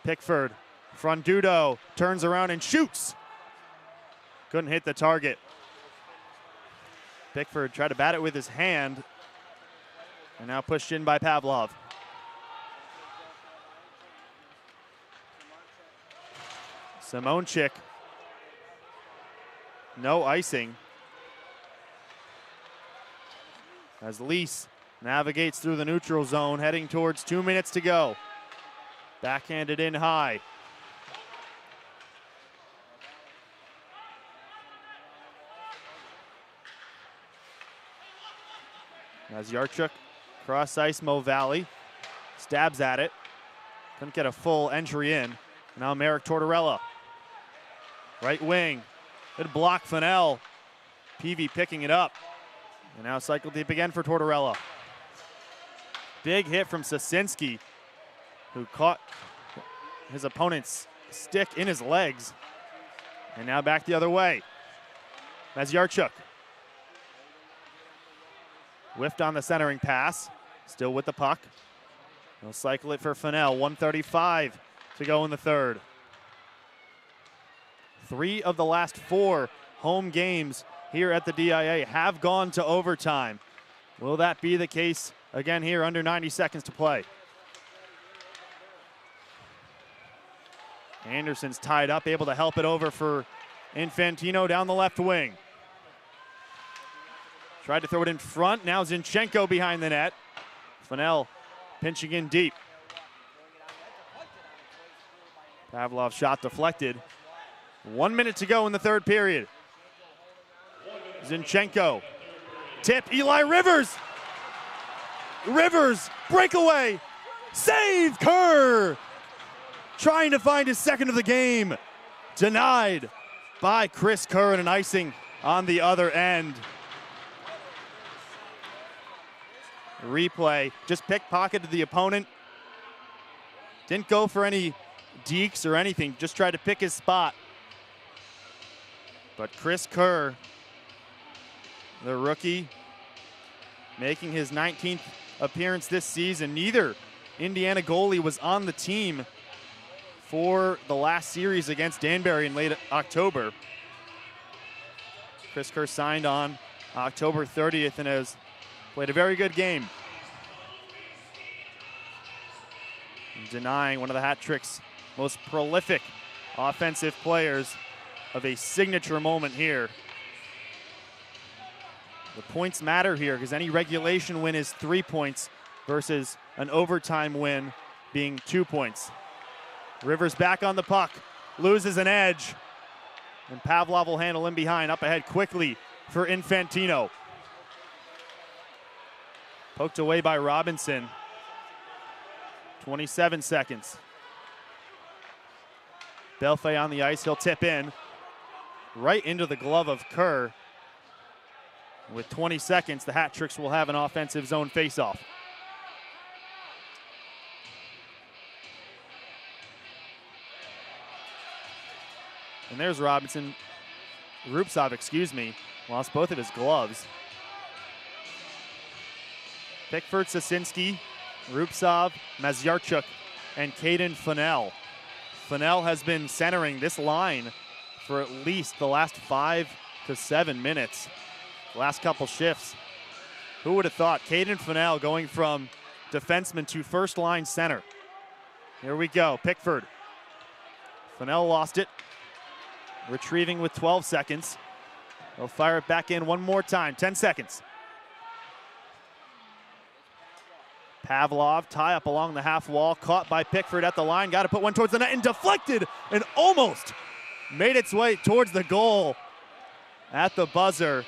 A: Pickford, Frondudo turns around and shoots. Couldn't hit the target. Pickford tried to bat it with his hand, and now pushed in by Pavlov. Simonchik, no icing. As Lease navigates through the neutral zone, heading towards 2 minutes to go. Backhanded in high. Maziarchuk, cross ice, Mo Valley. Stabs at it. Couldn't get a full entry in. Now Merrick Tortorella. Right wing. Good block, Fennell. Peavy picking it up. And now cycle deep again for Tortorella. Big hit from Sosinski, who caught his opponent's stick in his legs. And now back the other way. Maziarchuk. Whiffed on the centering pass. Still with the puck. He'll cycle it for Fennell. 1:35 to go in the third. 3 of the last 4 home games here at the DIA have gone to overtime. Will that be the case again here under 90 seconds to play? Anderson's tied up, able to help it over for Infantino down the left wing. Tried to throw it in front, now Zinchenko behind the net. Fennell pinching in deep. Pavlov's shot deflected. 1 minute to go in the third period. Zinchenko, tip, Eli Rivers! Rivers, breakaway, save, Kerr! Trying to find his second of the game. Denied by Chris Kerr, and an icing on the other end. Replay, just pickpocketed the opponent. Didn't go for any dekes or anything, just tried to pick his spot. But Chris Kerr, the rookie, making his 19th appearance this season. Neither Indiana goalie was on the team for the last series against Danbury in late October. Chris Kerr signed on October 30th and has played a very good game. Denying one of the hat trick's most prolific offensive players of a signature moment here. The points matter here because any regulation win is 3 points versus an overtime win being 2 points. Rivers back on the puck, loses an edge, and Pavlov will handle him behind, up ahead quickly for Infantino. Poked away by Robinson. 27 seconds. Belfay on the ice, he'll tip in. Right into the glove of Kerr. With 20 seconds, the Hat Tricks will have an offensive zone faceoff. And there's Robinson, Rupsov, excuse me, lost both of his gloves. Pickford, Sasinski, Rupsov, Mazyarchuk, and Caden Fennell. Fennell has been centering this line for at least the last 5 to 7 minutes. Last couple shifts. Who would have thought? Caden Fennell going from defenseman to first line center. Here we go, Pickford. Fennell lost it. Retrieving with 12 seconds. They'll fire it back in one more time, 10 seconds. Pavlov, tie up along the half wall, caught by Pickford at the line, got to put one towards the net and deflected and almost made its way towards the goal at the buzzer.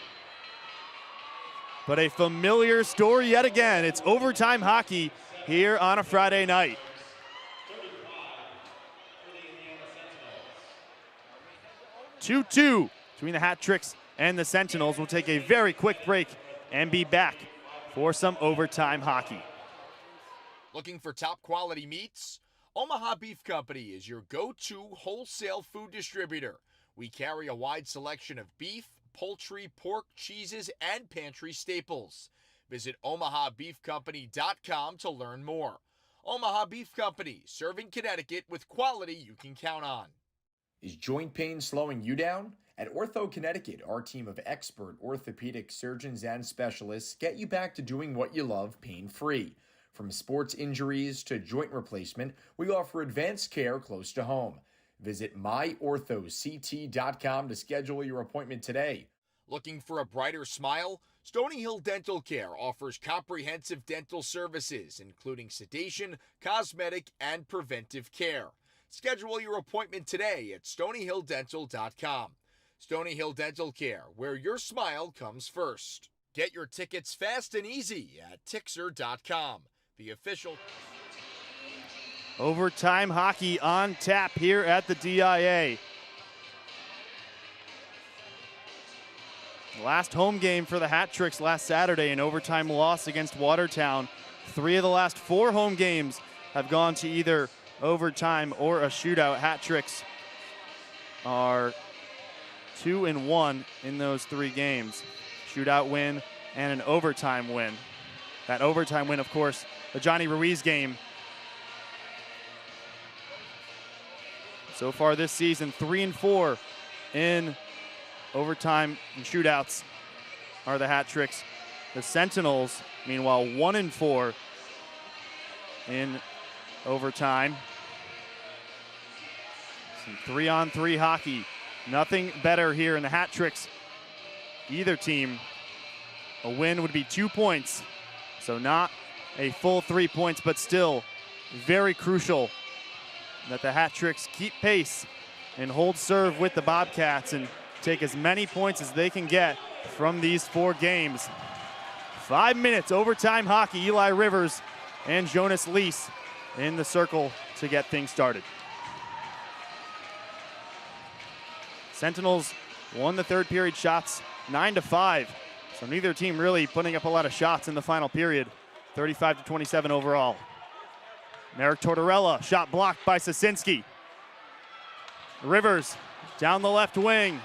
A: But a familiar story yet again. It's overtime hockey here on a Friday night. 2-2 between the Hat Tricks and the Sentinels. We'll take a very quick break and be back for some overtime hockey.
B: Looking for top quality meats? Omaha Beef Company is your go-to wholesale food distributor. We carry a wide selection of beef, poultry, pork, cheeses, and pantry staples. Visit omahabeefcompany.com to learn more. Omaha Beef Company, serving Connecticut with quality you can count on. Is joint pain slowing you down? At Ortho Connecticut, our team of expert orthopedic surgeons and specialists get you back to doing what you love pain-free. From sports injuries to joint replacement, we offer advanced care close to home. Visit myorthoct.com to schedule your appointment today. Looking for a brighter smile? Stony Hill Dental Care offers comprehensive dental services, including sedation, cosmetic, and preventive care. Schedule your appointment today at stonyhilldental.com. Stony Hill Dental Care, where your smile comes first. Get your tickets fast and easy at Tixer.com. The official
A: overtime hockey on tap here at the DIA. Last home game for the Hat Tricks last Saturday, an overtime loss against Watertown. 3 of the last 4 home games have gone to either overtime or a shootout. Hat Tricks are 2-1 in those 3 games. Shootout win and an overtime win. That overtime win, of course, the Jonny Ruiz game. So far this season, 3-4 in overtime and shootouts are the Hat Tricks. The Sentinels, meanwhile, 1-4 in overtime. Some 3-on-3 hockey. Nothing better here in the hat tricks. Either team, a win would be 2 points. So not a full 3 points, but still very crucial that the hat tricks keep pace and hold serve with the Bobcats and take as many points as they can get from these 4 games. 5 minutes, overtime hockey. Eli Rivers and Jonas Lees in the circle to get things started. Sentinels won the third period shots 9-5. So neither team really putting up a lot of shots in the final period. 35-27 overall. Merrick Tortorella, shot blocked by Sosinski. Rivers down the left wing.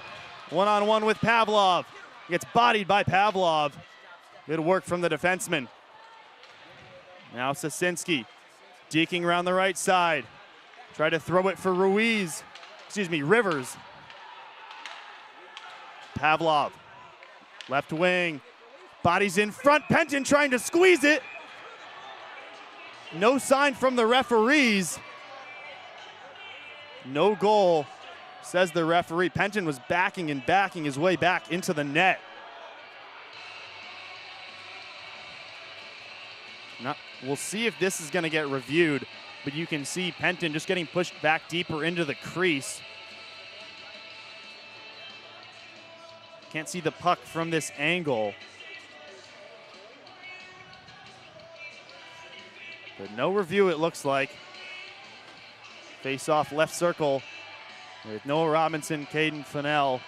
A: One-on-one with Pavlov. Gets bodied by Pavlov. Good work from the defenseman. Now Sosinski deking around the right side. Try to throw it for Rivers. Pavlov, left wing, bodies in front. Penton trying to squeeze it. No sign from the referees. No goal, says the referee. Penton was backing his way back into the net. We'll see if this is going to get reviewed, but you can see Penton just getting pushed back deeper into the crease. Can't see the puck from this angle. But no review, it looks like. Face off left circle with Noah Robinson, Caden Fennell,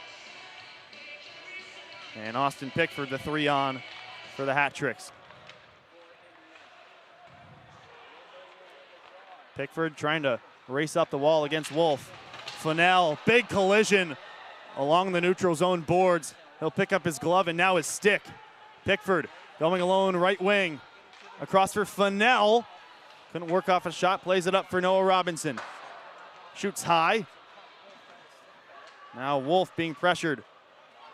A: and Austin Pickford, the 3-on for the hat tricks. Pickford trying to race up the wall against Wolf. Fennell, big collision along the neutral zone boards. He'll pick up his glove and now his stick. Pickford going alone, right wing. Across for Fennell. Couldn't work off a shot, plays it up for Noah Robinson. Shoots high. Now Wolf being pressured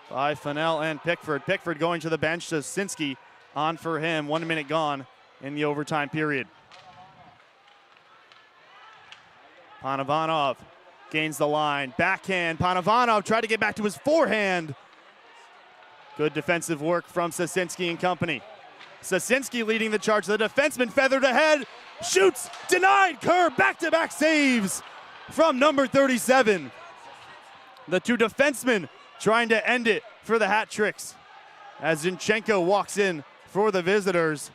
A: by Fennell and Pickford. Pickford going to the bench. Sosinski on for him. 1 minute gone in the overtime period. Panovanov gains the line. Backhand. Panovanov tried to get back to his forehand. Good defensive work from Sosinski and company. Sosinski leading the charge. The defenseman feathered ahead. Shoots. Denied. Kerr. Back-to-back saves from number 37. The 2 defensemen trying to end it for the hat tricks as Zinchenko walks in for the visitors.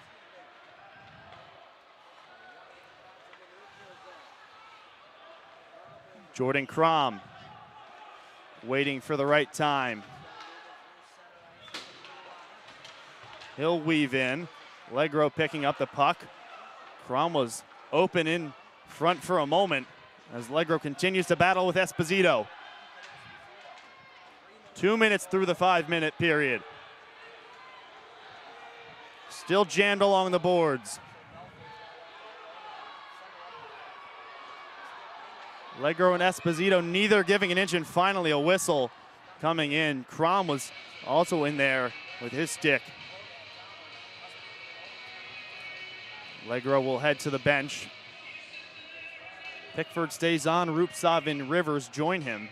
A: Jordan Crom waiting for the right time. He'll weave in. Legro picking up the puck. Crom was open in front for a moment as Legro continues to battle with Esposito. 2 minutes through the 5-minute period. Still jammed along the boards. Legro and Esposito neither giving an inch, and finally a whistle coming in. Crom was also in there with his stick. Legro will head to the bench. Pickford stays on. Rupsov and Rivers join him.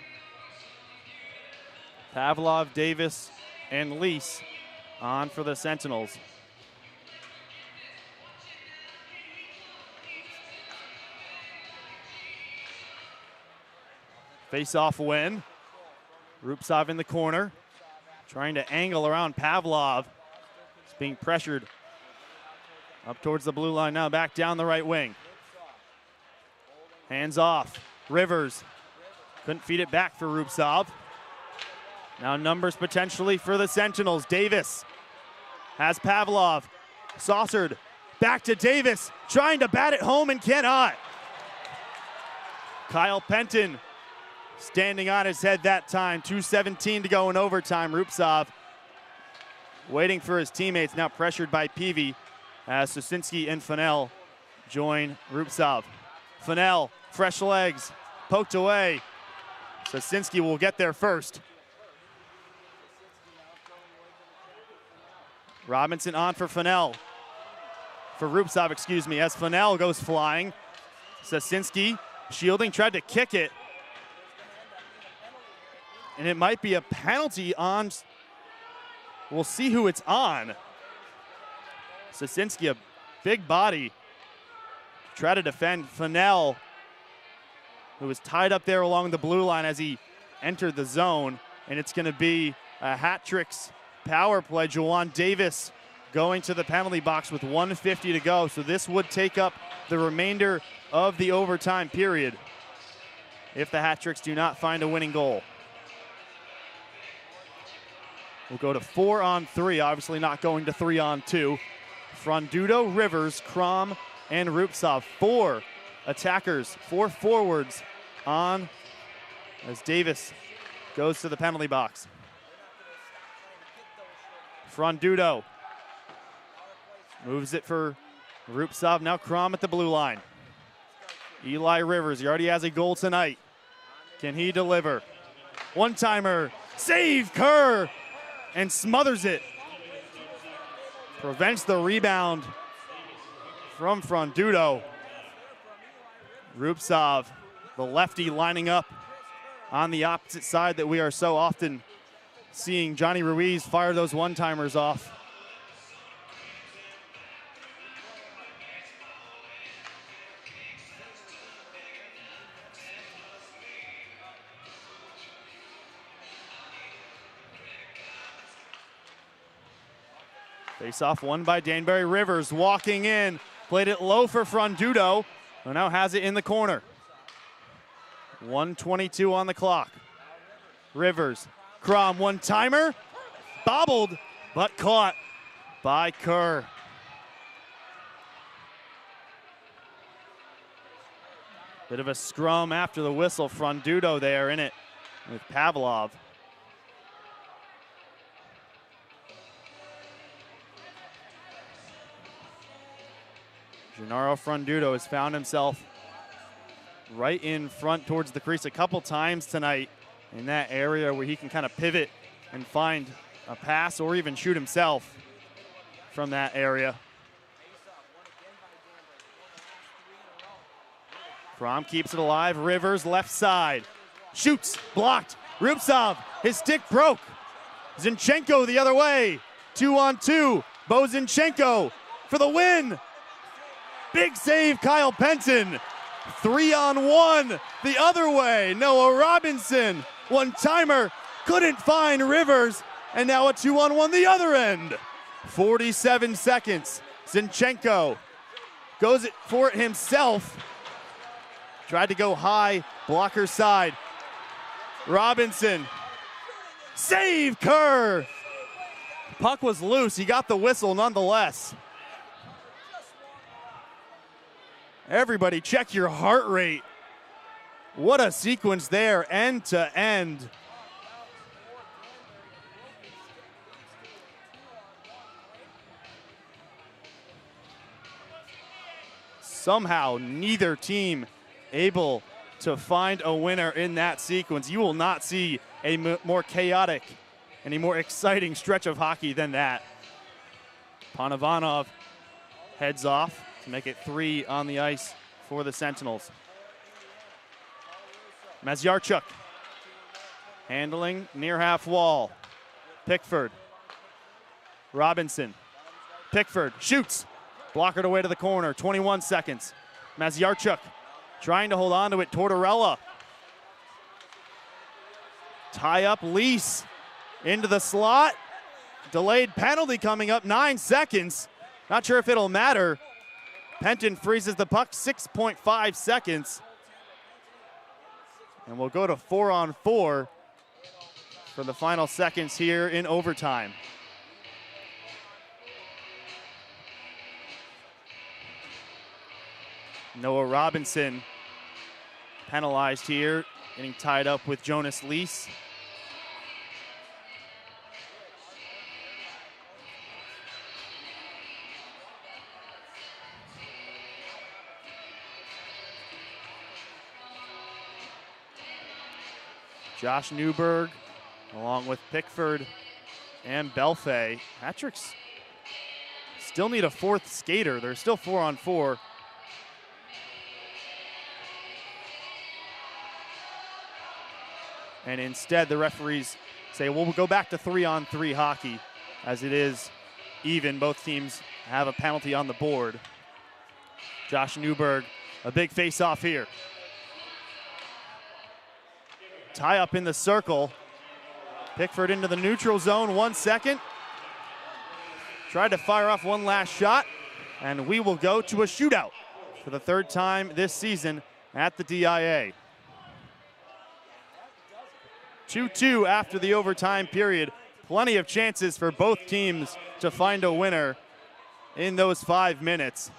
A: Pavlov, Davis, and Lees on for the Sentinels. Face-off win. Rupsov in the corner, trying to angle around Pavlov. He's being pressured up towards the blue line now, back down the right wing. Hands off. Rivers couldn't feed it back for Rupsov. Now numbers potentially for the Sentinels. Davis has Pavlov. Saucered back to Davis, trying to bat it home and cannot. Kyle Penton standing on his head that time. 2:17 to go in overtime. Rupsov waiting for his teammates, now pressured by Peavy as Sosinski and Fennell join Rupsov. Fennell, fresh legs, poked away. Sosinski will get there first. Robinson on for Fennell. For Rupsov, as Fennell goes flying. Sosinski shielding, tried to kick it. and it might be a penalty on. We'll see who it's on. Sosinski, a big body, try to defend Fennell, who was tied up there along the blue line as he entered the zone, and it's going to be a hat-tricks power play. Juwan Davis going to the penalty box with 1:50 to go, so this would take up the remainder of the overtime period if the hat-tricks do not find a winning goal. We'll go to 4-on-3, obviously not going to 3-on-2. Frandudo, Rivers, Crom, and Rupsov. 4 attackers, 4 forwards on as Davis goes to the penalty box. Frandudo moves it for Rupsov. Now Crom at the blue line. Eli Rivers, he already has a goal tonight. Can he deliver? One-timer, save Kerr, and smothers it. Prevents the rebound from Frandudo. Rupsov, the lefty, lining up on the opposite side that we are so often seeing Jonny Ruiz fire those one-timers off. Face-off won by Danbury. Rivers walking in, played it low for Frandudo, who now has it in the corner. 1:22 on the clock. Rivers, Crom, one-timer, bobbled, but caught by Kerr. Bit of a scrum after the whistle. Frandudo there in it with Pavlov. Gennaro Frandudo has found himself right in front towards the crease a couple times tonight in that area where he can kind of pivot and find a pass or even shoot himself from that area. Crom keeps it alive. Rivers left side. Shoots, blocked. Rupsov, his stick broke. Zinchenko the other way. 2-on-2. Bo Zinchenko for the win. Big save, Kyle Penton. 3-on-1 the other way. Noah Robinson, one-timer, couldn't find Rivers, and now a 2-on-1 the other end. 47 seconds. Zinchenko goes for it himself. Tried to go high, blocker side. Robinson, save Kerr. Puck was loose, he got the whistle nonetheless. Everybody check your heart rate. What a sequence there, end to end. Somehow neither team able to find a winner in that sequence. You will not see a more chaotic and a more exciting stretch of hockey than that. Panovanov heads off to make it 3 on the ice for the Sentinels. Maziarchuk handling near half wall. Pickford. Robinson. Pickford shoots. Blockered away to the corner. 21 seconds. Maziarchuk trying to hold on to it. Tortorella. Tie up Lease into the slot. Delayed penalty coming up. 9 seconds. Not sure if it'll matter. Penton freezes the puck. 6.5 seconds. And we'll go to 4-on-4 for the final seconds here in overtime. Noah Robinson penalized here, getting tied up with Jonas Lease. Josh Newberg, along with Pickford and Belfay. Hat-tricks still need a fourth skater. They're still 4-on-4. And instead, the referees say, well, we'll go back to 3-on-3 hockey, as it is even. Both teams have a penalty on the board. Josh Newberg, a big face-off here. Tie up in the circle. Pickford into the neutral zone, 1 second. Tried to fire off one last shot, and we will go to a shootout for the third time this season at the DIA. 2-2 after the overtime period. Plenty of chances for both teams to find a winner in those 5 minutes.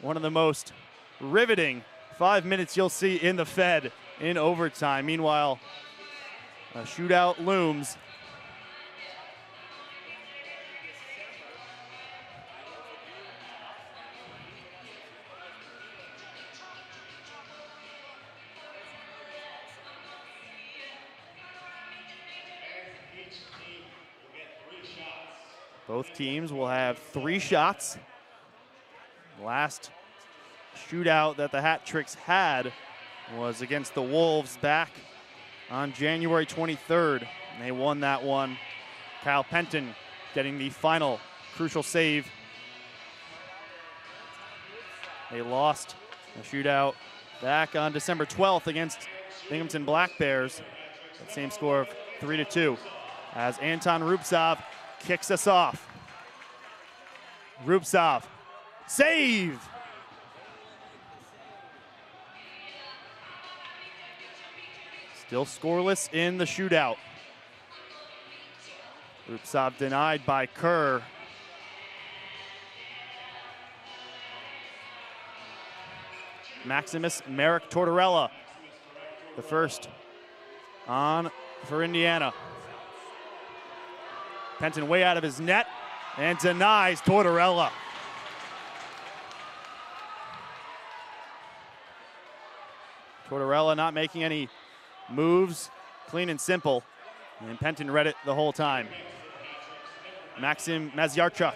A: One of the most riveting 5 minutes you'll see in the Fed in overtime. Meanwhile, a shootout looms. Both teams will have 3 shots. Last shootout that the Hat Tricks had was against the Wolves back on January 23rd. And they won that one. Kyle Penton getting the final crucial save. They lost the shootout back on December 12th against Binghamton Black Bears. That same score of 3-2. As Anton Rubtsov kicks us off. Rubtsov, save! Still scoreless in the shootout. Rubtsov denied by Kerr. Maximus Merrick Tortorella, the first on for Indiana. Penton way out of his net and denies Tortorella. Tortorella not making any moves, clean and simple, and Penton read it the whole time. Maxim Mazyarchuk.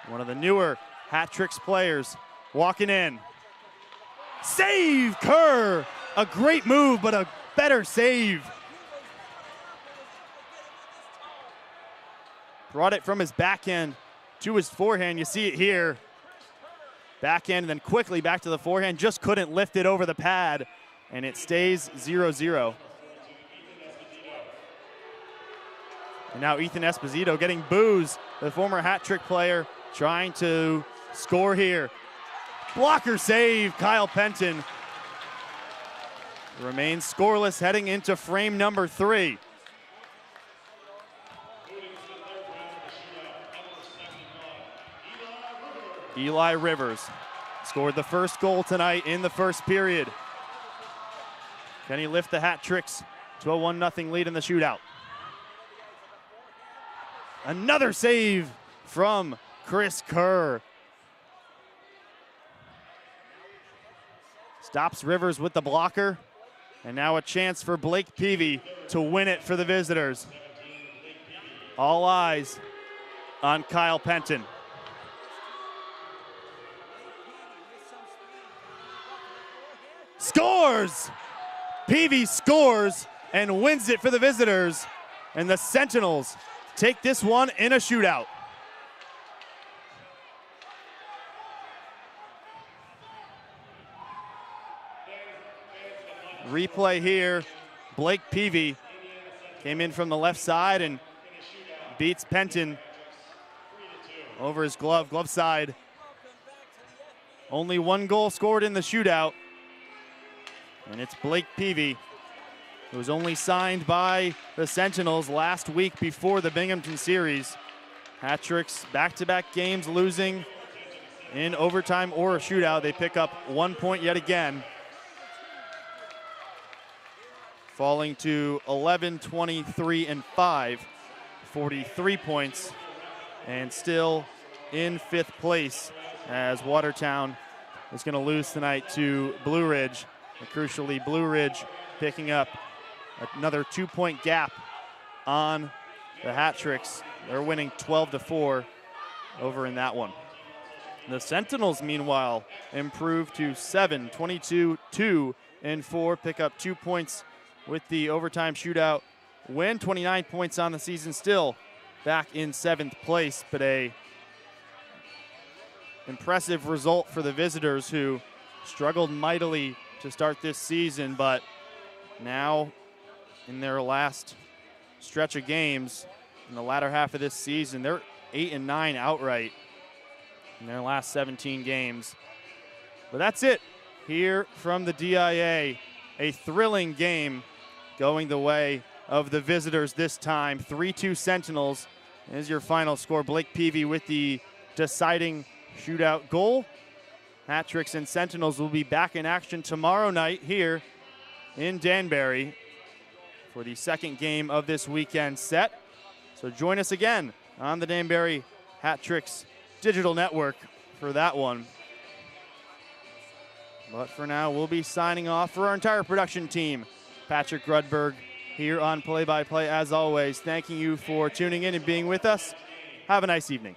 A: One of the newer Hat Tricks players walking in. Save, Kerr! A great move, but a better save. Brought it from his backhand to his forehand. You see it here. Backhand and then quickly back to the forehand. Just couldn't lift it over the pad, and it stays 0-0. And now Ethan Esposito getting boos, the former Hat Trick player, trying to score here. Blocker save, Kyle Penton. Remains scoreless heading into frame number 3. Eli Rivers scored the first goal tonight in the first period. Can he lift the Hat Tricks to a 1-0 lead in the shootout? Another save from Chris Kerr. Stops Rivers with the blocker. And now a chance for Blake Peavy to win it for the visitors. All eyes on Kyle Penton. Scores! Peavy scores and wins it for the visitors. And the Sentinels take this one in a shootout. Replay here. Blake Peavy came in from the left side and beats Penton over his glove side. Only 1 goal scored in the shootout. And it's Blake Peavy, who was only signed by the Sentinels last week before the Binghamton series. Hat Tricks back-to-back games losing in overtime or a shootout. They pick up 1 point yet again, falling to 11, 23, and 5, 43 points, and still in 5th place as Watertown is going to lose tonight to Blue Ridge. And crucially, Blue Ridge picking up another 2-point gap on the Hat Tricks. They're winning 12-4 over in that one. The Sentinels, meanwhile, improved to 7, 22, 2, and 4, pick up 2 points with the overtime shootout win. 29 points on the season, still back in 7th place, but a impressive result for the visitors, who struggled mightily to start this season, but now in their last stretch of games in the latter half of this season, they're 8-9 outright in their last 17 games. But that's it here from the DIA. A thrilling game going the way of the visitors this time. 3-2 Sentinels is your final score. Blake Peavy with the deciding shootout goal. Hat-tricks and Sentinels will be back in action tomorrow night here in Danbury for the second game of this weekend set. So join us again on the Danbury Hat-tricks digital network for that one. But for now, we'll be signing off for our entire production team. Patrick Grudberg here on Play by Play as always, thanking you for tuning in and being with us. Have a nice evening.